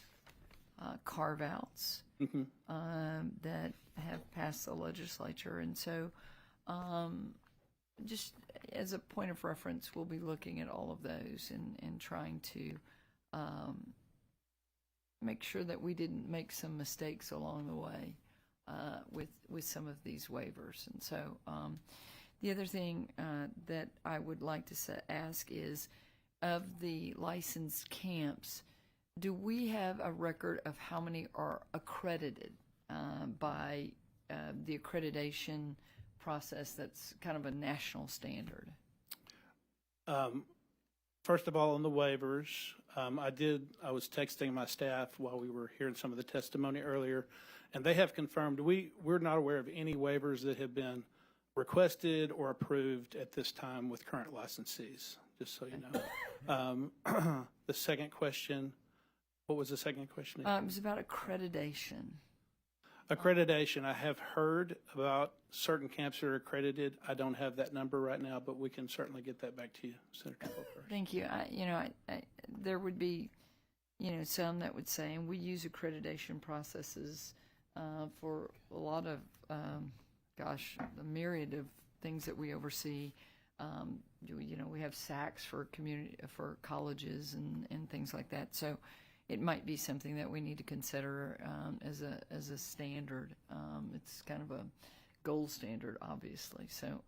carve-outs that have passed the legislature. And so just as a point of reference, we'll be looking at all of those and trying to make sure that we didn't make some mistakes along the way with some of these waivers. And so the other thing that I would like to ask is, of the licensed camps, do we have a record of how many are accredited by the accreditation process that's kind of a national standard? First of all, on the waivers, I was texting my staff while we were hearing some of the testimony earlier, and they have confirmed we're not aware of any waivers that have been requested or approved at this time with current licensees, just so you know. The second question, what was the second question again? It was about accreditation. Accreditation, I have heard about certain camps that are accredited. I don't have that number right now, but we can certainly get that back to you, Senator Cooper. Thank you. There would be, some that would say, and we use accreditation processes for a lot of, a myriad of things that we oversee. We have SACs for colleges and things like that. So it might be something that we need to consider as a standard. It's kind of a gold standard, obviously. So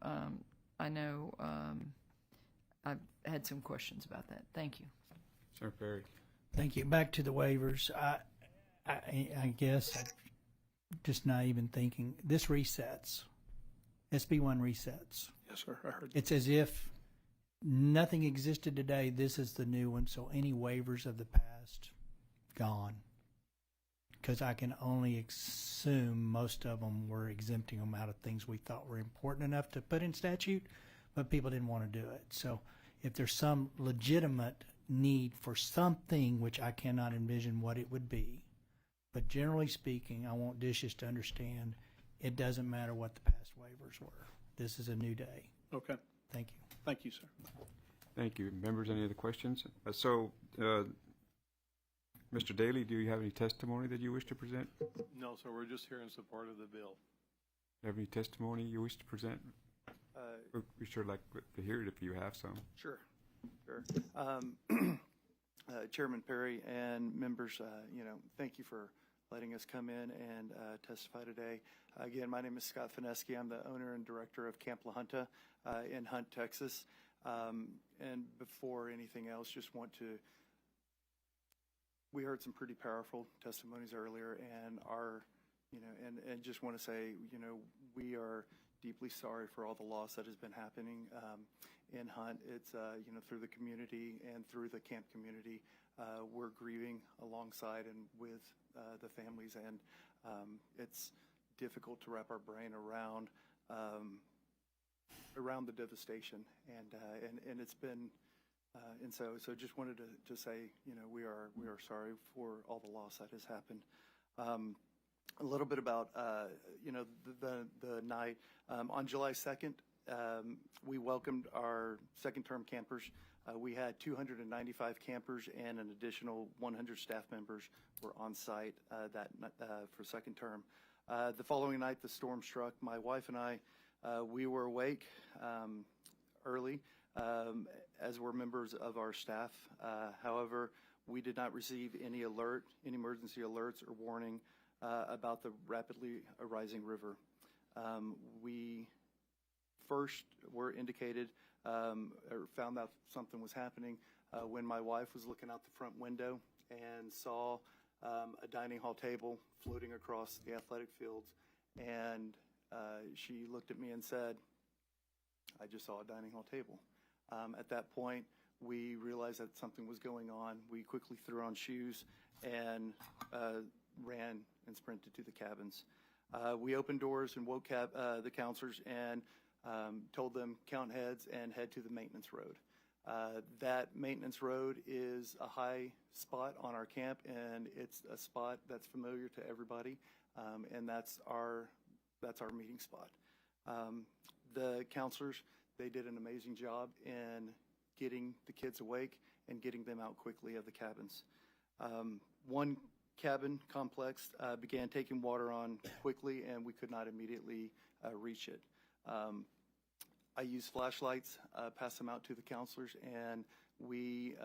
I know I've had some questions about that. Thank you. Senator Perry. Thank you. Back to the waivers. I guess I'm just not even thinking. This resets. SB1 resets. Yes, sir. I heard. It's as if nothing existed today. This is the new one. So any waivers of the past, gone. Because I can only assume most of them were exempting them out of things we thought were important enough to put in statute, but people didn't want to do it. So if there's some legitimate need for something, which I cannot envision what it would be, but generally speaking, I want dishes to understand it doesn't matter what the past waivers were. This is a new day. Okay. Thank you. Thank you, sir. Thank you. Members, any other questions? Mr. Daly, do you have any testimony that you wish to present? No, sir, we're just here in support of the bill. Have any testimony you wish to present? We sure like to hear it if you have some. Sure. Chairman Perry and members, thank you for letting us come in and testify today. Again, my name is Scott Fineski. I'm the owner and director of Camp La Junta in Hunt, Texas. And before anything else, just want to, we heard some pretty powerful testimonies earlier, and and just want to say, we are deeply sorry for all the loss that has been happening in Hunt. It's, through the community and through the camp community, we're grieving alongside and with the families, and it's difficult to wrap our brain around the devastation, and it's been, and so just wanted to say, we are sorry for all the loss that has happened. A little bit about, the night. On July 2nd, we welcomed our second-term campers. We had 295 campers and an additional 100 staff members were on site for second term. The following night, the storm struck. My wife and I, we were awake early, as were members of our staff. However, we did not receive any emergency alerts or warning about the rapidly rising river. We first were indicated or found out something was happening when my wife was looking out the front window and saw a dining hall table floating across the athletic fields, and she looked at me and said, "I just saw a dining hall table." At that point, we realized that something was going on. We quickly threw on shoes and ran and sprinted to the cabins. We opened doors and woke the counselors and told them count heads and head to the maintenance road. That maintenance road is a high spot on our camp, and it's a spot that's familiar to everybody, and that's our meeting spot. The counselors, they did an amazing job in getting the kids awake and getting them out quickly of the cabins. One cabin complex began taking water on quickly, and we could not immediately reach it. I used flashlights, passed them out to the counselors, and we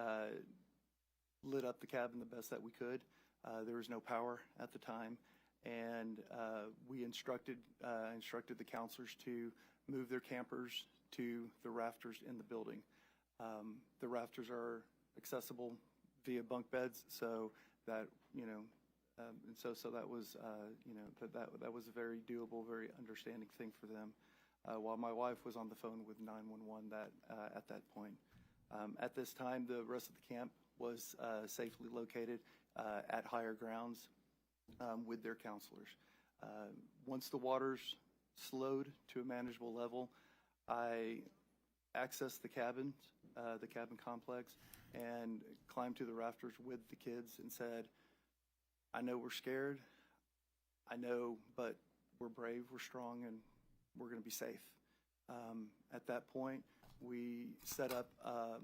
lit up the cabin the best that we could. There was no power at the time, and we instructed the counselors to move their campers to the rafters in the building. The rafters are accessible via bunk beds, so that and so that was that was a very doable, very understanding thing for them. While my wife was on the phone with 911 at that point. At this time, the rest of the camp was safely located at higher grounds with their counselors. Once the waters slowed to a manageable level, I accessed the cabin complex, and climbed to the rafters with the kids and said, "I know we're scared. I know, but we're brave, we're strong, and we're going to be safe." At that point, we set up a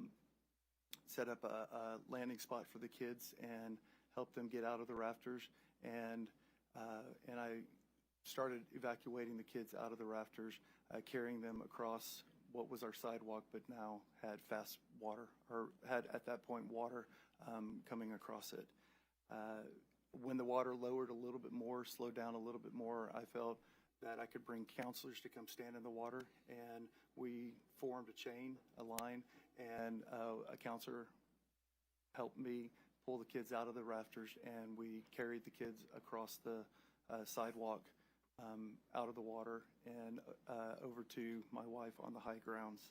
landing spot for the kids and helped them get out of the rafters, and I started evacuating the kids out of the rafters, carrying them across what was our sidewalk, but now had fast water, or had at that point water coming across it. When the water lowered a little bit more, slowed down a little bit more, I felt that I could bring counselors to come stand in the water, and we formed a line, and a counselor helped me pull the kids out of the rafters, and we carried the kids across the sidewalk out of the water and over to my wife on the high grounds.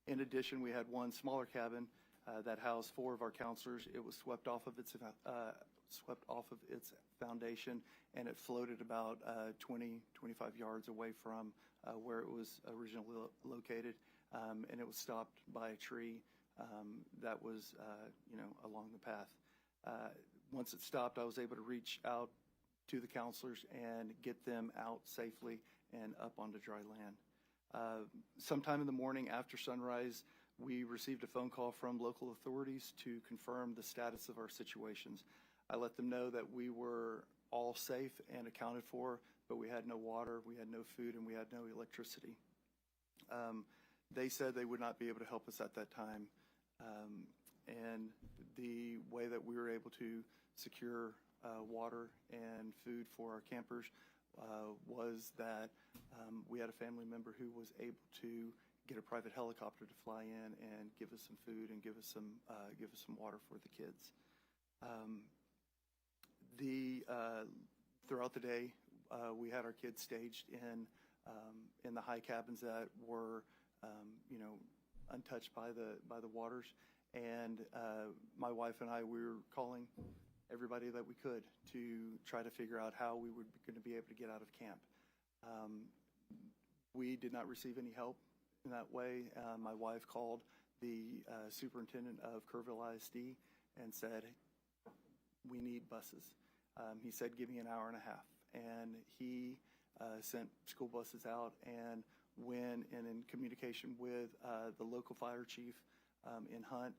In addition, we had one smaller cabin that housed 4 of our counselors. It was swept off of its foundation, and it floated about 20, 25 yards away from where it was originally located, and it was stopped by a tree that was, along the path. Once it stopped, I was able to reach out to the counselors and get them out safely and up onto dry land. Sometime in the morning after sunrise, we received a phone call from local authorities to confirm the status of our situations. I let them know that we were all safe and accounted for, but we had no water, we had no food, and we had no electricity. They said they would not be able to help us at that time. And the way that we were able to secure water and food for our campers was that we had a family member who was able to get a private helicopter to fly in and give us some food and give us some water for the kids. Throughout the day, we had our kids staged in the high cabins that were untouched by the waters, and my wife and I, we were calling everybody that we could to try to figure out how we were going to be able to get out of camp. We did not receive any help in that way. My wife called the superintendent of Kerrville ISD and said, "We need buses." He said, "Give me an hour and a half." And he sent school buses out, and when in communication with the local fire chief in Hunt,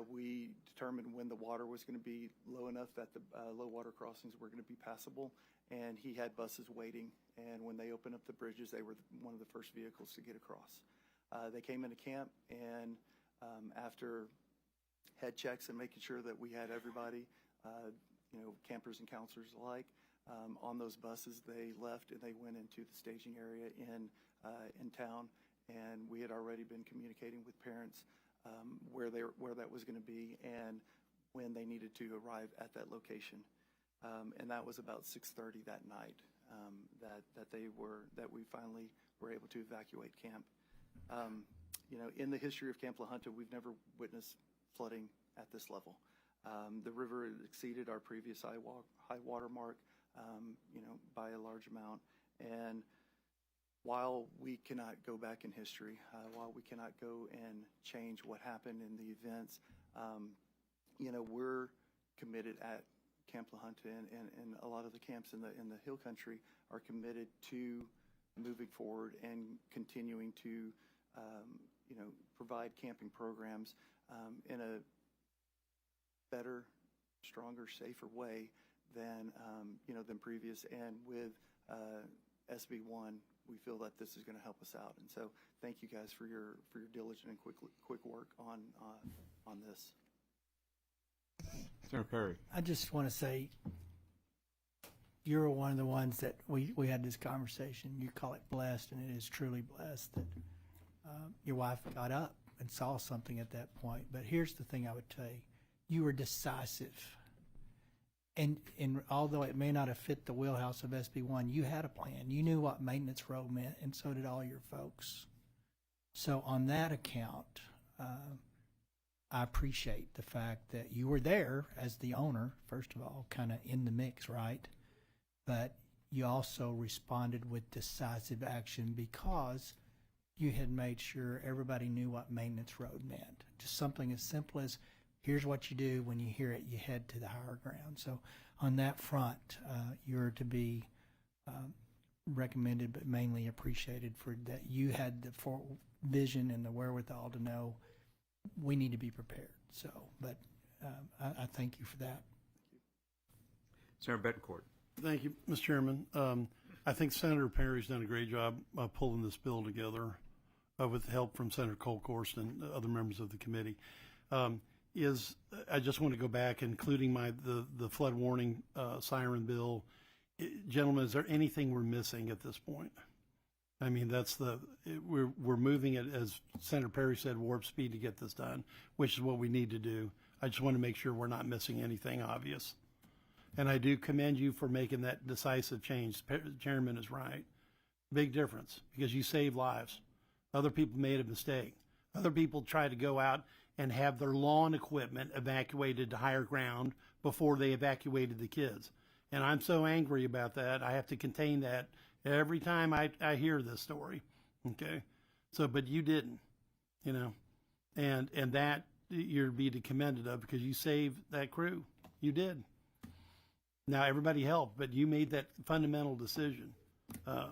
we determined when the water was going to be low enough that the low water crossings were going to be passable, and he had buses waiting, and when they opened up the bridges, they were one of the first vehicles to get across. They came into camp, and after head checks and making sure that we had everybody, campers and counselors alike, on those buses, they left and they went into the staging area in town, and we had already been communicating with parents where that was going to be and when they needed to arrive at that location. And that was about 6:30 that night that we finally were able to evacuate camp. In the history of Camp La Junta, we've never witnessed flooding at this level. The river exceeded our previous high water mark, by a large amount. And while we cannot go back in history, while we cannot go and change what happened in the events, we're committed at Camp La Junta, and a lot of the camps in the Hill Country are committed to moving forward and continuing to, provide camping programs in a better, stronger, safer way than previous. And with SB1, we feel that this is going to help us out. And so, thank you guys for your diligent and quick work on this. Senator Perry. I just want to say, you're one of the ones that we had this conversation. You call it blessed, and it is truly blessed that your wife got up and saw something at that point. But here's the thing I would tell you. You were decisive. And although it may not have fit the wheelhouse of SB1, you had a plan. You knew what maintenance road meant, and so did all your folks. So on that account, I appreciate the fact that you were there as the owner, first of all, kind of in the mix, right? But you also responded with decisive action because you had made sure everybody knew what maintenance road meant. Just something as simple as, here's what you do. When you hear it, you head to the higher ground. So on that front, you're to be recommended, but mainly appreciated for that. You had the vision and the wherewithal to know we need to be prepared. So, but I thank you for that. Senator Betancourt. Thank you, Mr. Chairman. I think Senator Perry's done a great job pulling this bill together with the help from Senator Colkhorst and other members of the committee. I just want to go back, including the flood warning siren bill. Gentlemen, is there anything we're missing at this point? I mean, we're moving it, as Senator Perry said, warp speed to get this done, which is what we need to do. I just want to make sure we're not missing anything obvious. And I do commend you for making that decisive change. The chairman is right. Big difference, because you save lives. Other people made a mistake. Other people tried to go out and have their lawn equipment evacuated to higher ground before they evacuated the kids. And I'm so angry about that. I have to contain that every time I hear this story. Okay. So, but you didn't, you know, and that you're to be commended of, because you saved that crew. You did. Now everybody helped, but you made that fundamental decision. I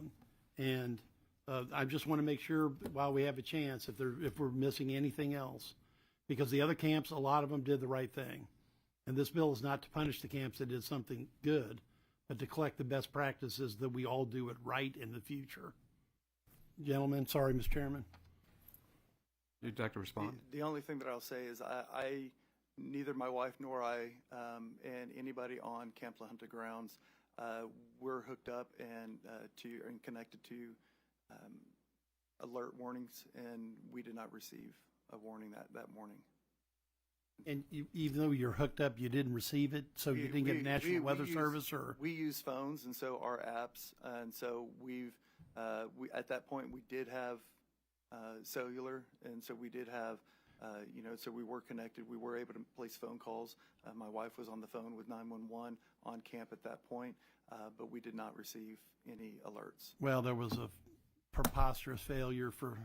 just want to make sure while we have a chance, if we're missing anything else, because the other camps, a lot of them did the right thing. And this bill is not to punish the camps that did something good, but to collect the best practices that we all do it right in the future. Gentlemen, sorry, Mr. Chairman. You'd like to respond? The only thing that I'll say is I neither my wife nor I and anybody on Camp La Junta grounds, we're hooked up and connected to alert warnings, and we did not receive a warning that morning. And even though you're hooked up, you didn't receive it, so you didn't get National Weather Service, or we use phones, and so our apps, and so we at that point we did have cellular, and so we did have so we were connected. We were able to place phone calls. My wife was on the phone with 911 on camp at that point, but we did not receive any alerts. Well, there was a preposterous failure for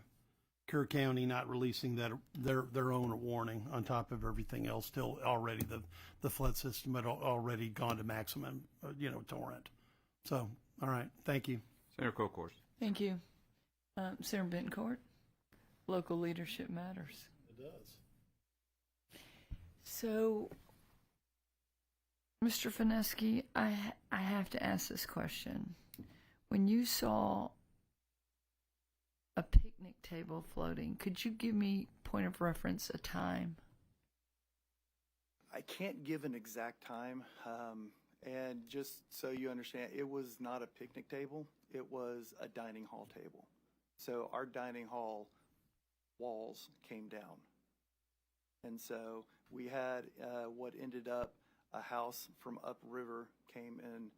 Kerr County not releasing their own warning on top of everything else. Still, already the flood system had already gone to maximum, torrent. So, all right, thank you, Senator Colcourt. Thank you, Senator Bencourt. Local leadership matters. It does. So, Mr. Fineski, I have to ask this question. When you saw a picnic table floating, could you give me, point of reference, a time? I can't give an exact time, and just so you understand, it was not a picnic table. It was a dining hall table. So our dining hall walls came down. And so we had what ended up a house from upriver came and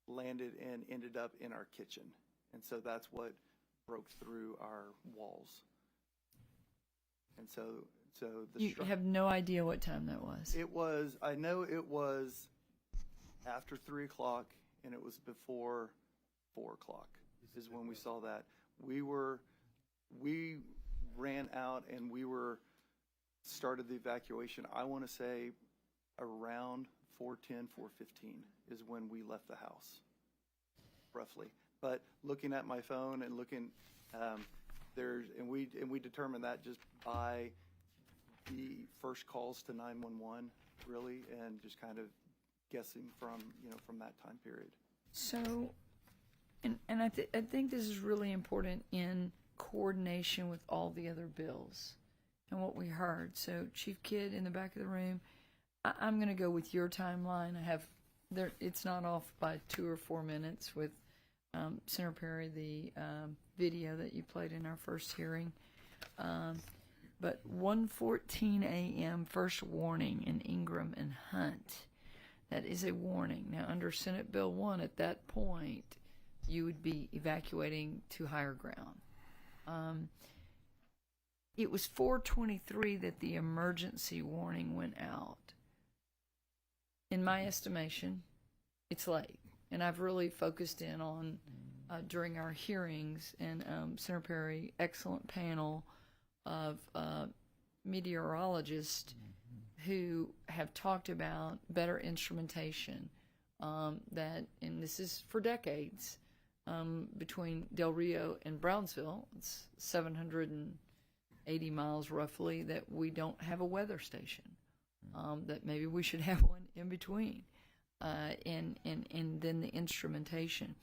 landed and ended up in our kitchen. And so that's what broke through our walls. And so you have no idea what time that was. I know it was after 3 o'clock, and it was before 4 o'clock is when we saw that. We ran out and started the evacuation. I want to say around 4:10, 4:15 is when we left the house, roughly. But looking at my phone and looking, we determined that just by the first calls to 911, really, and just kind of guessing from that time period. So, and I think this is really important in coordination with all the other bills and what we heard. So, Chief Kidd in the back of the room, I'm going to go with your timeline. It's not off by 2 or 4 minutes with Senator Perry, the video that you played in our first hearing. But 1:14 a.m. first warning in Ingram and Hunt. That is a warning. Now, under Senate Bill 1, at that point, you would be evacuating to higher ground. It was 4:23 that the emergency warning went out. In my estimation, it's late. And I've really focused in on, during our hearings, and Senator Perry, excellent panel of meteorologists who have talked about better instrumentation, and this is for decades, between Del Rio and Brownsville, it's 780 miles roughly, that we don't have a weather station, that maybe we should have one in between, and then the instrumentation.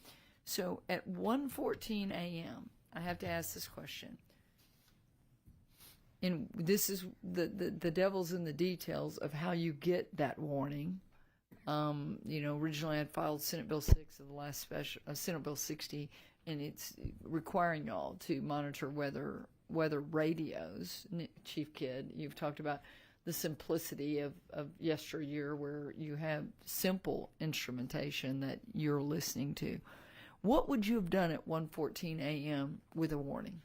So at 1:14 a.m., I have to ask this question. And this is the devil's in the details of how you get that warning. Originally I'd filed Senate Bill 6 of the last special, Senate Bill 60, and it's requiring y'all to monitor weather radios. Chief Kidd, you've talked about the simplicity of yesteryear where you have simple instrumentation that you're listening to. What would you have done at 1:14 a.m. with a warning?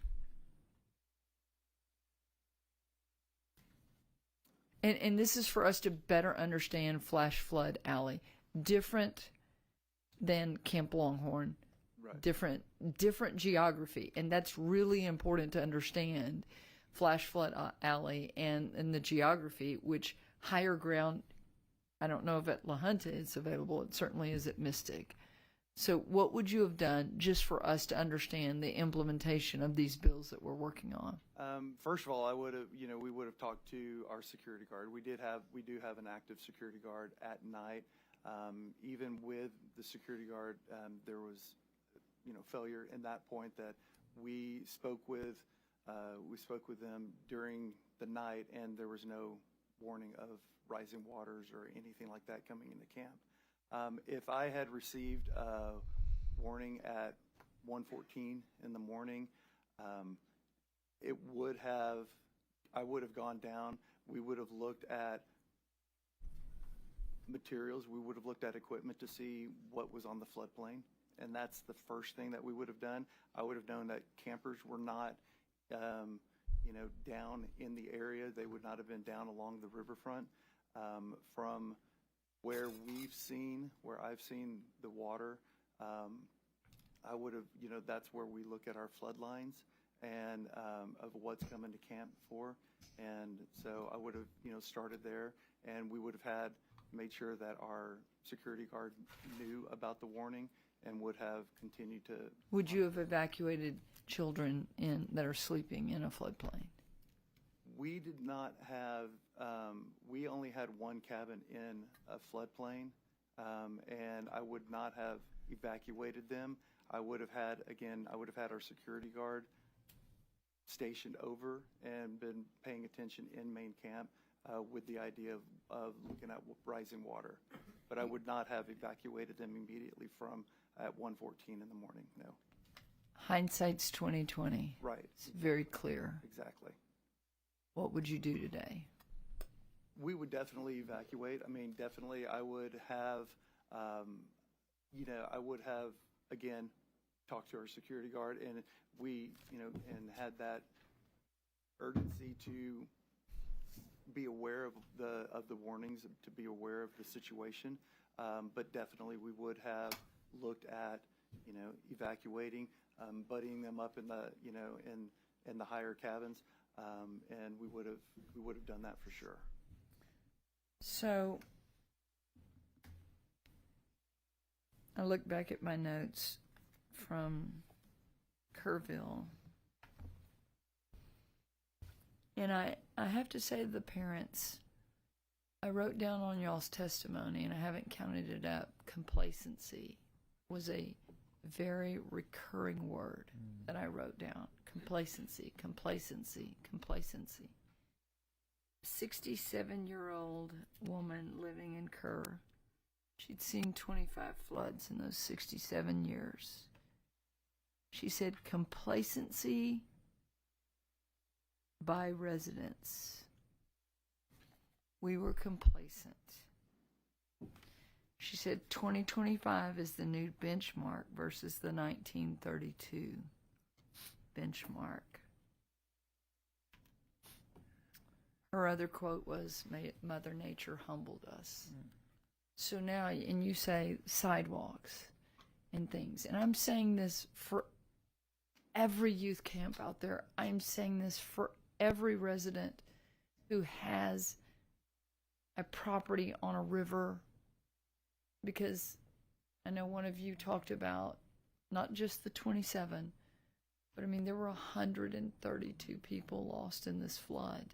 And this is for us to better understand Flash Flood Alley. Different than Camp Longhorn. Right. Different geography. And that's really important to understand Flash Flood Alley and the geography, which higher ground, I don't know if at La Junta it's available. It certainly is at Mystic. So what would you have done just for us to understand the implementation of these bills that we're working on? First of all, I would have, we would have talked to our security guard. We do have an active security guard at night. Even with the security guard, there was, failure in that point that we spoke with them during the night, and there was no warning of rising waters or anything like that coming into camp. If I had received a warning at 1:14 in the morning, I would have gone down. We would have looked at materials. We would have looked at equipment to see what was on the floodplain. And that's the first thing that we would have done. I would have known that campers were not, down in the area. They would not have been down along the riverfront. From where I've seen the water, I would have, that's where we look at our flood lines and of what's coming to camp for. And so I would have, started there, and we would have made sure that our security guard knew about the warning and would have continued to. Would you have evacuated children that are sleeping in a floodplain? We did not have, we only had one cabin in a floodplain, and I would not have evacuated them. I would have had our security guard stationed over and been paying attention in main camp with the idea of looking at rising water. But I would not have evacuated them immediately from at 1:14 in the morning, no. Hindsight's 20/20. Right. It's very clear. Exactly. What would you do today? We would definitely evacuate. I mean, definitely I would have, again, talked to our security guard, and we, and had that urgency to be aware of the warnings, to be aware of the situation. But definitely we would have looked at, evacuating, buddying them up in the, in the higher cabins. And we would have done that for sure. So I look back at my notes from Kerrville, and I have to say to the parents, I wrote down on y'all's testimony, and I haven't counted it up, complacency was a very recurring word that I wrote down. Complacency, complacency, complacency. 67-year-old woman living in Kerr. She'd seen 25 floods in those 67 years. She said complacency by residents. We were complacent. She said 2025 is the new benchmark versus the 1932 benchmark. Her other quote was, Mother Nature humbled us. So now, and you say sidewalks and things, and I'm saying this for every youth camp out there. I'm saying this for every resident who has a property on a river, because I know one of you talked about not just the 27, but I mean, there were 132 people lost in this flood.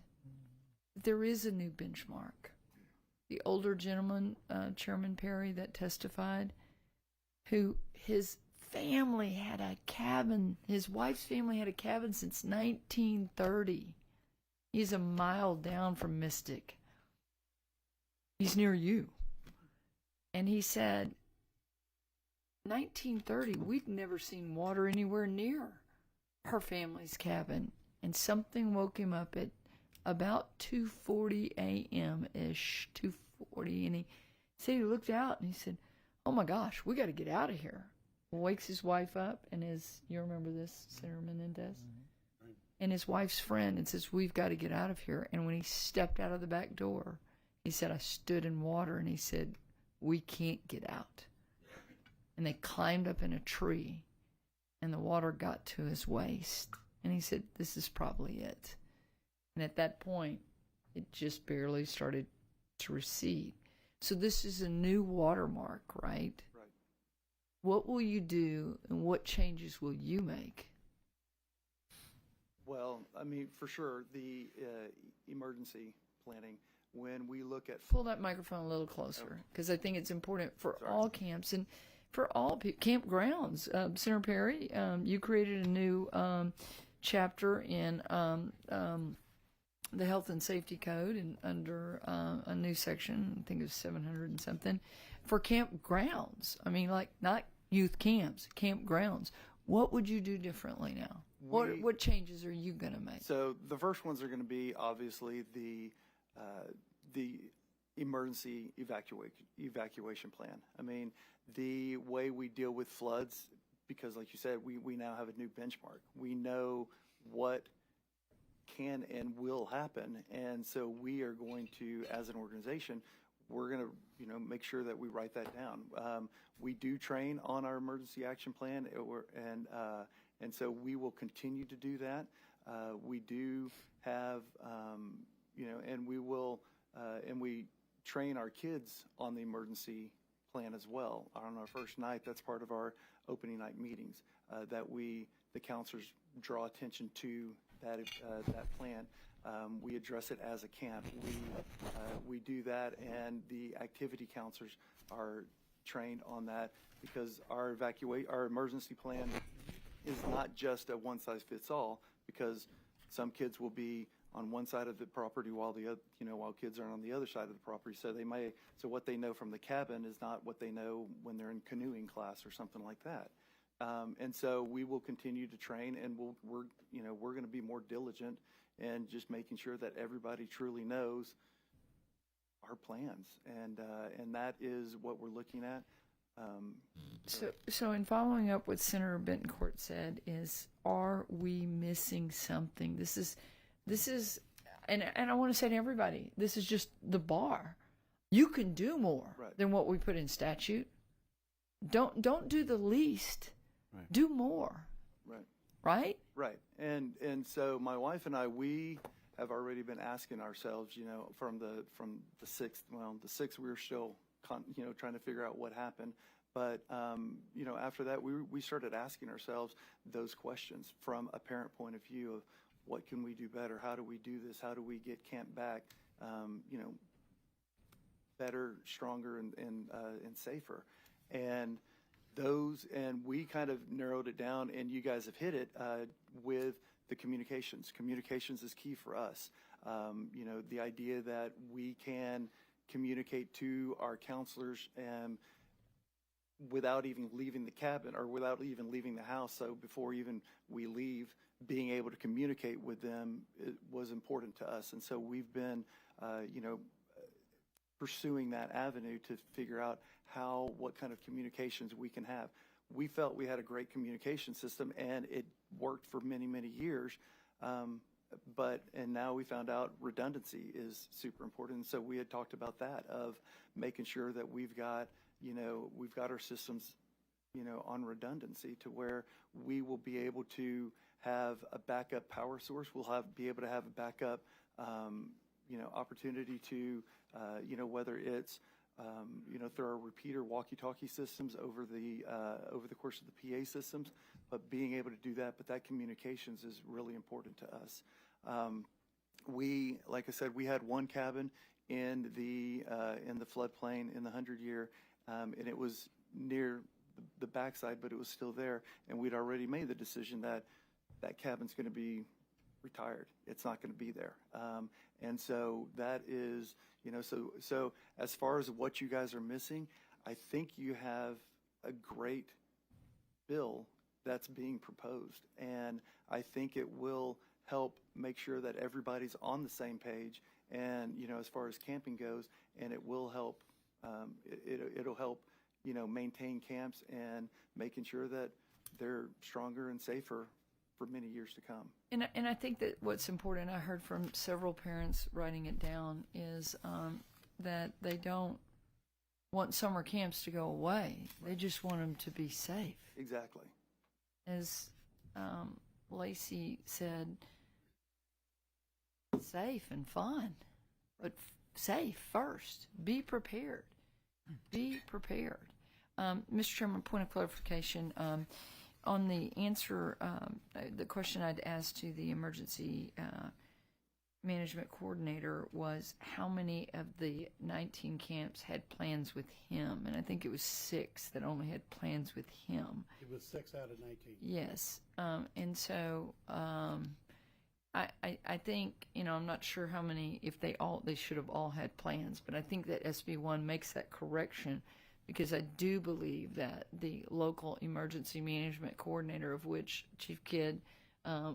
There is a new benchmark. The older gentleman, Chairman Perry, that testified, who his family had a cabin, his wife's family had a cabin since 1930. He's a mile down from Mystic. He's near you. And he said, 1930, we'd never seen water anywhere near her family's cabin. And something woke him up at about 2:40 a.m.-ish, 2:40. And he said he looked out and he said, oh my gosh, we got to get out of here. Wakes his wife up and you remember this, Senator Menendez? Mm-hmm. And his wife's friend and says, we've got to get out of here. And when he stepped out of the back door, he said, I stood in water, and he said, we can't get out. And they climbed up in a tree, and the water got to his waist. And he said, this is probably it. And at that point, it just barely started to recede. So this is a new watermark, right? Right. What will you do, and what changes will you make? Well, I mean, for sure, the emergency planning, when we look at... Pull that microphone a little closer, because I think it's important for all camps and for all campgrounds. Senator Perry, you created a new chapter in the Health and Safety Code, and under a new section, I think it was 700 and something, for campgrounds. I mean, like, not youth camps, campgrounds. What would you do differently now? What changes are you going to make? So the first ones are going to be, obviously, the emergency evacuation plan. I mean, the way we deal with floods, because like you said, we now have a new benchmark. We know what can and will happen, and so we are going to, as an organization, we're going to, make sure that we write that down. We do train on our emergency action plan, and so we will continue to do that. We do have, and we will, and we train our kids on the emergency plan as well. On our first night, that's part of our opening night meetings, that the counselors draw attention to that plan. We address it as a camp. We do that, and the activity counselors are trained on that, because our emergency plan is not just a one-size-fits-all, because some kids will be on one side of the property while kids are on the other side of the property. So what they know from the cabin is not what they know when they're in canoeing class or something like that. And so we will continue to train, and we're going to be more diligent and just making sure that everybody truly knows our plans, and that is what we're looking at. So in following up what Senator Bentoncourt said, are we missing something? This is, and I want to say to everybody, this is just the bar. You can do more than what we put in statute. Don't do the least. Right. Do more. Right. Right? Right. And so my wife and I, we have already been asking ourselves, from the 6th, the 6th we were still, trying to figure out what happened. But, after that, we started asking ourselves those questions from a parent point of view of what can we do better? How do we do this? How do we get camp back, better, stronger, and safer? And we kind of narrowed it down, and you guys have hit it with the communications. Communications is key for us. The idea that we can communicate to our counselors without even leaving the cabin or without even leaving the house. So before even we leave, being able to communicate with them was important to us. And so we've been, pursuing that avenue to figure out what kind of communications we can have. We felt we had a great communication system, and it worked for many, many years. And now we found out redundancy is super important. And so we had talked about that, of making sure that we've got our systems, on redundancy, to where we will be able to have a backup power source. We'll be able to have a backup, opportunity to, whether it's, through our repeater walkie-talkie systems over the course of the PA systems, but being able to do that. But that communications is really important to us. Like I said, we had one cabin in the floodplain in the 100-year, and it was near the backside, but it was still there. And we'd already made the decision that cabin's going to be retired. It's not going to be there. And so that is, so as far as what you guys are missing, I think you have a great bill that's being proposed, and I think it will help make sure that everybody's on the same page. And as far as camping goes, and it will help. It'll help maintain camps and making sure that they're stronger and safer for many years to come. And I think that what's important, I heard from several parents writing it down, is that they don't want summer camps to go away. They just want them to be safe. Exactly. As Lacey said, safe and fun, but safe first. Be prepared. Be prepared. Mr. Chairman, point of clarification. On the answer, the question I'd asked to the emergency management coordinator was how many of the 19 camps had plans with him, and I think it was 6 that only had plans with him. It was 6 out of 19. Yes, and so I think I'm not sure how many, if they should have all had plans, but I think that SB1 makes that correction, because I do believe that the local emergency management coordinator, of which Chief Kidd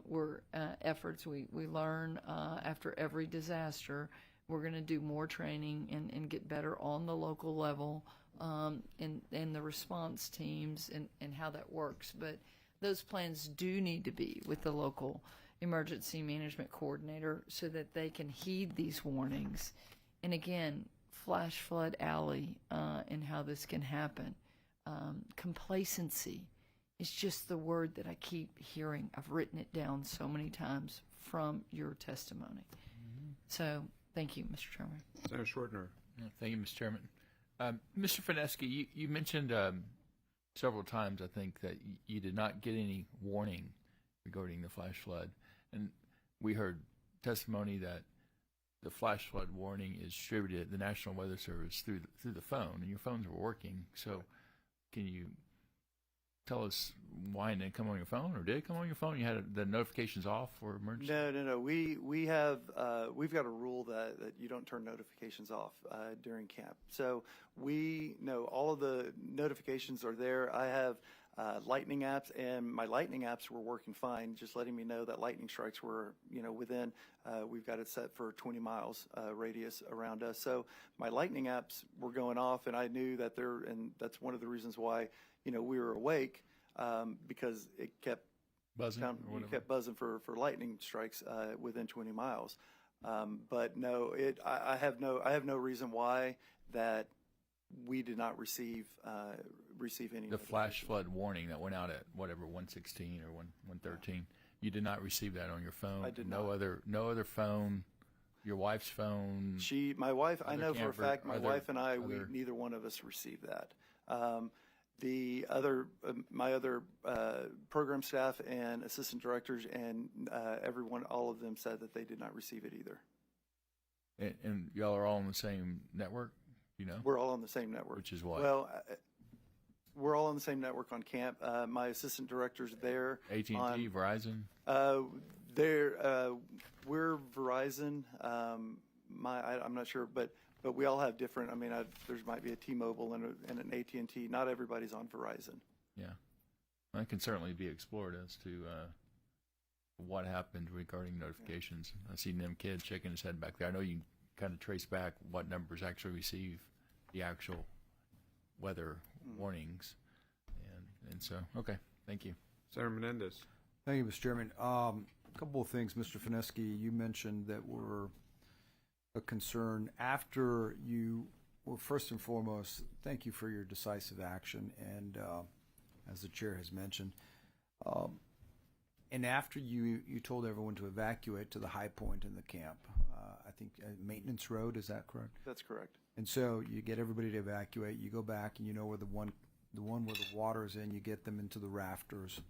were efforts we learn after every disaster. We're going to do more training and get better on the local level and the response teams and how that works. But those plans do need to be with the local emergency management coordinator so that they can heed these warnings. And again, flash flood alley and how this can happen. Complacency is just the word that I keep hearing. I've written it down so many times from your testimony. So thank you, Mr. Chairman. Senator Shortner. Thank you, Mr. Chairman. Mr. Fineski, you mentioned several times, I think, that you did not get any warning regarding the flash flood. And we heard testimony that the flash flood warning is distributed at the National Weather Service through the phone, and your phones were working. So can you tell us why it didn't come on your phone, or did it come on your phone? You had the notifications off for emergency? No. We have we've got a rule that you don't turn notifications off during camp. So we know all of the notifications are there. I have lightning apps, and my lightning apps were working fine, just letting me know that lightning strikes were within. We've got it set for 20 miles radius around us. So my lightning apps were going off, and I knew that and that's one of the reasons why we were awake, because it kept buzzing. It kept buzzing for lightning strikes within 20 miles. But no, I have no reason why that we did not receive any. The flash flood warning that went out at whatever 116 or 113. You did not receive that on your phone. I did no not. No other phone. Your wife's phone. My wife. I know for a fact. My wife and I. Neither one of us received that. The other, my other program staff and assistant directors and everyone, all of them said that they did not receive it either. And y'all are all on the same network, We're all on the same network. Which is what? Well, we're all on the same network on camp. My assistant director's there. AT&T, Verizon? We're Verizon. I'm not sure, but we all have different. I mean, there might be a T-Mobile and an AT&T. Not everybody's on Verizon. Yeah, that can certainly be explored as to what happened regarding notifications. I see Nim Kidd shaking his head back there. I know you can kind of trace back what numbers actually receive the actual weather warnings, and so okay, thank you, Senator Menendez. Thank you, Mr. Chairman. A couple of things, Mr. Fineski. You mentioned that were a concern after you. Well, first and foremost, thank you for your decisive action, and as the chair has mentioned, and after you told everyone to evacuate to the high point in the camp, I think Maintenance Road, is that correct? That's correct. And so you get everybody to evacuate. You go back, and you know where the one where the water's in. You get them into the rafters.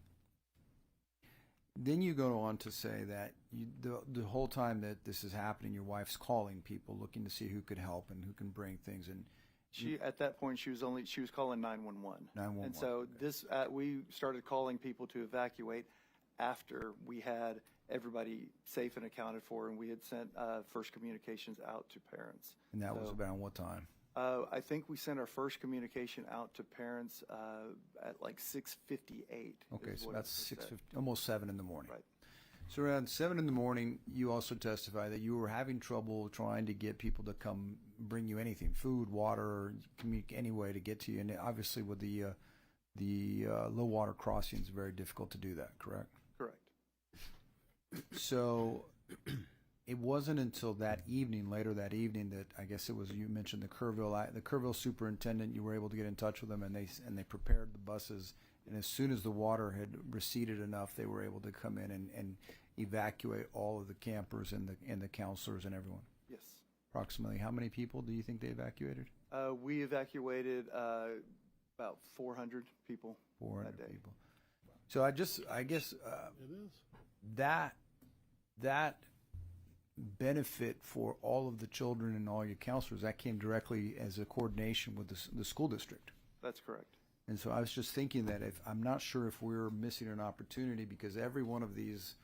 Then you go on to say that the whole time that this is happening, your wife's calling people, looking to see who could help and who can bring things. And at that point she was calling 911. 911. And so we started calling people to evacuate after we had everybody safe and accounted for, and we had sent first communications out to parents. And that was about what time? I think we sent our first communication out to parents at like 6:58. Okay, is so what that's it said. 6:50, almost 7 in the morning. Right. So around 7 in the morning, you also testify that you were having trouble trying to get people to come bring you anything, food, water, any way to get to you. And obviously with the low water crossing, it's very difficult to do that, correct? Correct. So it wasn't until that evening, later that evening, that I guess it was, you mentioned the Kerrville superintendent, you were able to get in touch with them, and they prepared the buses. And as soon as the water had receded enough, they were able to come in and evacuate all of the campers and the counselors and everyone. Yes. Approximately how many people do you think they evacuated? We evacuated about 400 people 400 that day. people. So I guess It is. that benefit for all of the children and all your counselors, that came directly as a coordination with the school district. That's correct. And so I was just thinking that I'm not sure if we're missing an opportunity, because every one of these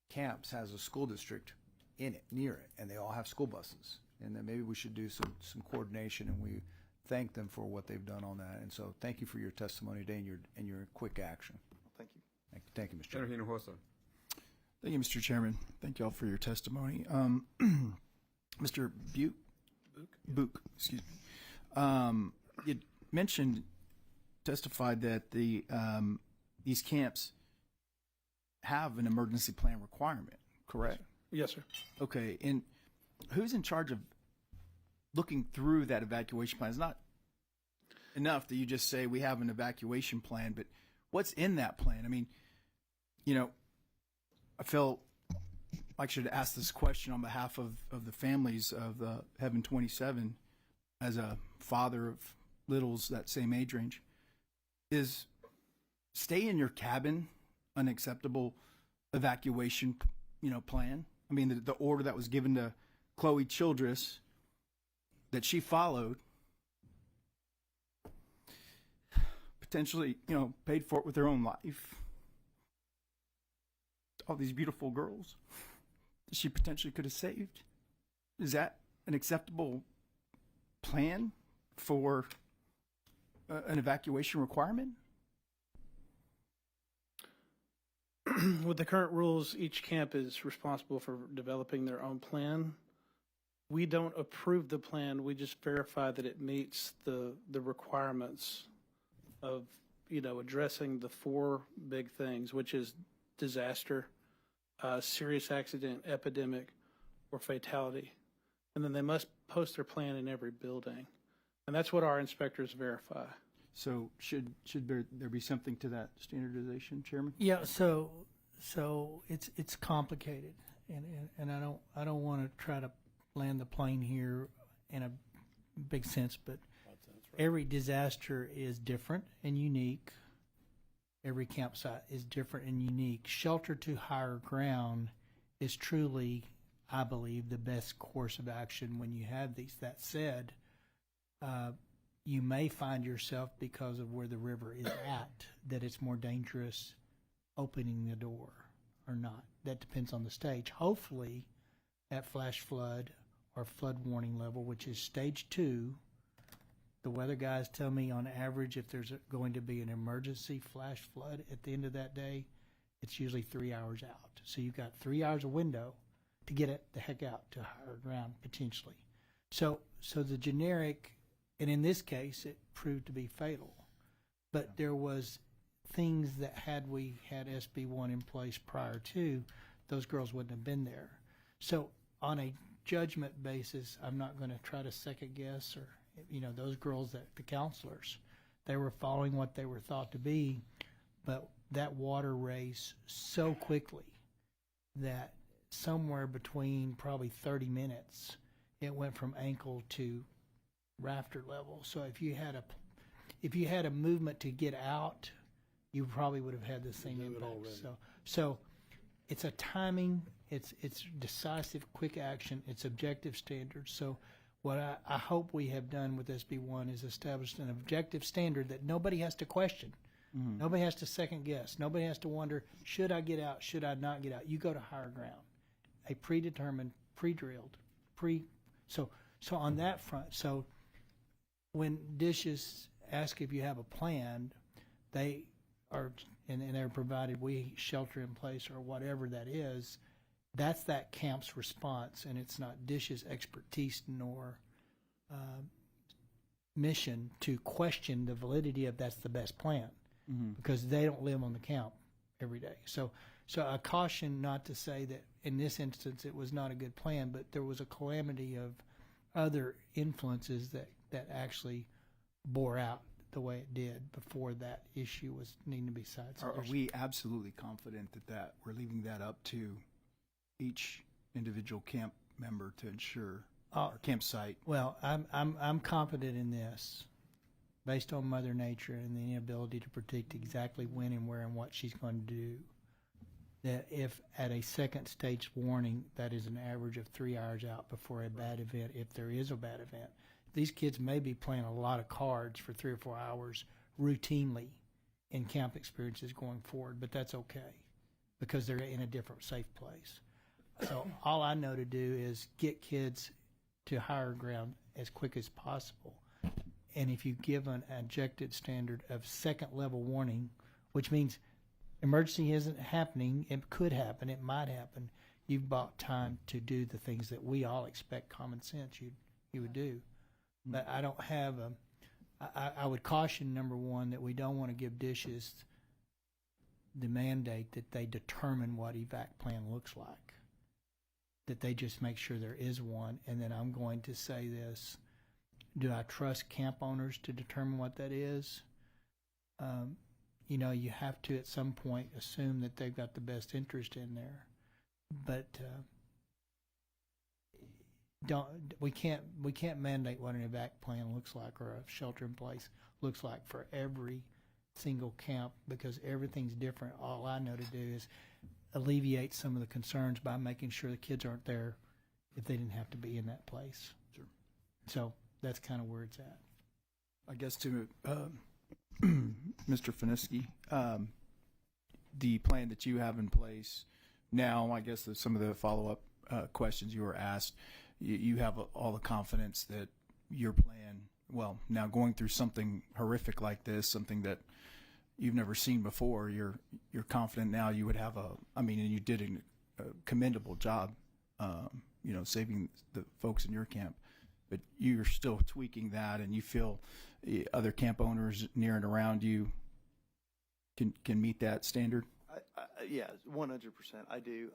camps has a school district in it, near it, and they all have school buses. And then maybe we should do some coordination, and we thank them for what they've done on that. And so thank you for your testimony today and your quick action. Thank you. Thank you, Mr. Chairman. Thank you, Mr. Chairman. Thank you all for your testimony. Mr. Book, excuse me. You testified that these camps have an emergency plan requirement, correct? Yes, sir. Okay, and who's in charge of looking through that evacuation plan? It's not enough that you just say we have an evacuation plan, but what's in that plan? I mean, I felt I should ask this question on behalf of the families of Heaven 27 as a father of littles that same age range. Is stay in your cabin an acceptable evacuation, plan? I mean, the order that was given to Chloe Childress that she followed, potentially, paid for it with her own life. All these beautiful girls that she potentially could have saved. Is that an acceptable plan for an evacuation requirement? With the current rules, each camp is responsible for developing their own plan. We don't approve the plan. We just verify that it meets the requirements of, addressing the four big things, which is disaster, serious accident, epidemic, or fatality. And then they must post their plan in every building. And that's what our inspectors verify. So should there be something to that standardization, Chairman? Yeah, so it's complicated, and I don't want to try to land the plane here in a big sense, but every disaster is different and unique. Every campsite is different and unique. Shelter to higher ground is truly, I believe, the best course of action when you have these. That said, you may find yourself, because of where the river is at, that it's more dangerous opening the door or not. That depends on the stage. Hopefully, at flash flood or flood warning level, which is stage 2, the weather guys tell me on average if there's going to be an emergency flash flood at the end of that day, it's usually 3 hours out. So you've got 3 hours of window to get it the heck out to higher ground potentially. So the generic, and in this case it proved to be fatal, but there was things that had we had SB1 in place prior to, those girls wouldn't have been there. So on a judgment basis, I'm not going to try to second guess, or those girls, that the counselors, they were following what they were thought to be, but that water raised so quickly that somewhere between probably 30 minutes, it went from ankle to rafter level. So if you had a movement to get out, you probably would have had the same impact. So it's a timing, it's decisive, quick action, it's objective standards. So what I hope we have done with SB1 is established an objective standard that nobody has to question. Mm-hmm. Nobody has to second guess. Nobody has to wonder, should I get out, should I not get out? You go to higher ground. A predetermined, pre-drilled, so on that front. So when dishes ask if you have a plan, they are, and they're provided we shelter in place or whatever that is, that's that camp's response, and it's not dishes' expertise nor mission to question the validity of that's the best plan, because they don't live on the camp every day. So I caution not to say that in this instance it was not a good plan, but there was a calamity of other influences that actually bore out the way it did before that issue was needing to be cited. So Are we absolutely confident that we're leaving that up to each individual camp member to ensure our campsite? Well, I'm confident in this, based on Mother Nature and the inability to predict exactly when and where and what she's going to do, that if at a second stage warning, that is an average of 3 hours out before a bad event, if there is a bad event. These kids may be playing a lot of cards for 3 or 4 hours routinely in camp experiences going forward, but that's okay because they're in a different safe place. So all I know to do is get kids to higher ground as quick as possible. And if you give an objective standard of second level warning, which means emergency isn't happening, it could happen, it might happen, you've bought time to do the things that we all expect common sense you would do. But I don't have I would caution, number one, that we don't want to give dishes the mandate that they determine what evac plan looks like, that they just make sure there is one. And then I'm going to say this: do I trust camp owners to determine what that is? You have to at some point assume that they've got the best interest in there, but we can't mandate what an evac plan looks like or a shelter in place looks like for every single camp, because everything's different. All I know to do is alleviate some of the concerns by making sure the kids aren't there if they didn't have to be in that place. Sure. So that's kind of where it's at. I guess to Mr. Fineski, the plan that you have in place now, I guess some of the follow-up questions you were asked, you have all the confidence that your plan, well, now going through something horrific like this, something that you've never seen before, you're confident now you would have and you did a commendable job, saving the folks in your camp, but you're still tweaking that, and you feel other camp owners near and around you can meet that standard? Yeah, 100%. I do.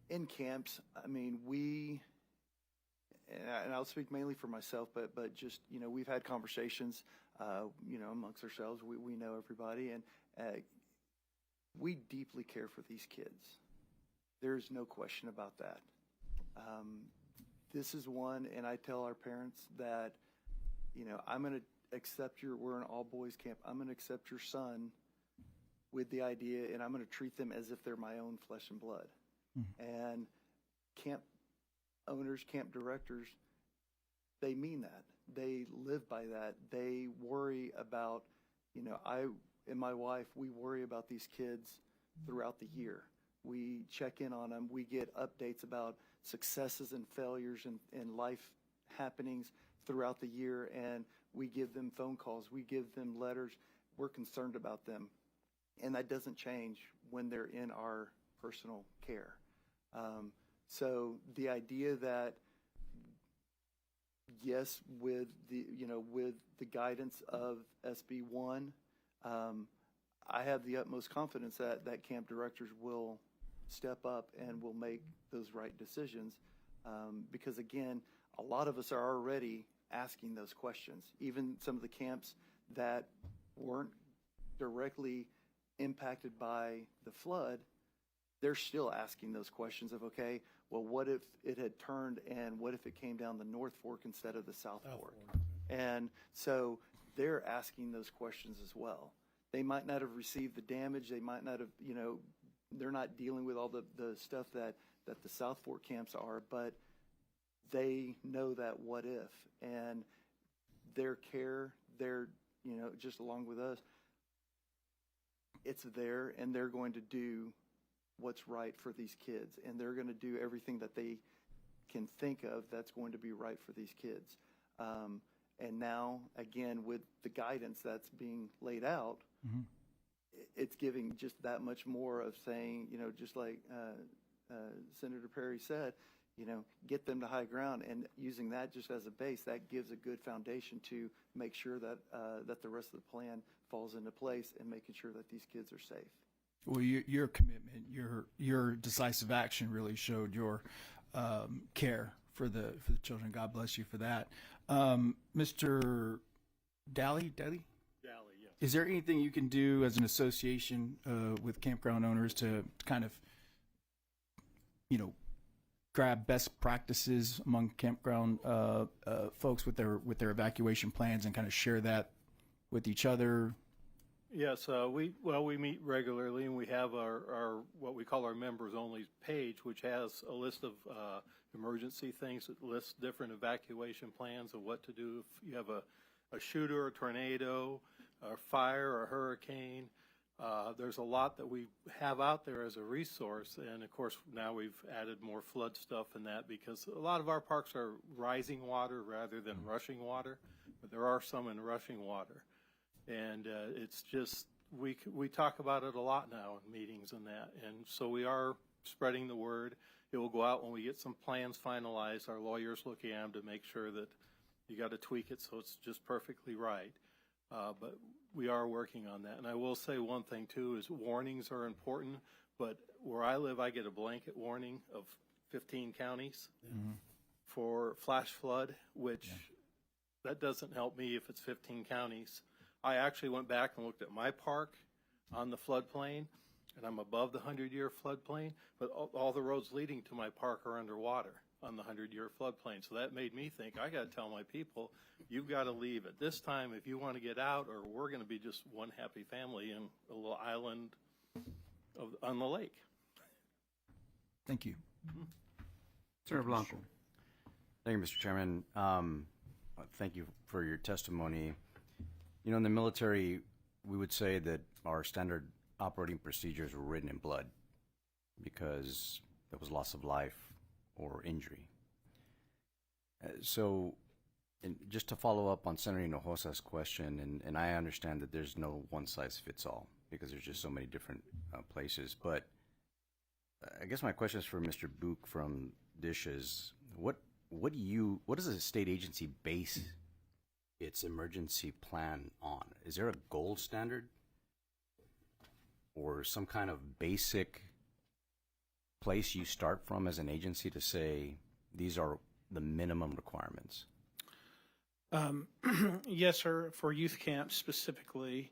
In camps, we, and I'll speak mainly for myself, but just, we've had conversations, amongst ourselves. We know everybody, and we deeply care for these kids. There's no question about that. This is one, and I tell our parents that, I'm going to accept we're an all-boys camp. I'm going to accept your son with the idea, and I'm going to treat them as if they're my own flesh and blood. And camp owners, camp directors, they mean that. They live by that. They worry about, I and my wife, we worry about these kids throughout the year. We check in on them. We get updates about successes and failures and life happenings throughout the year, and we give them phone calls. We give them letters. We're concerned about them. And that doesn't change when they're in our personal care. So the idea that, yes, with the guidance of SB1, I have the utmost confidence that camp directors will step up and will make those right decisions, because again, a lot of us are already asking those questions. Even some of the camps that weren't directly impacted by the flood, they're still asking those questions of, okay, well, what if it had turned, and what if it came down the North Fork instead of the South Fork? And so they're asking those questions as well. They might not have received the damage. They might not have, they're not dealing with all the stuff that the South Fork camps are, but they know that what if. And their care, they're, just along with us, it's there, and they're going to do what's right for these kids, and they're going to do everything that they can think of that's going to be right for these kids. And now, again, with the guidance that's being laid out, it's giving just that much more of saying, you know, just like Senator Perry said, you know, get them to high ground, and using that just as a base, that gives a good foundation to make sure that that the rest of the plan falls into place and making sure that these kids are safe. Well, your commitment, your decisive action really showed your care for the children. God bless you for that. Mr. Daly? Dally, yes. Is there anything you can do as an association with campground owners to kind of, you know, grab best practices among campground folks with their evacuation plans and kind of share that with each other? Yes, we meet regularly, and we have our what we call our members only page, which has a list of emergency things. It lists different evacuation plans of what to do if you have a shooter, a tornado, a fire, a hurricane. There's a lot that we have out there as a resource, and of course now we've added more flood stuff in that, because a lot of our parks are rising water rather than rushing water, but there are some in rushing water. And it's just, we talk about it a lot now in meetings and that. And so we are spreading the word. It will go out when we get some plans finalized. Our lawyers look at them to make sure that you got to tweak it so it's just perfectly right. But we are working on that. And I will say one thing too, is warnings are important. But where I live, I get a blanket warning of 15 counties for flash flood, which that doesn't help me if it's 15 counties. I actually went back and looked at my park on the floodplain, and I'm above the 100-year floodplain, but all the roads leading to my park are underwater on the 100-year floodplain. So that made me think, I got to tell my people, you've got to leave at this time if you want to get out, or we're going to be just one happy family in a little island on the lake. Thank you. Senator Blanco. Thank you, Mr. Chairman. Thank you for your testimony. You know, in the military, we would say that our standard operating procedures were written in blood because there was loss of life or injury. So, just to follow up on Senator Hinojosa's question, and I understand that there's no one-size-fits-all because there's just so many different places, but I guess my question is for Mr. Book from Dishes. What does a state agency base its emergency plan on? Is there a gold standard or some kind of basic place you start from as an agency to say these are the minimum requirements? Yes, sir. For youth camps specifically,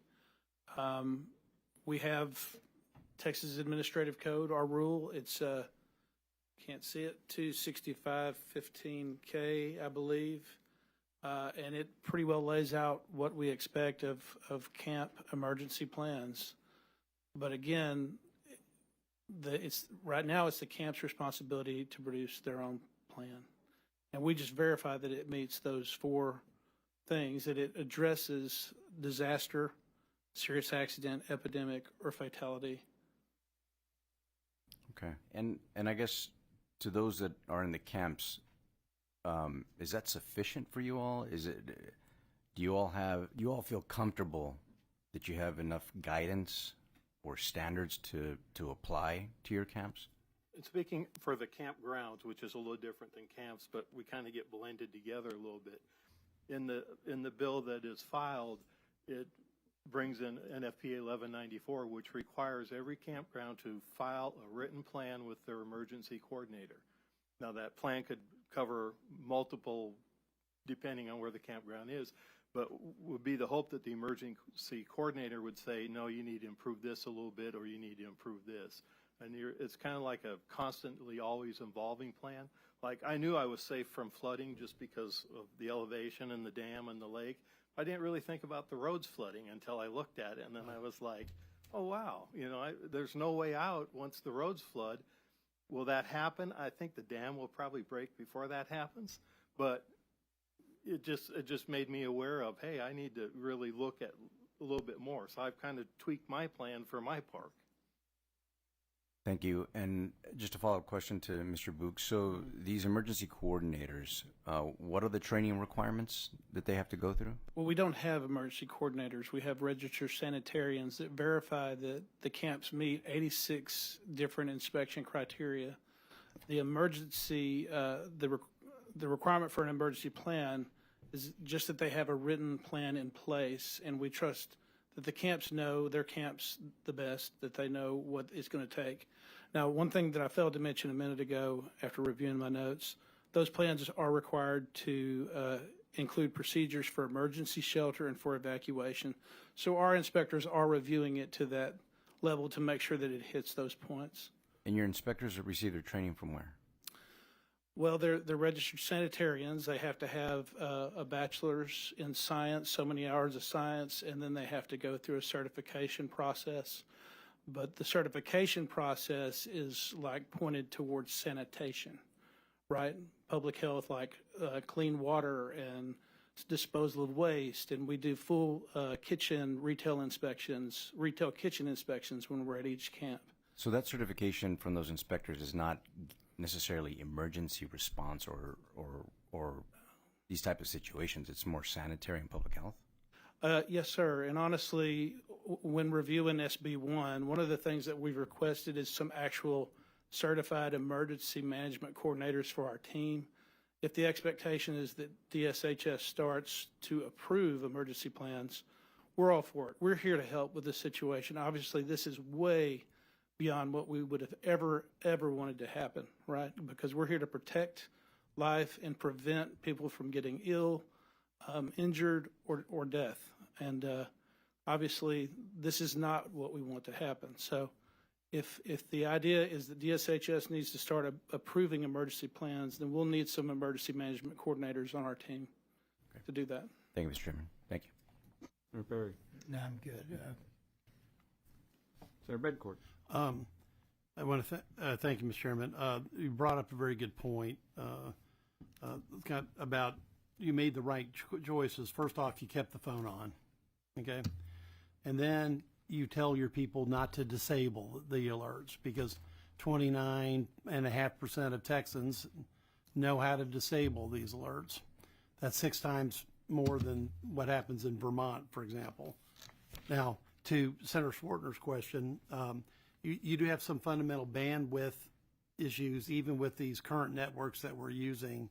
we have Texas Administrative Code, our rule. It's can't see it, 265-15K, I believe. And it pretty well lays out what we expect of camp emergency plans. But again, right now it's the camp's responsibility to produce their own plan. And we just verify that it meets those 4 things, that it addresses disaster, serious accident, epidemic, or fatality. Okay. And I guess to those that are in the camps, is that sufficient for you all? Do you all feel comfortable that you have enough guidance or standards to apply to your camps? And speaking for the campgrounds, which is a little different than camps, but we kind of get blended together a little bit. In the bill that is filed, it brings in NFPA 1194, which requires every campground to file a written plan with their emergency coordinator. Now, that plan could cover multiple, depending on where the campground is, but would be the hope that the emergency coordinator would say, no, you need to improve this a little bit, or you need to improve this. And it's kind of like a constantly always evolving plan. Like, I knew I was safe from flooding just because of the elevation and the dam and the lake. I didn't really think about the roads flooding until I looked at it, and then I was like, oh, wow, there's no way out once the roads flood. Will that happen? I think the dam will probably break before that happens, but it just made me aware of, hey, I need to really look at a little bit more. So I've kind of tweaked my plan for my park. Thank you. And just a follow-up question to Mr. Book. So these emergency coordinators, what are the training requirements that they have to go through? Well, we don't have emergency coordinators. We have registered sanitarians that verify that the camps meet 86 different inspection criteria. The emergency, the requirement for an emergency plan is just that they have a written plan in place, and we trust that the camps know their camps the best, that they know what it's going to take. Now, one thing that I failed to mention a minute ago after reviewing my notes, those plans are required to include procedures for emergency shelter and for evacuation. So our inspectors are reviewing it to that level to make sure that it hits those points. And your inspectors have received their training from where? Well, they're registered sanitarians. They have to have a bachelor's in science, so many hours of science, and then they have to go through a certification process. But the certification process is like pointed towards sanitation, right? Public health, like clean water and disposal of waste. And we do full retail kitchen inspections when we're at each camp. So that certification from those inspectors is not necessarily emergency response or these type of situations. It's more sanitary and public health? Yes, sir. And honestly, when reviewing SB1, one of the things that we've requested is some actual certified emergency management coordinators for our team. If the expectation is that DSHS starts to approve emergency plans, we're all for it. We're here to help with this situation. Obviously, this is way beyond what we would have ever wanted to happen, right? Because we're here to protect life and prevent people from getting ill, injured, or death. And obviously, this is not what we want to happen. So if the idea is that DSHS needs to start approving emergency plans, then we'll need some emergency management coordinators on our team to do that. Thank you, Mr. Chairman. Thank you. Senator Perry. No, I'm good. Senator Bedcourt. I want to thank you, Mr. Chairman. You brought up a very good point about you made the right choices. First off, you kept the phone on, okay? And then you tell your people not to disable the alerts because 29.5% of Texans know how to disable these alerts. That's 6 times more than what happens in Vermont, for example. Now, to Senator Swartner's question, you do have some fundamental bandwidth issues, even with these current networks that we're using,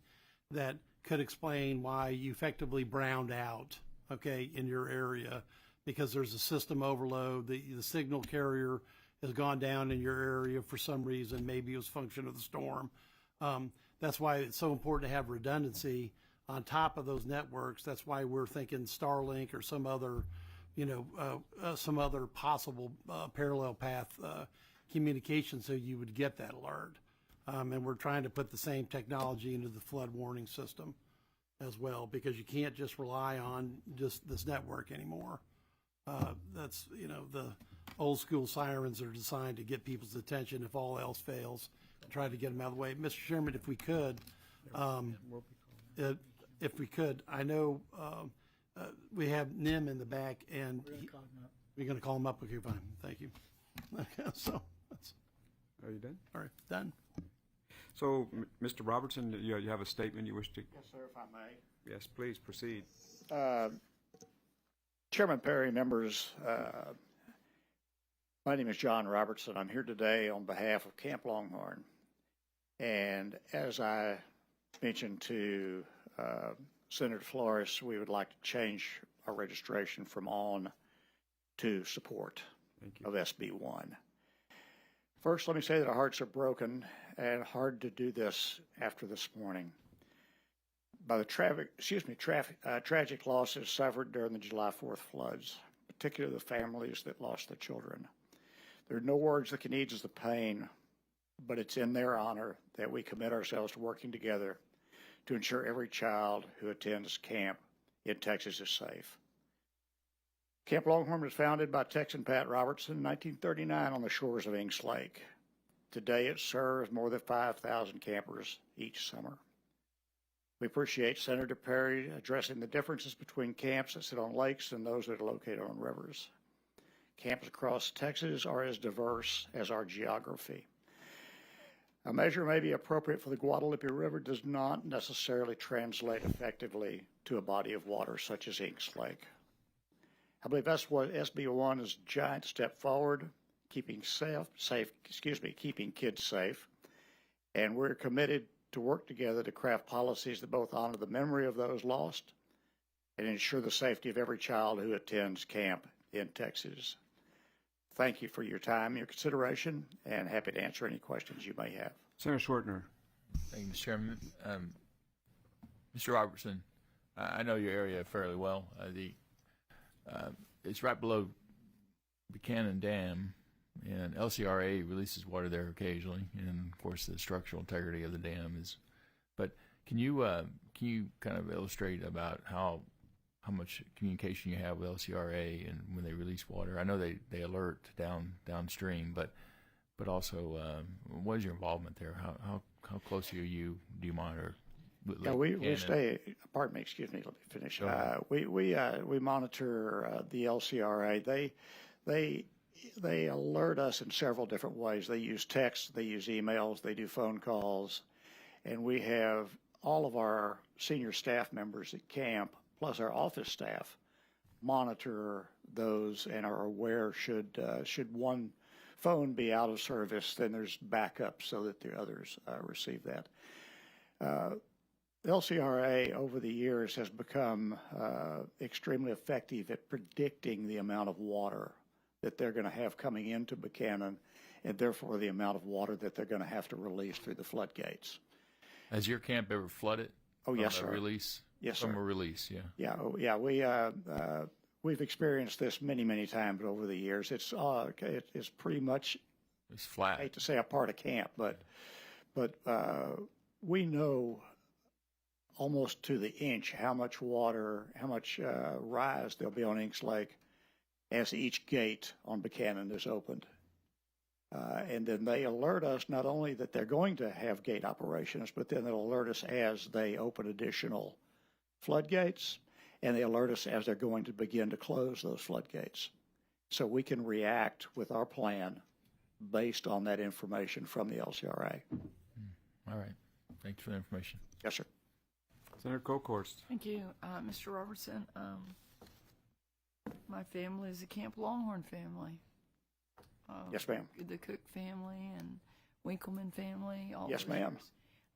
that could explain why you effectively browned out, okay, in your area, because there's a system overload. The signal carrier has gone down in your area for some reason. Maybe it was a function of the storm. That's why it's so important to have redundancy on top of those networks. That's why we're thinking Starlink or some other possible parallel path communication so you would get that alert. And we're trying to put the same technology into the flood warning system as well, because you can't just rely on just this network anymore. That's, the old school sirens are designed to get people's attention if all else fails, and try to get them out of the way. Mr. Chairman, if we could, I know we have Nim in the back, and we're going to call him up. Okay, fine. Thank you. Okay, so that's. Are you done? All right, done. So, Mr. Robertson, you have a statement you wish to? Yes, sir, if I may. Yes, please proceed. Chairman Perry, members, my name is John Robertson. I'm here today on behalf of Camp Longhorn. And as I mentioned to Senator Flores, we would like to change our registration from on to support of SB1. First, let me say that our hearts are broken and hard to do this after this morning by the tragic losses suffered during the July 4th floods, particularly the families that lost their children. There are no words that can ease the pain, but it's in their honor that we commit ourselves to working together to ensure every child who attends camp in Texas is safe. Camp Longhorn was founded by Texan Pat Robertson in 1939 on the shores of Inks Lake. Today it serves more than 5,000 campers each summer. We appreciate Senator Perry addressing the differences between camps that sit on lakes and those that are located on rivers. Camps across Texas are as diverse as our geography. A measure may be appropriate for the Guadalupe River does not necessarily translate effectively to a body of water such as Inks Lake. I believe that's what SB1 is a giant step forward, keeping keeping kids safe, and we're committed to work together to craft policies that both honor the memory of those lost and ensure the safety of every child who attends camp in Texas. Thank you for your time, your consideration, and happy to answer any questions you may have. Senator Schwertner. Thank you, Mr. Chairman. Mr. Robertson, I know your area fairly well. It's right below Buchanan Dam, and LCRA releases water there occasionally, and of course the structural integrity of the dam is. But can you kind of illustrate about how much communication you have with LCRA and when they release water? I know they alert downstream, but also what is your involvement there? How close are you? Do you monitor? Yeah, we stay. Pardon me. Excuse me. Let me finish. We monitor the LCRA. They alert us in several different ways. They use text, they use emails, they do phone calls, and we have all of our senior staff members at camp, plus our office staff, monitor those and are aware should one phone be out of service, then there's backup so that the others receive that. The LCRA over the years has become extremely effective at predicting the amount of water that they're going to have coming into Buchanan, and therefore the amount of water that they're going to have to release through the floodgates. Has your camp ever flooded? Oh, yes, sir. Release? Yes, sir. From a release, yeah. Yeah, we've experienced this many times over the years. It's pretty much, it's flat. I hate to say a part of camp, but we know almost to the inch how much water, how much rise there'll be on Inks Lake as each gate on Buchanan is opened. And then they alert us not only that they're going to have gate operations, but then they'll alert us as they open additional floodgates, and they alert us as they're going to begin to close those floodgates. So we can react with our plan based on that information from the LCRA. All right. Thanks for the information. Yes, sir. Senator Kokhorst. Thank you, Mr. Robertson. My family is a Camp Longhorn family. Yes, ma'am. The Cook family and Winkleman family. All Yes, ma'am.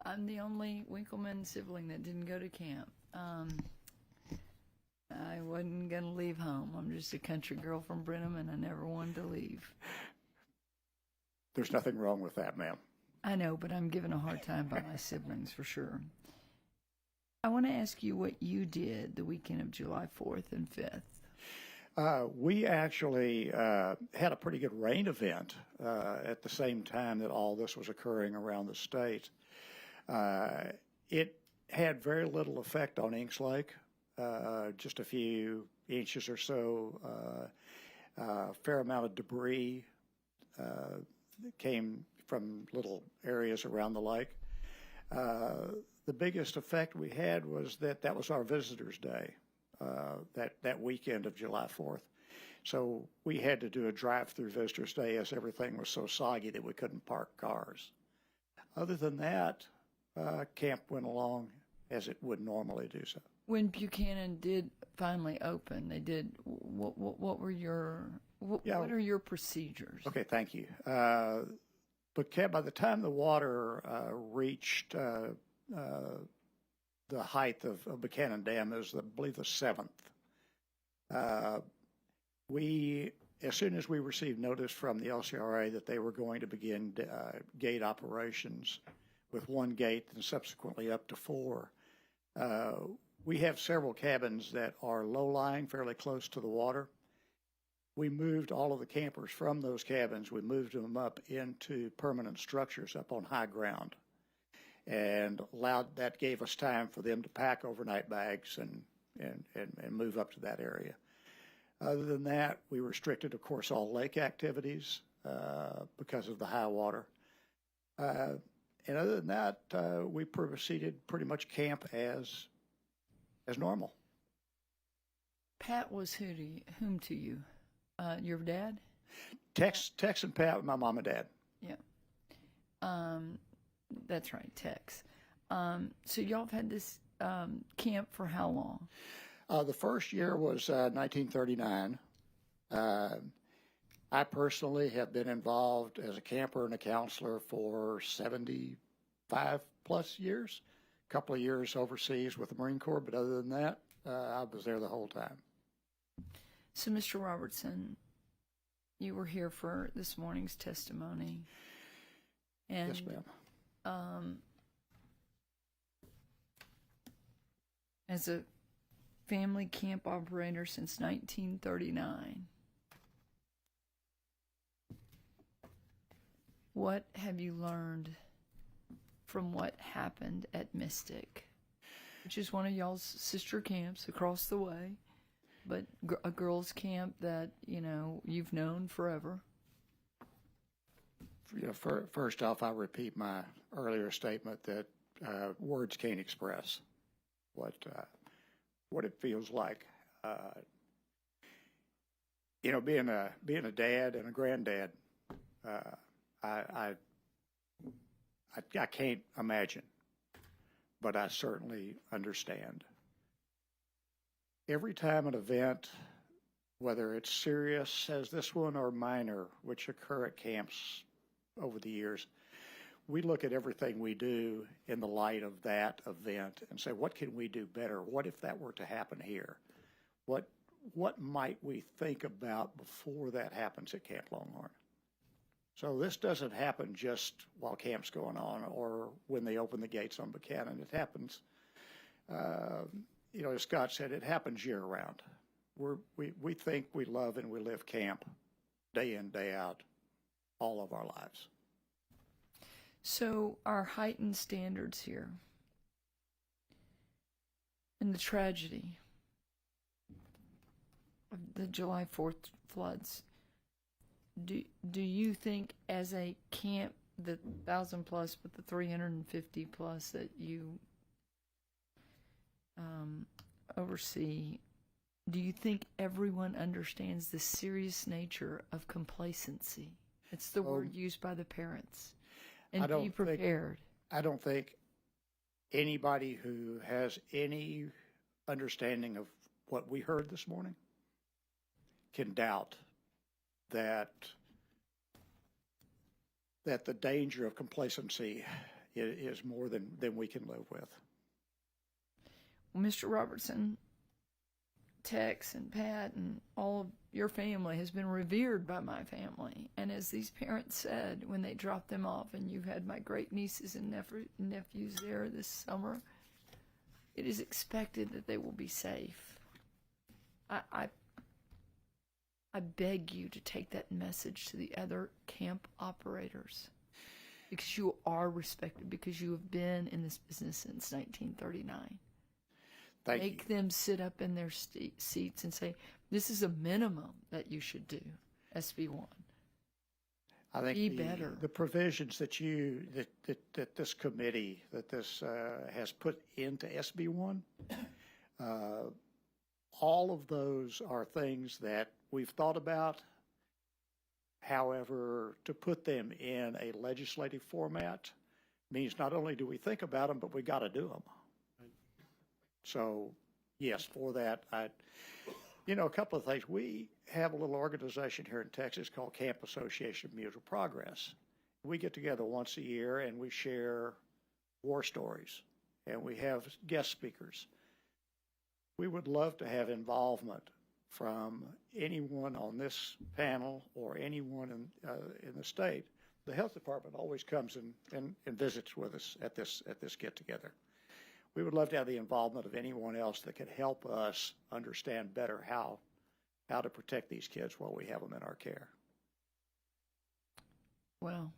I'm the only Winkleman sibling that didn't go to camp. I wasn't going to leave home. I'm just a country girl from Brenham, and I never wanted to leave. There's nothing wrong with that, ma'am. I know, but I'm given a hard time by my siblings for sure. I want to ask you what you did the weekend of July 4th and 5th. We actually had a pretty good rain event at the same time that all this was occurring around the state. It had very little effect on Inks Lake, just a few inches or so, a fair amount of debris came from little areas around the lake. The biggest effect we had was that was our Visitors' Day. That weekend of July 4th. So we had to do a drive-through Visitors' Day as everything was so soggy that we couldn't park cars. Other than that, camp went along as it would normally do so. When Buchanan did finally open, they did. What were your what are your procedures? Okay, thank you. But by the time the water reached the height of Buchanan Dam is, I believe, the 7th. As soon as we received notice from the LCRA that they were going to begin gate operations with one gate and subsequently up to 4, we have several cabins that are low-lying, fairly close to the water. We moved all of the campers from those cabins. We moved them up into permanent structures up on high ground, and that gave us time for them to pack overnight bags and move up to that area. Other than that, we restricted, of course, all lake activities because of the high water. And other than that, we proceeded pretty much camp as normal. Pat was whom to you? Your dad? Tex and Pat with my mom and dad. Yeah. That's right, Tex. So y'all have had this camp for how long? The first year was 1939. I personally have been involved as a camper and a counselor for 75 plus years. A couple of years overseas with the Marine Corps, but other than that, I was there the whole time. So, Mr. Robertson, you were here for this morning's testimony. And, yes, ma'am. As a family camp operator since 1939, what have you learned from what happened at Mystic, which is one of y'all's sister camps across the way, but a girls' camp that, you know, you've known forever? You know, first off, I repeat my earlier statement that words can't express what it feels like. You know, being a dad and a granddad, I can't imagine, but I certainly understand. Every time an event, whether it's serious as this one or minor, which occur at camps over the years, we look at everything we do in the light of that event and say, what can we do better? What if that were to happen here? What might we think about before that happens at Camp Longhorn? So this doesn't happen just while camp's going on or when they open the gates on Buchanan. It happens, you know, as Scott said, it happens year round. We think we love and we live camp day in, day out, all of our lives. So our heightened standards here and the tragedy of the July 4th floods, do you think as a camp, the 1,000 plus, but the 350 plus that you oversee, do you think everyone understands the serious nature of complacency? It's the word used by the parents. And be prepared. I don't think anybody who has any understanding of what we heard this morning can doubt that the danger of complacency is more than we can live with. Well, Mr. Robertson, Tex and Pat and all of your family has been revered by my family. And as these parents said when they dropped them off, and you had my great nieces and nephews there this summer, it is expected that they will be safe. I beg you to take that message to the other camp operators, because you are respected, because you have been in this business since 1939. Make them sit up in their seats and say, this is a minimum that you should do, SB1. I think be better. The provisions that this committee, has put into SB1, all of those are things that we've thought about. However, to put them in a legislative format means not only do we think about them, but we got to do them. So, yes, for that, a couple of things. We have a little organization here in Texas called Camp Association of Mutual Progress. We get together once a year and we share war stories, and we have guest speakers. We would love to have involvement from anyone on this panel or anyone in the state. The health department always comes and visits with us at this get-together. We would love to have the involvement of anyone else that could help us understand better how to protect these kids while we have them in our care. Well,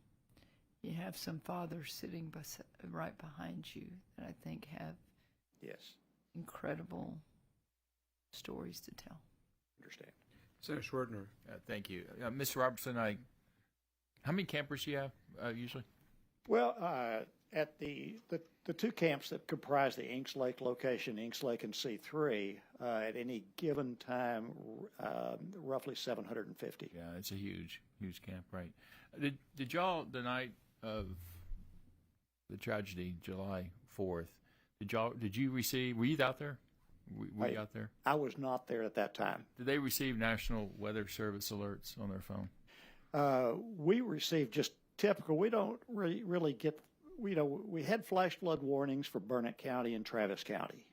you have some fathers sitting right behind you that I think have incredible stories to tell. Understand. Senator Schwertner. Thank you. Mr. Robertson, how many campers do you have usually? Well, At the two camps that comprise the Inks Lake location, Inks Lake and C3, at any given time, roughly 750. Yeah, it's a huge camp, right? Did y'all, the night of the tragedy, July 4th, did you receive, were you out there? Were you out there? I was not there at that time. Did they receive National Weather Service alerts on their phone? We received just typical. We don't really get. We had flash flood warnings for Burnett County and Travis County.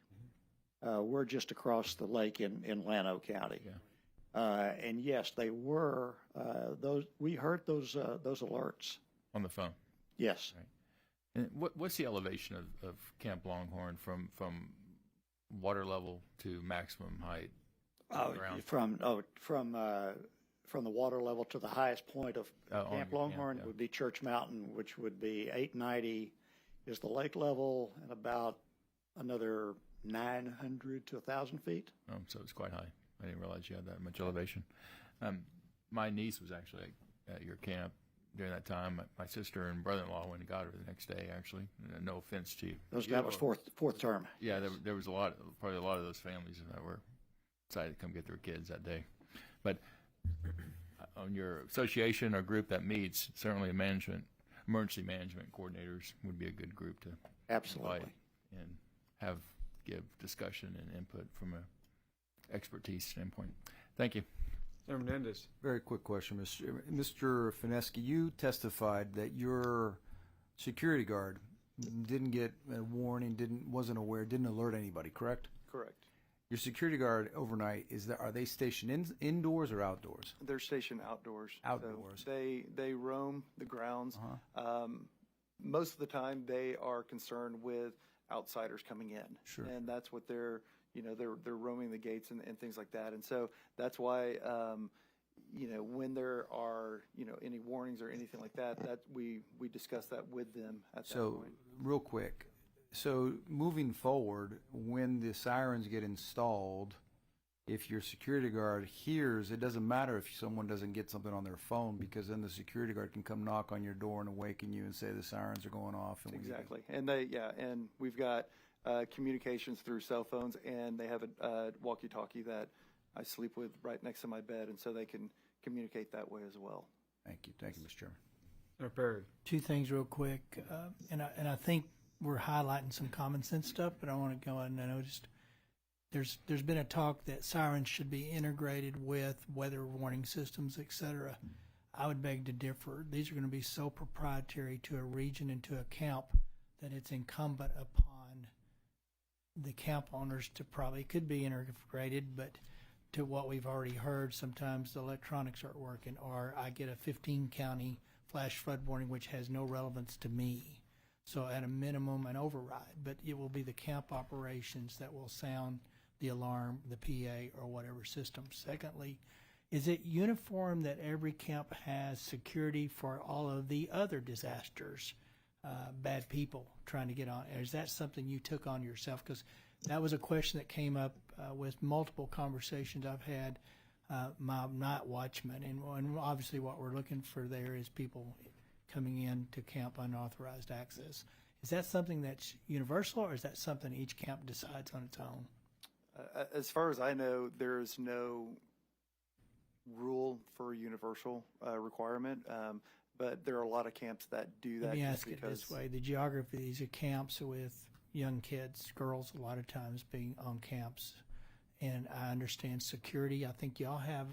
We're just across the lake in Llano County. Yeah. And yes, they were those. We heard those alerts On the phone? Yes. Right. And what's the elevation of Camp Longhorn from water level to maximum height? From the water level to the highest point of Camp Longhorn would be Church Mountain, which would be 890 is the lake level, and about another 900 to 1,000 feet. Oh, so it's quite high. I didn't realize you had that much elevation. My niece was actually at your camp during that time. My sister and brother-in-law went and got her the next day, actually. No offense to you. That was fourth term. Yeah, there was probably a lot of those families that were excited to come get their kids that day. But on your association or group that meets, certainly emergency management coordinators would be a good group to absolutely invite and give discussion and input from a expertise standpoint. Thank you. Senator Menendez. Very quick question, Mr. Fineski. You testified that your security guard didn't get a warning, wasn't aware, didn't alert anybody, correct? Correct. Your security guard overnight, are they stationed indoors or outdoors? They're stationed outdoors. Outdoors. So they roam the grounds. Most of the time, they are concerned with outsiders coming in. Sure. And that's what they're roaming the gates and things like that. And so that's why, when there are, any warnings or anything like that we discuss that with them at that point. So, real quick. So, moving forward, when the sirens get installed, if your security guard hears, it doesn't matter if someone doesn't get something on their phone, because then the security guard can come knock on your door and awaken you and say the sirens are going off. And exactly. And and we've got communications through cell phones, and they have a walkie-talkie that I sleep with right next to my bed, and so they can communicate that way as well. Thank you, Mr. Chairman. Senator Perry. Two things real quick, and I think we're highlighting some common sense stuff, but I want to go on and noticed there's been a talk that sirens should be integrated with weather warning systems, et cetera. I would beg to differ. These are going to be so proprietary to a region and to a camp that it's incumbent upon the camp owners to probably could be integrated, but to what we've already heard, sometimes the electronics aren't working, or I get a 15 county flash flood warning which has no relevance to me. So at a minimum, an override, but it will be the camp operations that will sound the alarm, the PA, or whatever system. Secondly, is it uniform that every camp has security for all of the other disasters, bad people trying to get on? Is that something you took on yourself? Because that was a question that came up with multiple conversations I've had, my night watchman, and obviously what we're looking for there is people coming in to camp unauthorized access. Is that something that's universal, or is that something each camp decides on its own? As far as I know, there is no rule for a universal requirement, but there are a lot of camps that do that. Let me ask it this way. The geography of these are camps with young kids, girls a lot of times being on camps, and I understand security. I think y'all have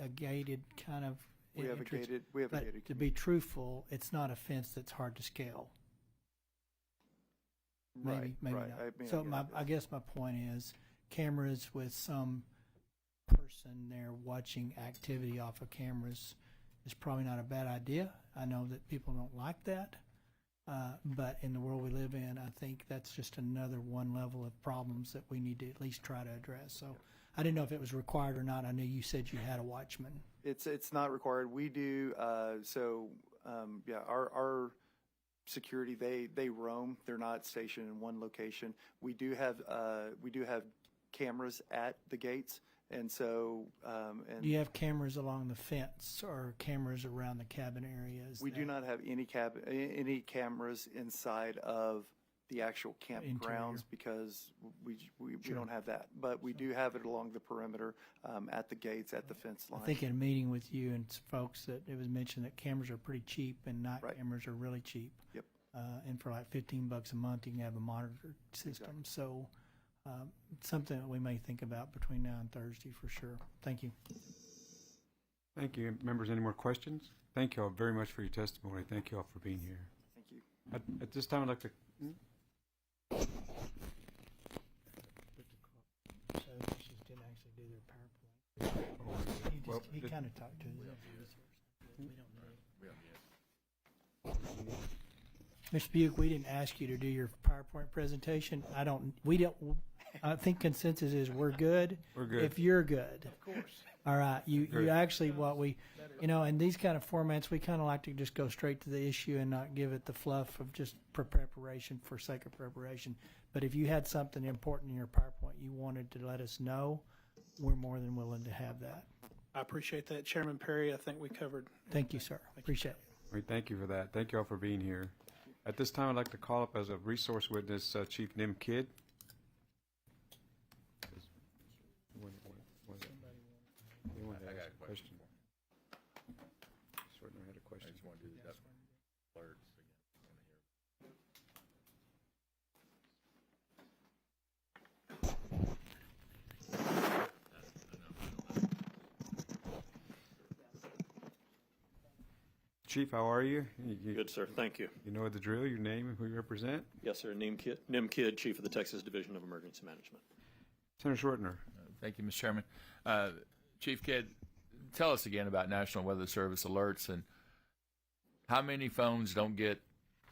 a gated kind of We have a gated community. To be truthful, it's not a fence that's hard to scale. Maybe right. not. I guess my point is cameras with some person there watching activity off of cameras is probably not a bad idea. I know that people don't like that, but in the world we live in, I think that's just another one level of problems that we need to at least try to address. So I didn't know if it was required or not. I know you said you had a watchman. It's not required. We do our security, they roam. They're not stationed in one location. We do have cameras at the gates, And so, Do you have cameras along the fence or cameras around the cabin areas? we do not have any cameras inside of the actual campgrounds because we Sure. don't have that. But we do have it along the perimeter, at the gates, at the fence line. I think in a meeting with you and folks that it was mentioned that cameras are pretty cheap and night cameras are really cheap. Yep. And for like $15 a month, you can have a monitored system. Exactly. So something that we may think about between now and Thursday for sure. Thank you. Thank you. Members, any more questions? Thank you all very much for your testimony. Thank you all for being here. Thank you. At this time, I'd like to... So he just didn't actually do their PowerPoint. He kind of talked to the we don't know. Mr. Buick, we didn't ask you to do your PowerPoint presentation. I think consensus is we're good. We're good. If you're good. Of course. All right. You actually, in these kind of formats, we kind of like to just go straight to the issue and not give it the fluff of just preparation for sake of preparation. But if you had something important in your PowerPoint you wanted to let us know, we're more than willing to have that. I appreciate that, Chairman Perry. I think we covered. Thank you, sir. Appreciate it. Great, thank you for that. Thank you all for being here. At this time, I'd like to call up as a resource witness Chief Nim Kidd. I got a question. Certainly had a question. I just want to do that alerts again. Chief, how are you? Good, sir. Thank you. You know the drill, your name and who you represent? Yes, sir. Nim Kidd, Chief of the Texas Division of Emergency Management. Senator Shortner. Thank you, Mr. Chairman. Chief Kidd, tell us again about National Weather Service alerts and how many phones don't get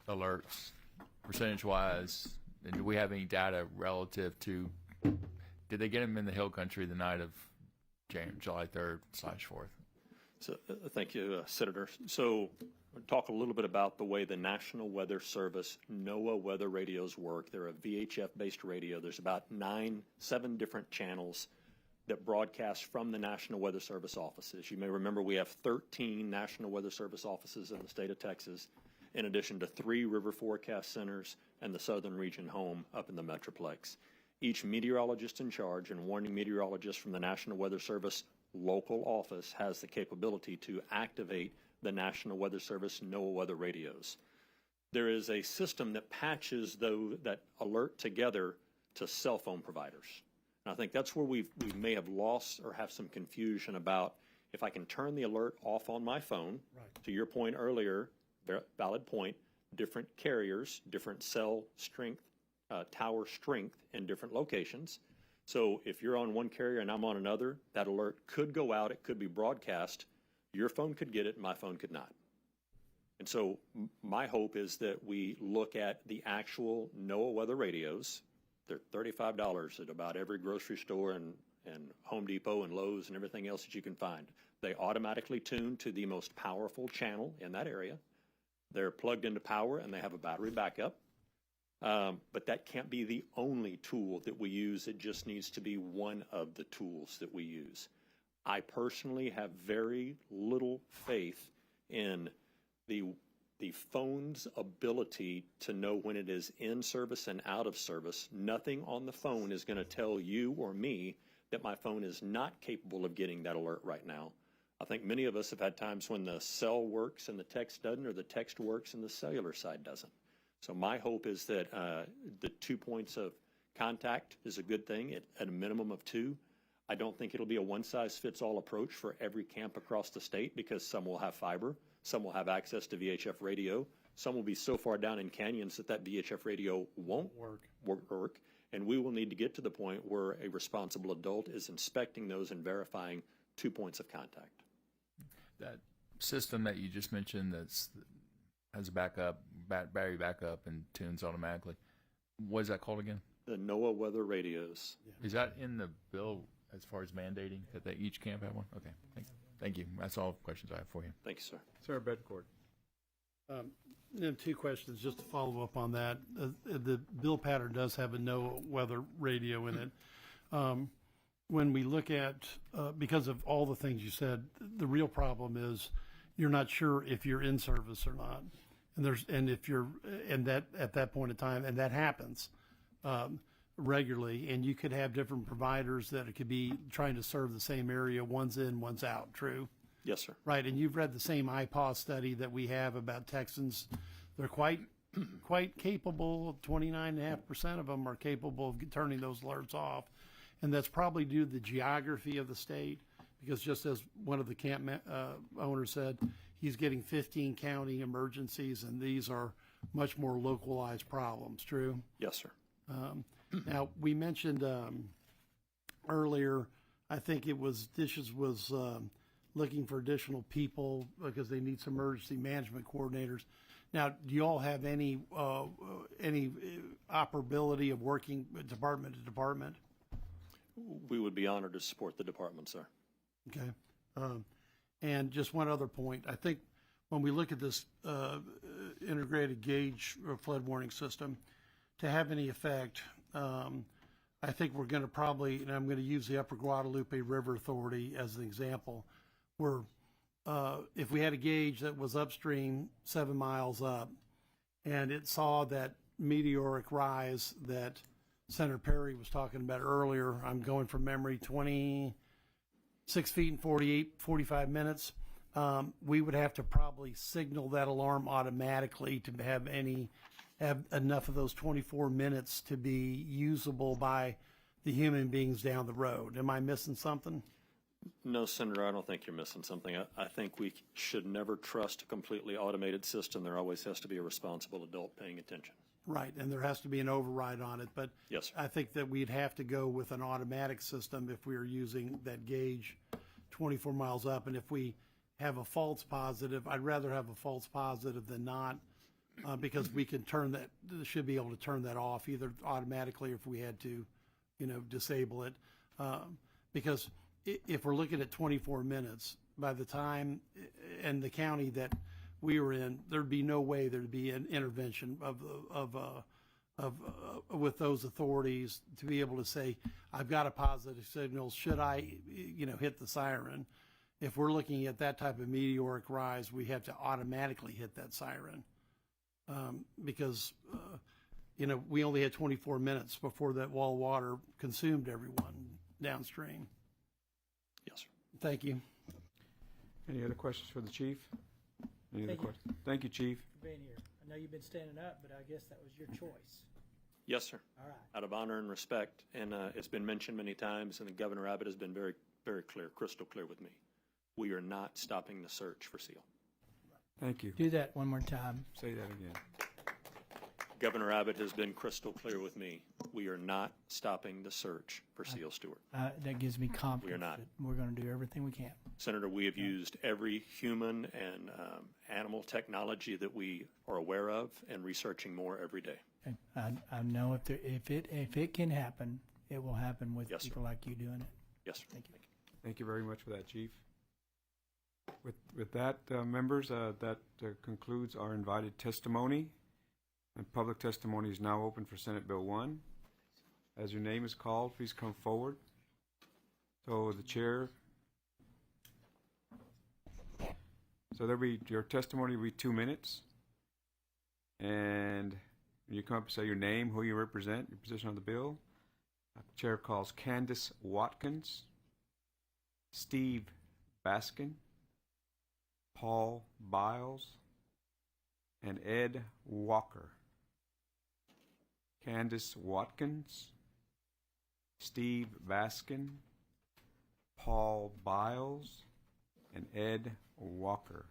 alerts percentage-wise, and do we have any data relative to, did they get them in the Hill Country the night of July 3rd/4th? So, thank you, Senator. So, we'll talk a little bit about the way the National Weather Service NOAA weather radios work. They're a VHF-based radio. There's about 7 different channels that broadcast from the National Weather Service offices. You may remember we have 13 National Weather Service offices in the state of Texas, in addition to 3 river forecast centers and the Southern Region home up in the Metroplex. Each meteorologist in charge and warning meteorologist from the National Weather Service local office has the capability to activate the National Weather Service NOAA weather radios. There is a system that patches that alert together to cell phone providers. And I think that's where we may have lost or have some confusion about if I can turn the alert off on my phone. Right. To your point earlier, valid point, different carriers, different cell strength, tower strength in different locations. So if you're on one carrier and I'm on another, that alert could go out, it could be broadcast. Your phone could get it, my phone could not. And so my hope is that we look at the actual NOAA weather radios. They're $35 at about every grocery store and Home Depot and Lowe's and everything else that you can find. They automatically tune to the most powerful channel in that area. They're plugged into power and they have a battery backup. But that can't be the only tool that we use. It just needs to be one of the tools that we use. I personally have very little faith in the phone's ability to know when it is in service and out of service. Nothing on the phone is going to tell you or me that my phone is not capable of getting that alert right now. I think many of us have had times when the cell works and the text doesn't, or the text works and the cellular side doesn't. So my hope is that the 2 points of contact is a good thing at a minimum of 2. I don't think it'll be a one-size-fits-all approach for every camp across the state because some will have fiber, some will have access to VHF radio, some will be so far down in canyons that VHF radio won't work, and we will need to get to the point where a responsible adult is inspecting those and verifying 2 points of contact. That system that you just mentioned has a backup, battery backup, and tunes automatically. What is that called again? The NOAA weather radios. Yeah. Is that in the bill as far as mandating that they each camp have one? Okay, thank you. That's all the questions I have for you. Thank you, sir. Sir Bedcourt. And 2 questions just to follow up on that. The bill pattern does have a NOAA weather radio in it. when we look at, because of all the things you said, the real problem is you're not sure if you're in service or not. And if you're, and that at that point in time, and that happens regularly, and you could have different providers that it could be trying to serve the same area, one's in, one's out, true? Yes, sir. Right, and you've read the same IPAW study that we have about Texans. They're quite capable. 29.5% of them are capable of turning those alerts off, and that's probably due to the geography of the state. Because just as one of the camp owners said, he's getting 15 county emergencies, and these are much more localized problems. True? Yes, sir. Now we mentioned earlier, I think it was Dishes was looking for additional people because they need some emergency management coordinators. Now, do you all have any operability of working department to department? We would be honored to support the department, sir. Okay. And just one other point. I think when we look at this integrated gauge flood warning system, to have any effect, I think we're going to probably, and I'm going to use the Upper Guadalupe River Authority as an example, where if we had a gauge that was upstream 7 miles up and it saw that meteoric rise that Senator Perry was talking about earlier, I'm going from memory, 26 feet in 45 minutes, we would have to probably signal that alarm automatically to have enough of those 24 minutes to be usable by the human beings down the road. Am I missing something? No, Senator, I don't think you're missing something. I think we should never trust a completely automated system. There always has to be a responsible adult paying attention. Right, and there has to be an override on it. But yes, I think that we'd have to go with an automatic system if we were using that gauge 24 miles up. And if we have a false positive, I'd rather have a false positive than not, because we can should be able to turn that off either automatically or if we had to, disable it. Because if we're looking at 24 minutes, by the time, and the county that we were in, there'd be no way there'd be an intervention with those authorities to be able to say, I've got a positive signal, should I, hit the siren? If we're looking at that type of meteoric rise, we have to automatically hit that siren. Because, we only had 24 minutes before that wall of water consumed everyone downstream. Yes, sir. Thank you. Any other questions for the chief? Any other Thank you. questions? Thank you, chief. For being here. I know you've been standing up, but I guess that was your choice. Yes, sir. All right. Out of honor and respect, and it's been mentioned many times, and Governor Abbott has been very, very clear, crystal clear with me. We are not stopping the search for SEAL. Thank you. Do that one more time. Say that again. Governor Abbott has been crystal clear with me. We are not stopping the search for SEAL Stewart. That gives me confidence. We are not. That we're going to do everything we can. Senator, we have used every human and animal technology that we are aware of and researching more every day. And I know if it can happen, it will happen with Yes, people sir. like you doing it. Yes, sir. Thank you. Thank you very much for that, chief. With that, members, that concludes our invited testimony. And public testimony is now open for Senate Bill 1. As your name is called, please come forward. So the chair. So your testimony will be 2 minutes. And you come up and say your name, who you represent, your position on the bill. The chair calls Candace Watkins, Steve Baskin, Paul Biles, and Ed Walker. Candace Watkins, Steve Baskin, Paul Biles, and Ed Walker.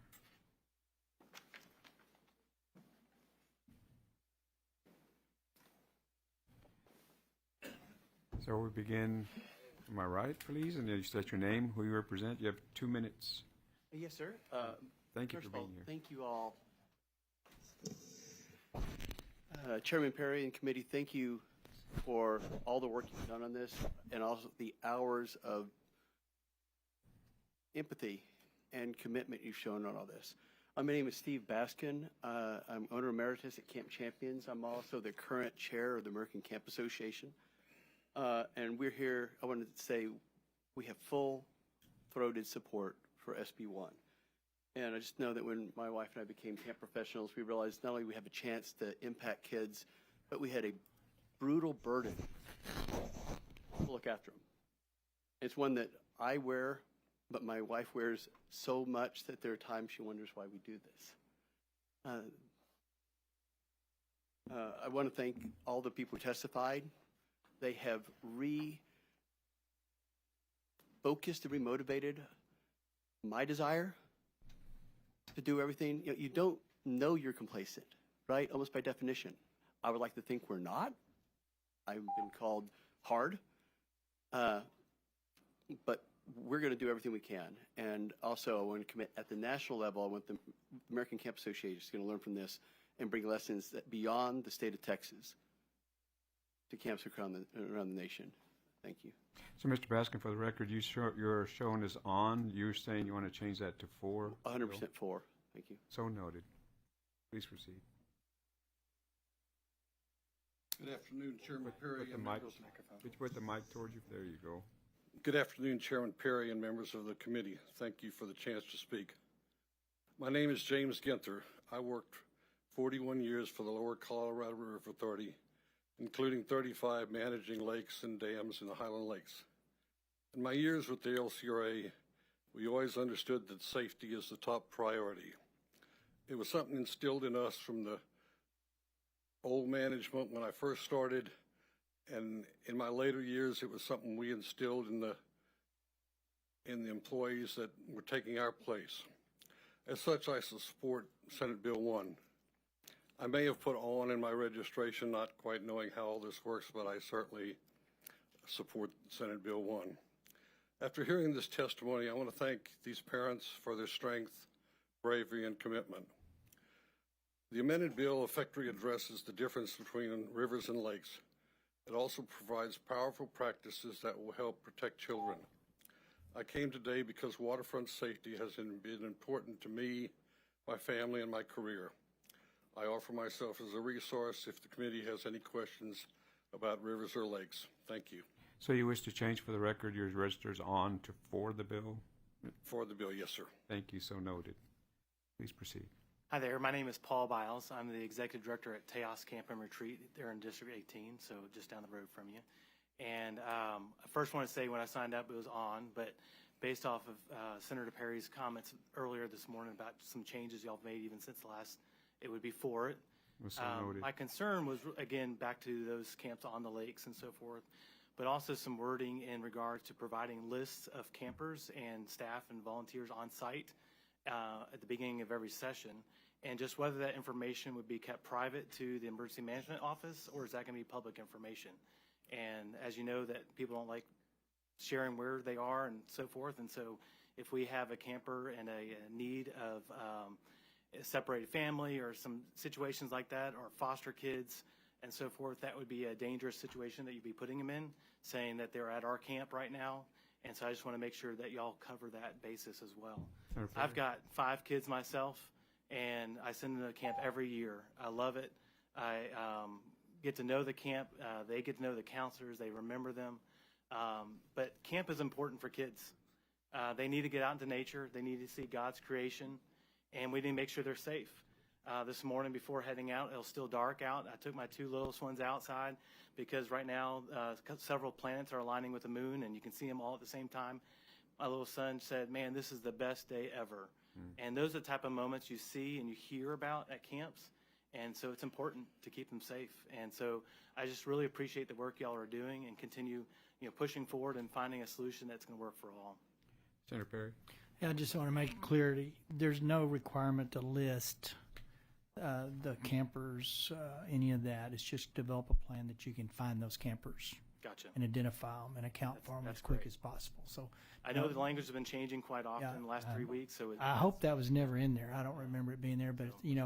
So we begin to my right, please, and you state your name, who you represent. You have 2 minutes. Yes, sir. Thank you First for of all, being here. thank you all. Chairman Perry and committee, thank you for all the work you've done on this and also the hours of empathy and commitment you've shown on all this. My name is Steve Baskin. I'm owner emeritus at Camp Champions. I'm also the current chair of the American Camp Association. And we're here, I wanted to say, we have full-throated support for SB1. And I just know that when my wife and I became camp professionals, we realized not only we have a chance to impact kids, but we had a brutal burden to look after them. It's one that I wear, but my wife wears so much that there are times she wonders why we do this. I want to thank all the people who testified. They have refocused and remotivated my desire to do everything. You know, you don't know you're complacent, right? Almost by definition. I would like to think we're not. I've been called hard, but we're going to do everything we can. And also, I want to commit at the national level. I want the American Camp Association is going to learn from this and bring lessons that beyond the state of Texas to camps around the nation. Thank you. So, Mr. Baskin, for the record, you're showing is on. You're saying you want to change that to 4? 100% 4. Thank you. So noted. Please proceed. Good afternoon, Chairman Perry. Put the mic. Could you put the mic towards you? There you go. Good afternoon, Chairman Perry and members of the committee. Thank you for the chance to speak. My name is James Ginther. I worked 41 years for the Lower Colorado River Authority, including 35 managing lakes and dams in the Highland Lakes. In my years with the LCRA, we always understood that safety is the top priority. It was something instilled in us from the old management when I first started, and in my later years, it was something we instilled in the employees that were taking our place. As such, I support Senate Bill 1. I may have put on in my registration, not quite knowing how all this works, but I certainly support Senate Bill 1. After hearing this testimony, I want to thank these parents for their strength, bravery, and commitment. The amended bill effectively addresses the difference between rivers and lakes. It also provides powerful practices that will help protect children. I came today because waterfront safety has been important to me, my family, and my career. I offer myself as a resource if the committee has any questions about rivers or lakes. Thank you. So you wish to change for the record your registers on to for the bill? For the bill, yes, sir. Thank you. So noted. Please proceed. Hi there. My name is Paul Biles. I'm the executive director at Teos Camp and Retreat there in District 18, so just down the road from you. And I first want to say when I signed up, it was on, but based off of Senator Perry's comments earlier this morning about some changes y'all made even since the last, it would be for it. So noted. My concern was, again, back to those camps on the lakes and so forth, but also some wording in regards to providing lists of campers and staff and volunteers on site at the beginning of every session, and just whether that information would be kept private to the emergency management office, or is that going to be public information? And as you know, that people don't like sharing where they are and so forth, and so if we have a camper and a need of a separated family or some situations like that, or foster kids and so forth, that would be a dangerous situation that you'd be putting them in, saying that they're at our camp right now. And so I just want to make sure that y'all cover that basis as well. Okay. I've got 5 kids myself, and I send them to camp every year. I love it. I get to know the camp. They get to know the counselors. They remember them. But camp is important for kids. They need to get out into nature. They need to see God's creation, and we need to make sure they're safe. This morning before heading out, it was still dark out. I took my 2 littlest ones outside because right now several planets are aligning with the moon, and you can see them all at the same time. My little son said, "Man, this is the best day ever." And those are the type of moments you see and you hear about at camps, and so it's important to keep them safe. And so I just really appreciate the work y'all are doing, and continue, pushing forward and finding a solution that's going to work for all. Senator Perry. Yeah, I just want to make it clear, there's no requirement to list the campers, any of that. It's just develop a plan that you can find those campers. Gotcha. And identify them and account for them as quick as possible. So I know the language has been changing quite often in the last 3 weeks. So I hope that was never in there. I don't remember it being there, but it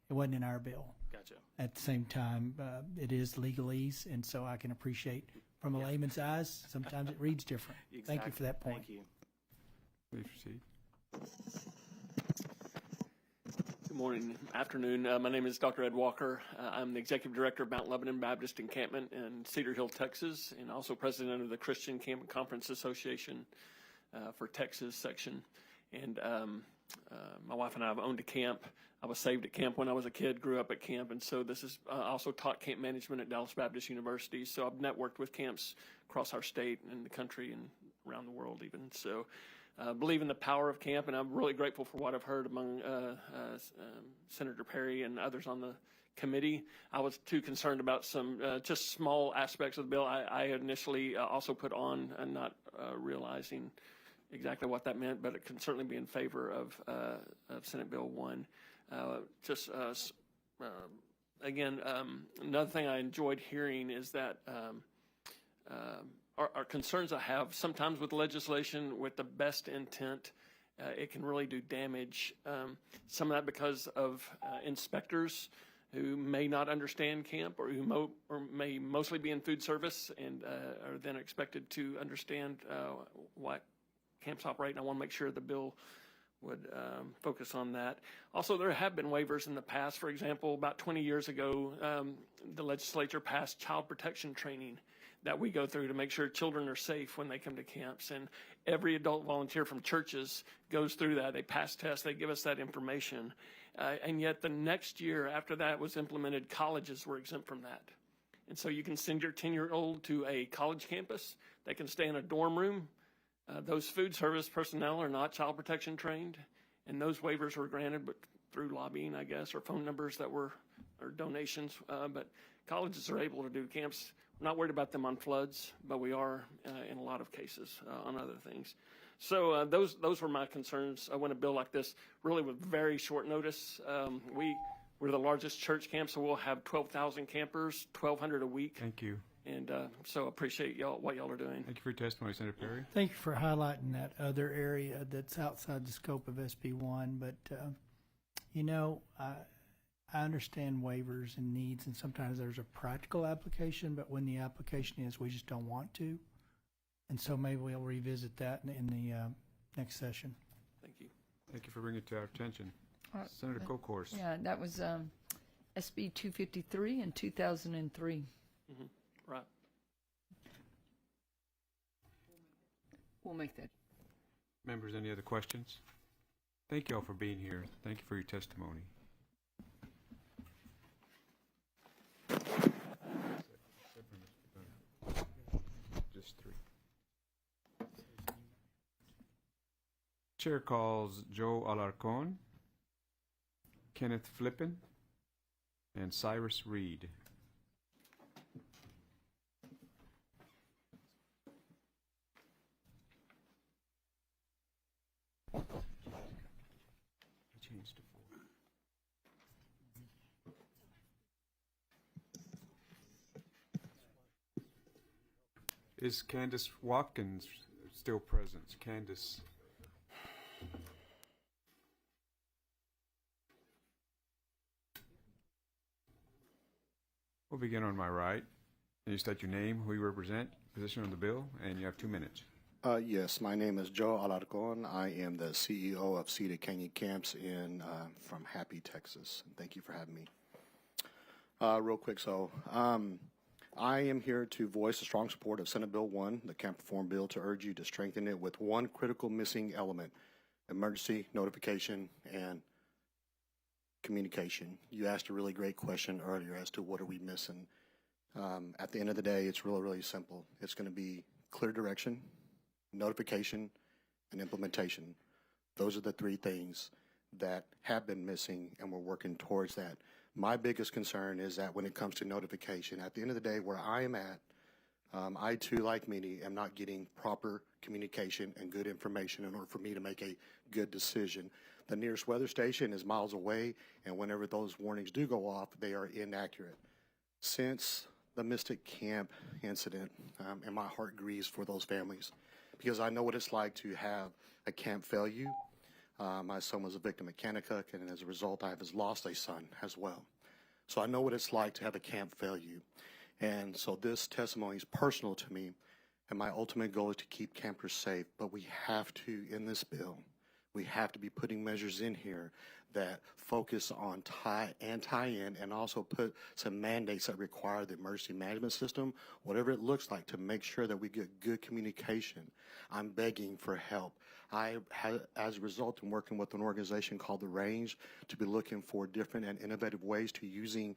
wasn't in our bill. Gotcha. At the same time, it is legalese, and so I can appreciate from a layman's eyes. Sometimes it reads different. Exactly. Thank you for that point. Thank you. Please proceed. Good Morning, afternoon. My name is Dr. Ed Walker. I'm the Executive Director of Mount Lebanon Baptist Encampment in Cedar Hill, Texas, and also President of the Christian Camp and Conference Association for Texas section. And my wife and I have owned a camp. I was saved at camp when I was a kid, grew up at camp, and so this is also taught camp management at Dallas Baptist University. So I've networked with camps across our state and the country and around the world even. So believe in the power of camp, and I'm really grateful for what I've heard among Senator Perry and others on the committee. I was too concerned about some just small aspects of the bill. I initially also put on, and not realizing exactly what that meant, but it can certainly be in favor of Senate Bill 1. Again, another thing I enjoyed hearing is that our concerns I have sometimes with legislation with the best intent, it can really do damage. Some of that because of inspectors who may not understand camp or who may mostly be in food service and are then expected to understand what camps operate. And I want to make sure the bill would focus on that. Also, there have been waivers in the past. For example, about 20 years ago, the legislature passed child protection training that we go through to make sure children are safe when they come to camps. And every adult volunteer from churches goes through that. They pass tests. They give us that information. And yet the next year after that was implemented, colleges were exempt from that. And so you can send your 10-year-old to a college campus. They can stay in a dorm room. Those food service personnel are not child protection trained. And those waivers were granted but through lobbying, I guess, or phone numbers that were, or donations. But colleges are able to do camps. We're not worried about them on floods, but we are in a lot of cases on other things. So those were my concerns when a bill like this, really with very short notice. We're the largest church camp, so we'll have 12,000 campers, 1,200 a week. Thank you. And so appreciate what y'all are doing. Thank you for your testimony, Senator Perry. Thank you for highlighting that other area that's outside the scope of SB1. But, I understand waivers and needs, and sometimes there's a practical application, but when the application is we just don't want to. And so maybe we'll revisit that in the next session. Thank you. Thank you for bringing it to our attention. Senator Kokhorst. Yeah, that was SB 253 in 2003. Mm-hmm. Right. We'll make that. Members, any other questions? Thank you all for being here. Thank you for your testimony. Just three. Chair calls Joe Alarcon, Kenneth Flippin, and Cyrus Reed. Changed to 4. Is Candace Watkins still present? Candace. We'll begin on my right. Can you state your name, who you represent, position on the bill, and you have 2 minutes. Yes, my name is Joe Alarcon. I am the CEO of Cedar Canyon Camps from Happy, Texas. Thank you for having me. Real quick, I am here to voice the strong support of Senate Bill 1, the Camp Reform Bill, to urge you to strengthen it with one critical missing element: emergency notification and communication. You asked a really great question earlier as to what are we missing. At the end of the day, it's really, really simple. It's going to be clear direction, notification, and implementation. Those are the 3 things that have been missing, and we're working towards that. My biggest concern is that when it comes to notification, at the end of the day, where I am at, I too, like many, am not getting proper communication and good information in order for me to make a good decision. The nearest weather station is miles away, and whenever those warnings do go off, they are inaccurate. Since the Mystic Camp incident, and my heart grieves for those families, because I know what it's like to have a camp failure. My son was a victim at Kanakuk, and as a result, I have lost a son as well. So I know what it's like to have a camp failure. And so this testimony is personal to me, and my ultimate goal is to keep campers safe. But we have to, in this bill, We have to be putting measures in here that focus on tie in and also put some mandates that require the emergency management system, whatever it looks like, to make sure that we get good communication. I'm begging for help. I have, as a result, I'm working with an organization called The Range to be looking for different and innovative ways to using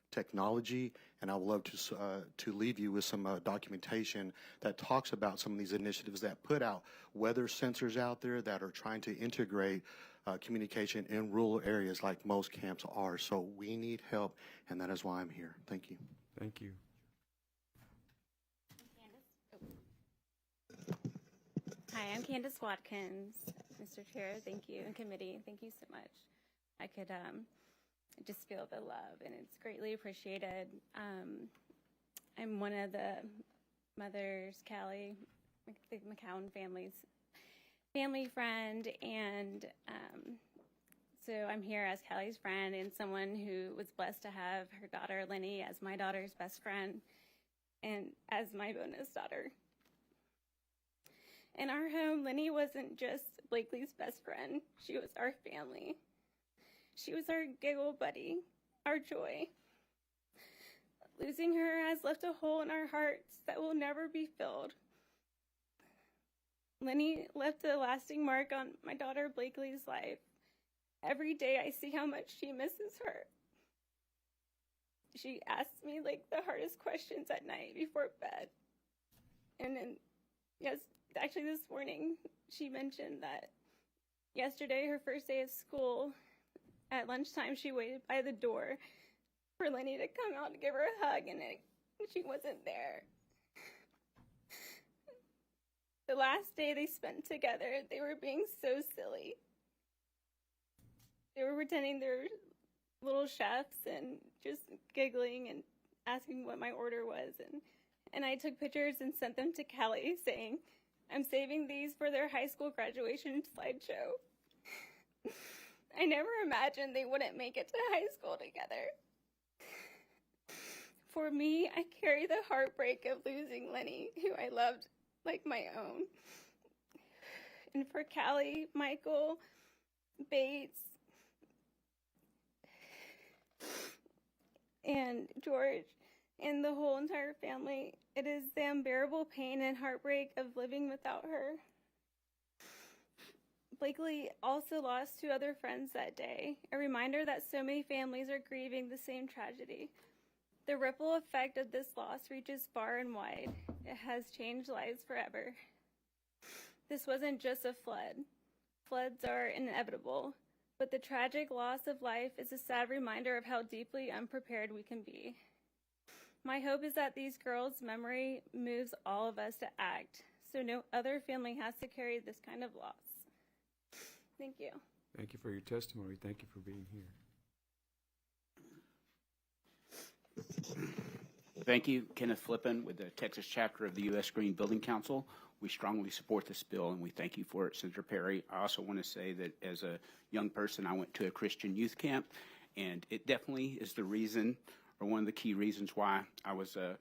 technology, and I would love to leave you with some documentation that talks about some of these initiatives that put out weather sensors out there that are trying to integrate communication in rural areas like most camps are. So we need help, and that is why I'm here. Thank you. Thank you. Hi, I'm Candace Watkins. Mr. Chair, thank you, and committee, thank you so much. I could just feel the love, and it's greatly appreciated. I'm one of the mothers, Callie, the McCown family's family friend, and so I'm here as Callie's friend and someone who was blessed to have her daughter, Lenny, as my daughter's best friend and as my bonus daughter. In our home, Lenny wasn't just Blakely's best friend. She was our family. She was our giggle buddy, our joy. Losing her has left a hole in our hearts that will never be filled. Lenny left a lasting mark on my daughter Blakely's life. Every day I see how much she misses her. She asks me like the hardest questions at night before bed. And then, yes, actually this morning, she mentioned that yesterday, her first day of school, at lunchtime, she waited by the door for Lenny to come out to give her a hug, and she wasn't there. The last day they spent together, they were being so silly. They were pretending they were little chefs and just giggling and asking what my order was. And I took pictures and sent them to Callie saying, I'm saving these for their high school graduation slideshow. I never imagined they wouldn't make it to high school together. For me, I carry the heartbreak of losing Lenny, who I loved like my own. And for Callie, Michael, Bates, and George, and the whole entire family, it is the unbearable pain and heartbreak of living without her. Blakely also lost 2 other friends that day, a reminder that so many families are grieving the same tragedy. The ripple effect of this loss reaches far and wide. It has changed lives forever. This wasn't just a flood. Floods are inevitable, but the tragic loss of life is a sad reminder of how deeply unprepared we can be. My hope is that these girls' memory moves all of us to act, so no other family has to carry this kind of loss. Thank you. Thank you for your testimony. Thank you for being here. Thank you. Kenneth Flippin with the Texas chapter of the U.S. Green Building Council. We strongly support this bill, and we thank you for it, Senator Perry. I also want to say that as a young person, I went to a Christian youth camp, and it definitely is the reason, or one of the key reasons why I was a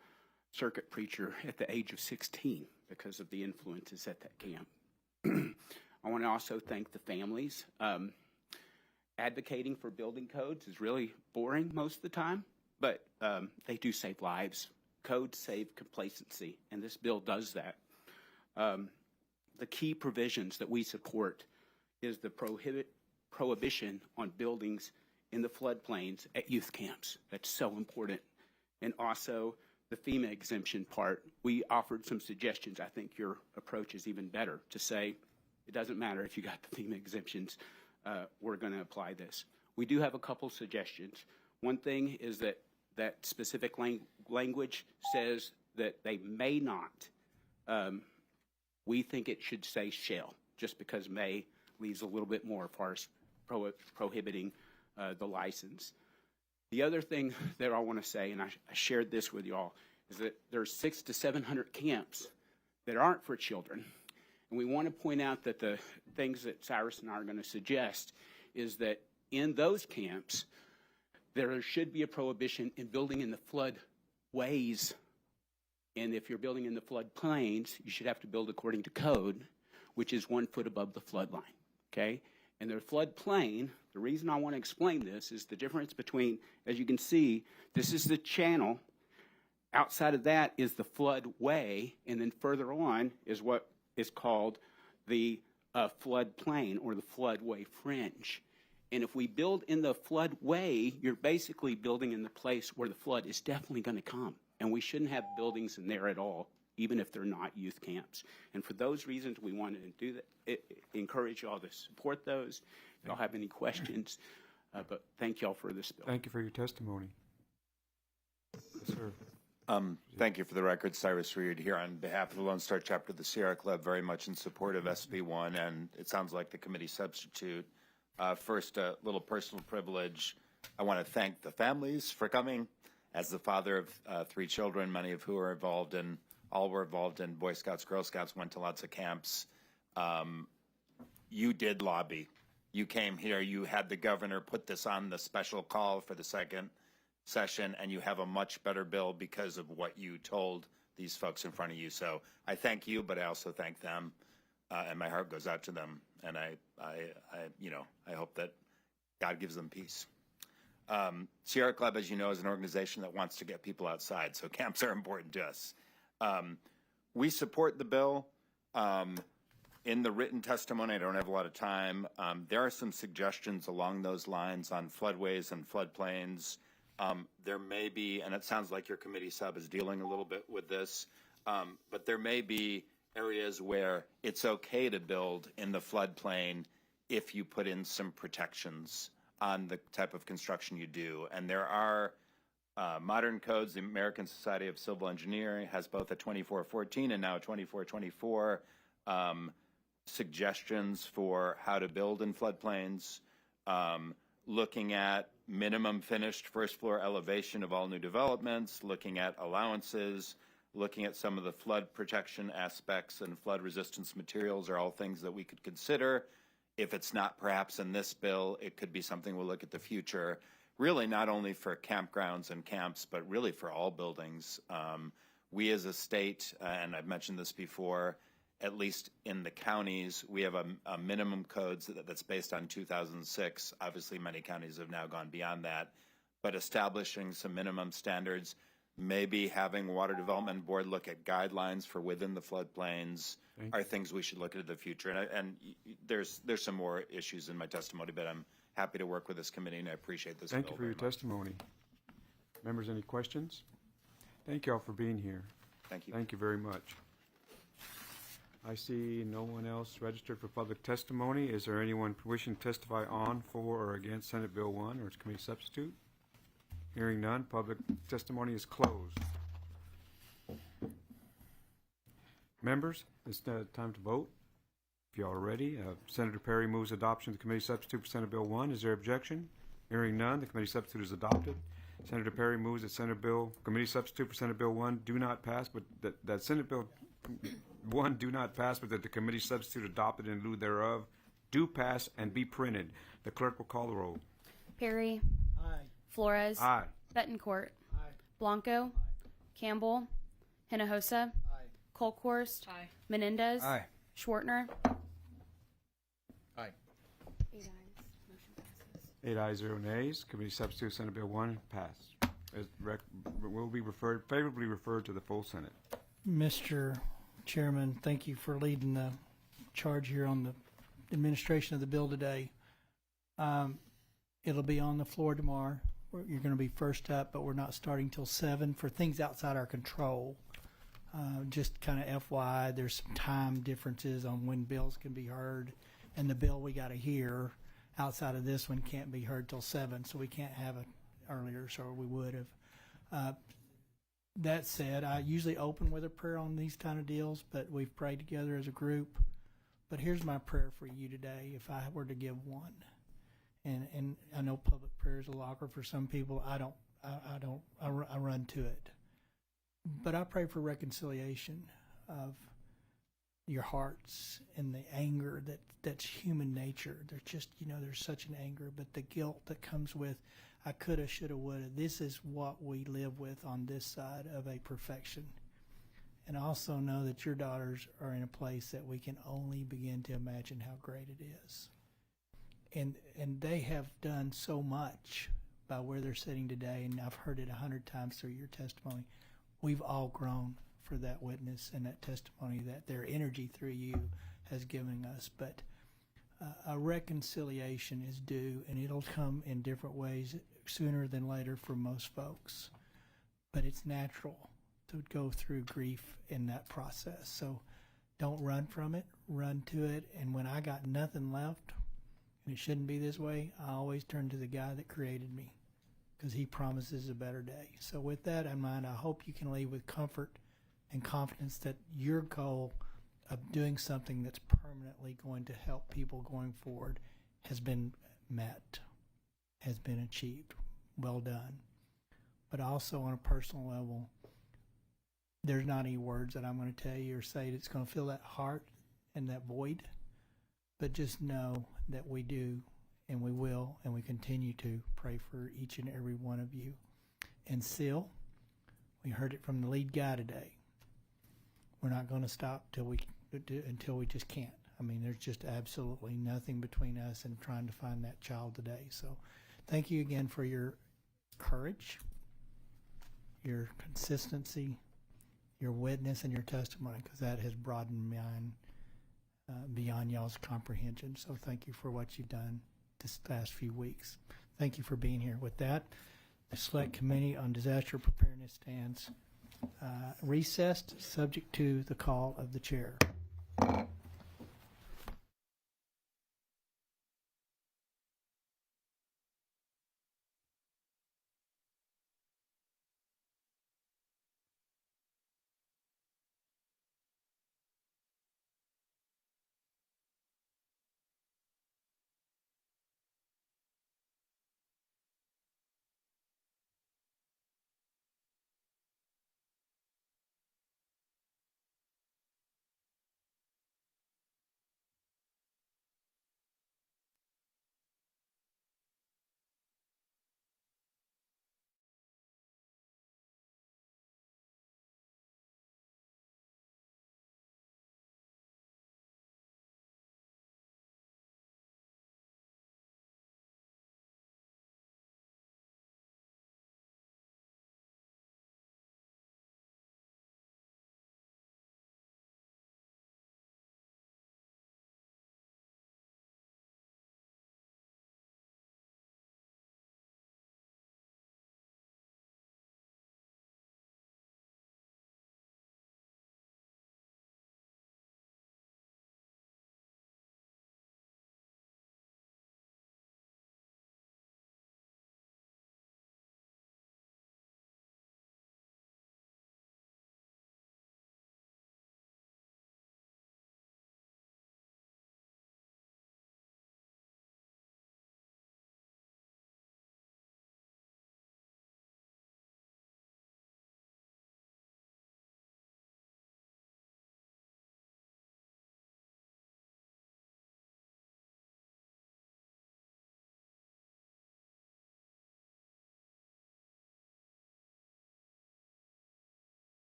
circuit preacher at the age of 16, because of the influences at that camp. I want to also thank the families. Advocating for building codes is really boring most of the time, but they do save lives. Codes save complacency, and this bill does that. The key provisions that we support is the prohibition on buildings in the floodplains at youth camps. That's so important. And also the FEMA exemption part. We offered some suggestions. I think your approach is even better to say, it doesn't matter if you got the FEMA exemptions, we're going to apply this. We do have a couple suggestions. One thing is that specific language says that they may not. We think it should say shall, just because may leaves a little bit more as far as prohibiting the license. The other thing that I want to say, and I shared this with y'all, is that there's 600 to 700 camps that aren't for children. And we want to point out that the things that Cyrus and I are going to suggest is that in those camps, there should be a prohibition in building in the floodways. And if you're building in the floodplains, you should have to build according to code, which is 1 foot above the flood line. okay? And their floodplain, the reason I want to explain this is the difference between, as you can see, this is the channel. Outside of that is the floodway, and then further on is what is called the floodplain or the floodway fringe. And if we build in the floodway, you're basically building in the place where the flood is definitely going to come. And we shouldn't have buildings in there at all, even if they're not youth camps. And for those reasons, we wanted to do that. Encourage y'all to support those. If y'all have any questions, but thank y'all for this bill. Thank you for your testimony. Yes, sir. Thank you. For the record, Cyrus Reed here on behalf of the Lone Star Chapter of the Sierra Club, very much in support of SB1, and it sounds like the committee substitute. First, a little personal privilege. I want to thank the families for coming. As the father of 3 children, many of who are involved in, all were involved in Boy Scouts, Girl Scouts, went to lots of camps. You did lobby. You came here. You had the governor put this on the special call for the second session, and you have a much better bill because of what you told these folks in front of you. So I thank you, but I also thank them, and my heart goes out to them. And I hope that God gives them peace. Sierra Club, as you know, is an organization that wants to get people outside, so camps are important to us. We support the bill. In the written testimony, I don't have a lot of time. There are some suggestions along those lines on floodways and floodplains. There may be, and it sounds like your committee sub is dealing a little bit with this, but there may be areas where it's okay to build in the floodplain if you put in some protections on the type of construction you do. And there are modern codes. The American Society of Civil Engineering has both a 2414 and now a 2424 suggestions for how to build in floodplains, looking at minimum finished first floor elevation of all new developments, looking at allowances, looking at some of the flood protection aspects and flood resistance materials are all things that we could consider. If it's not perhaps in this bill, it could be something we'll look at the future, really not only for campgrounds and camps, but really for all buildings. We as a state, and I've mentioned this before, at least in the counties, we have a minimum codes that's based on 2006. Obviously, many counties have now gone beyond that, but establishing some minimum standards, maybe having Water Development Board look at guidelines for within the floodplains are things we should look at in the future. And there's some more issues in my testimony, but I'm happy to work with this committee, and I appreciate this. Thank you for your testimony. Members, any questions? Thank you all for being here. Thank you. Thank you very much. I see no one else registered for public testimony. Is there anyone wishing to testify on, for, or against Senate Bill 1 or its committee substitute? Hearing none, public testimony is closed. Members, it's time to vote. If you all are ready, Senator Perry moves adoption of the committee substitute for Senate Bill 1. Is there objection? Hearing none, the committee substitute is adopted. Senator Perry moves that committee substitute for Senate Bill 1 do not pass, but that Senate Bill 1 do not pass, but that the committee substitute adopted in lieu thereof do pass and be printed. The clerk will call the roll. Perry. Aye. Flores. Aye. Betancourt. Aye. Blanco. Campbell. Hinojosa. Aye. Colkhorst. Aye. Menendez. Aye. Schwartner. Aye. 8 ayes. Motion passes. 8 ayes, 0 nays. Committee substitute Senate Bill 1 passed. Will be favorably referred to the full Senate. Mr. Chairman, thank you for leading the charge here on the administration of the bill today. It'll be on the floor tomorrow. You're going to be first up, but we're not starting till 7 for things outside our control. Just kind of FYI, there's some time differences on when bills can be heard, and the bill we got to hear outside of this one can't be heard till 7, so we can't have it earlier, so we would have. That said, I usually open with a prayer on these kind of deals, but we've prayed together as a group. But here's my prayer for you today, if I were to give one. And I know public prayer is a little awkward for some people. I run to it. But I pray for reconciliation of your hearts and the anger that's human nature. There's just, there's such an anger, but the guilt that comes with I coulda, shoulda, woulda. This is what we live with on this side of a perfection. And I also know that your daughters are in a place that we can only begin to imagine how great it is. and they have done so much by where they're sitting today, and I've heard it 100 times through your testimony. We've all grown for that witness and that testimony that their energy through you has given us. But a reconciliation is due, and it'll come in different ways sooner than later for most folks. But it's natural to go through grief in that process. So don't run from it, run to it. And when I got nothing left, and it shouldn't be this way, I always turn to the guy that created me, because he promises a better day. So with that in mind, I hope you can leave with comfort and confidence that your goal of doing something that's permanently going to help people going forward has been met, has been achieved. Well done. But also on a personal level, there's not any words that I'm going to tell you or say that's going to fill that heart and that void. But just know that we do, and we will, and we continue to pray for each and every one of you. And still, we heard it from the lead guy today. We're not going to stop until we just can't. I mean, there's just absolutely nothing between us and trying to find that child today. So thank you again for your courage, your consistency, your witness, and your testimony, because that has broadened mine beyond y'all's comprehension. So thank you for what you've done this last few weeks. Thank you for being here. With that, the Select Committee on Disaster Preparedness stands recessed, subject to the call of the chair.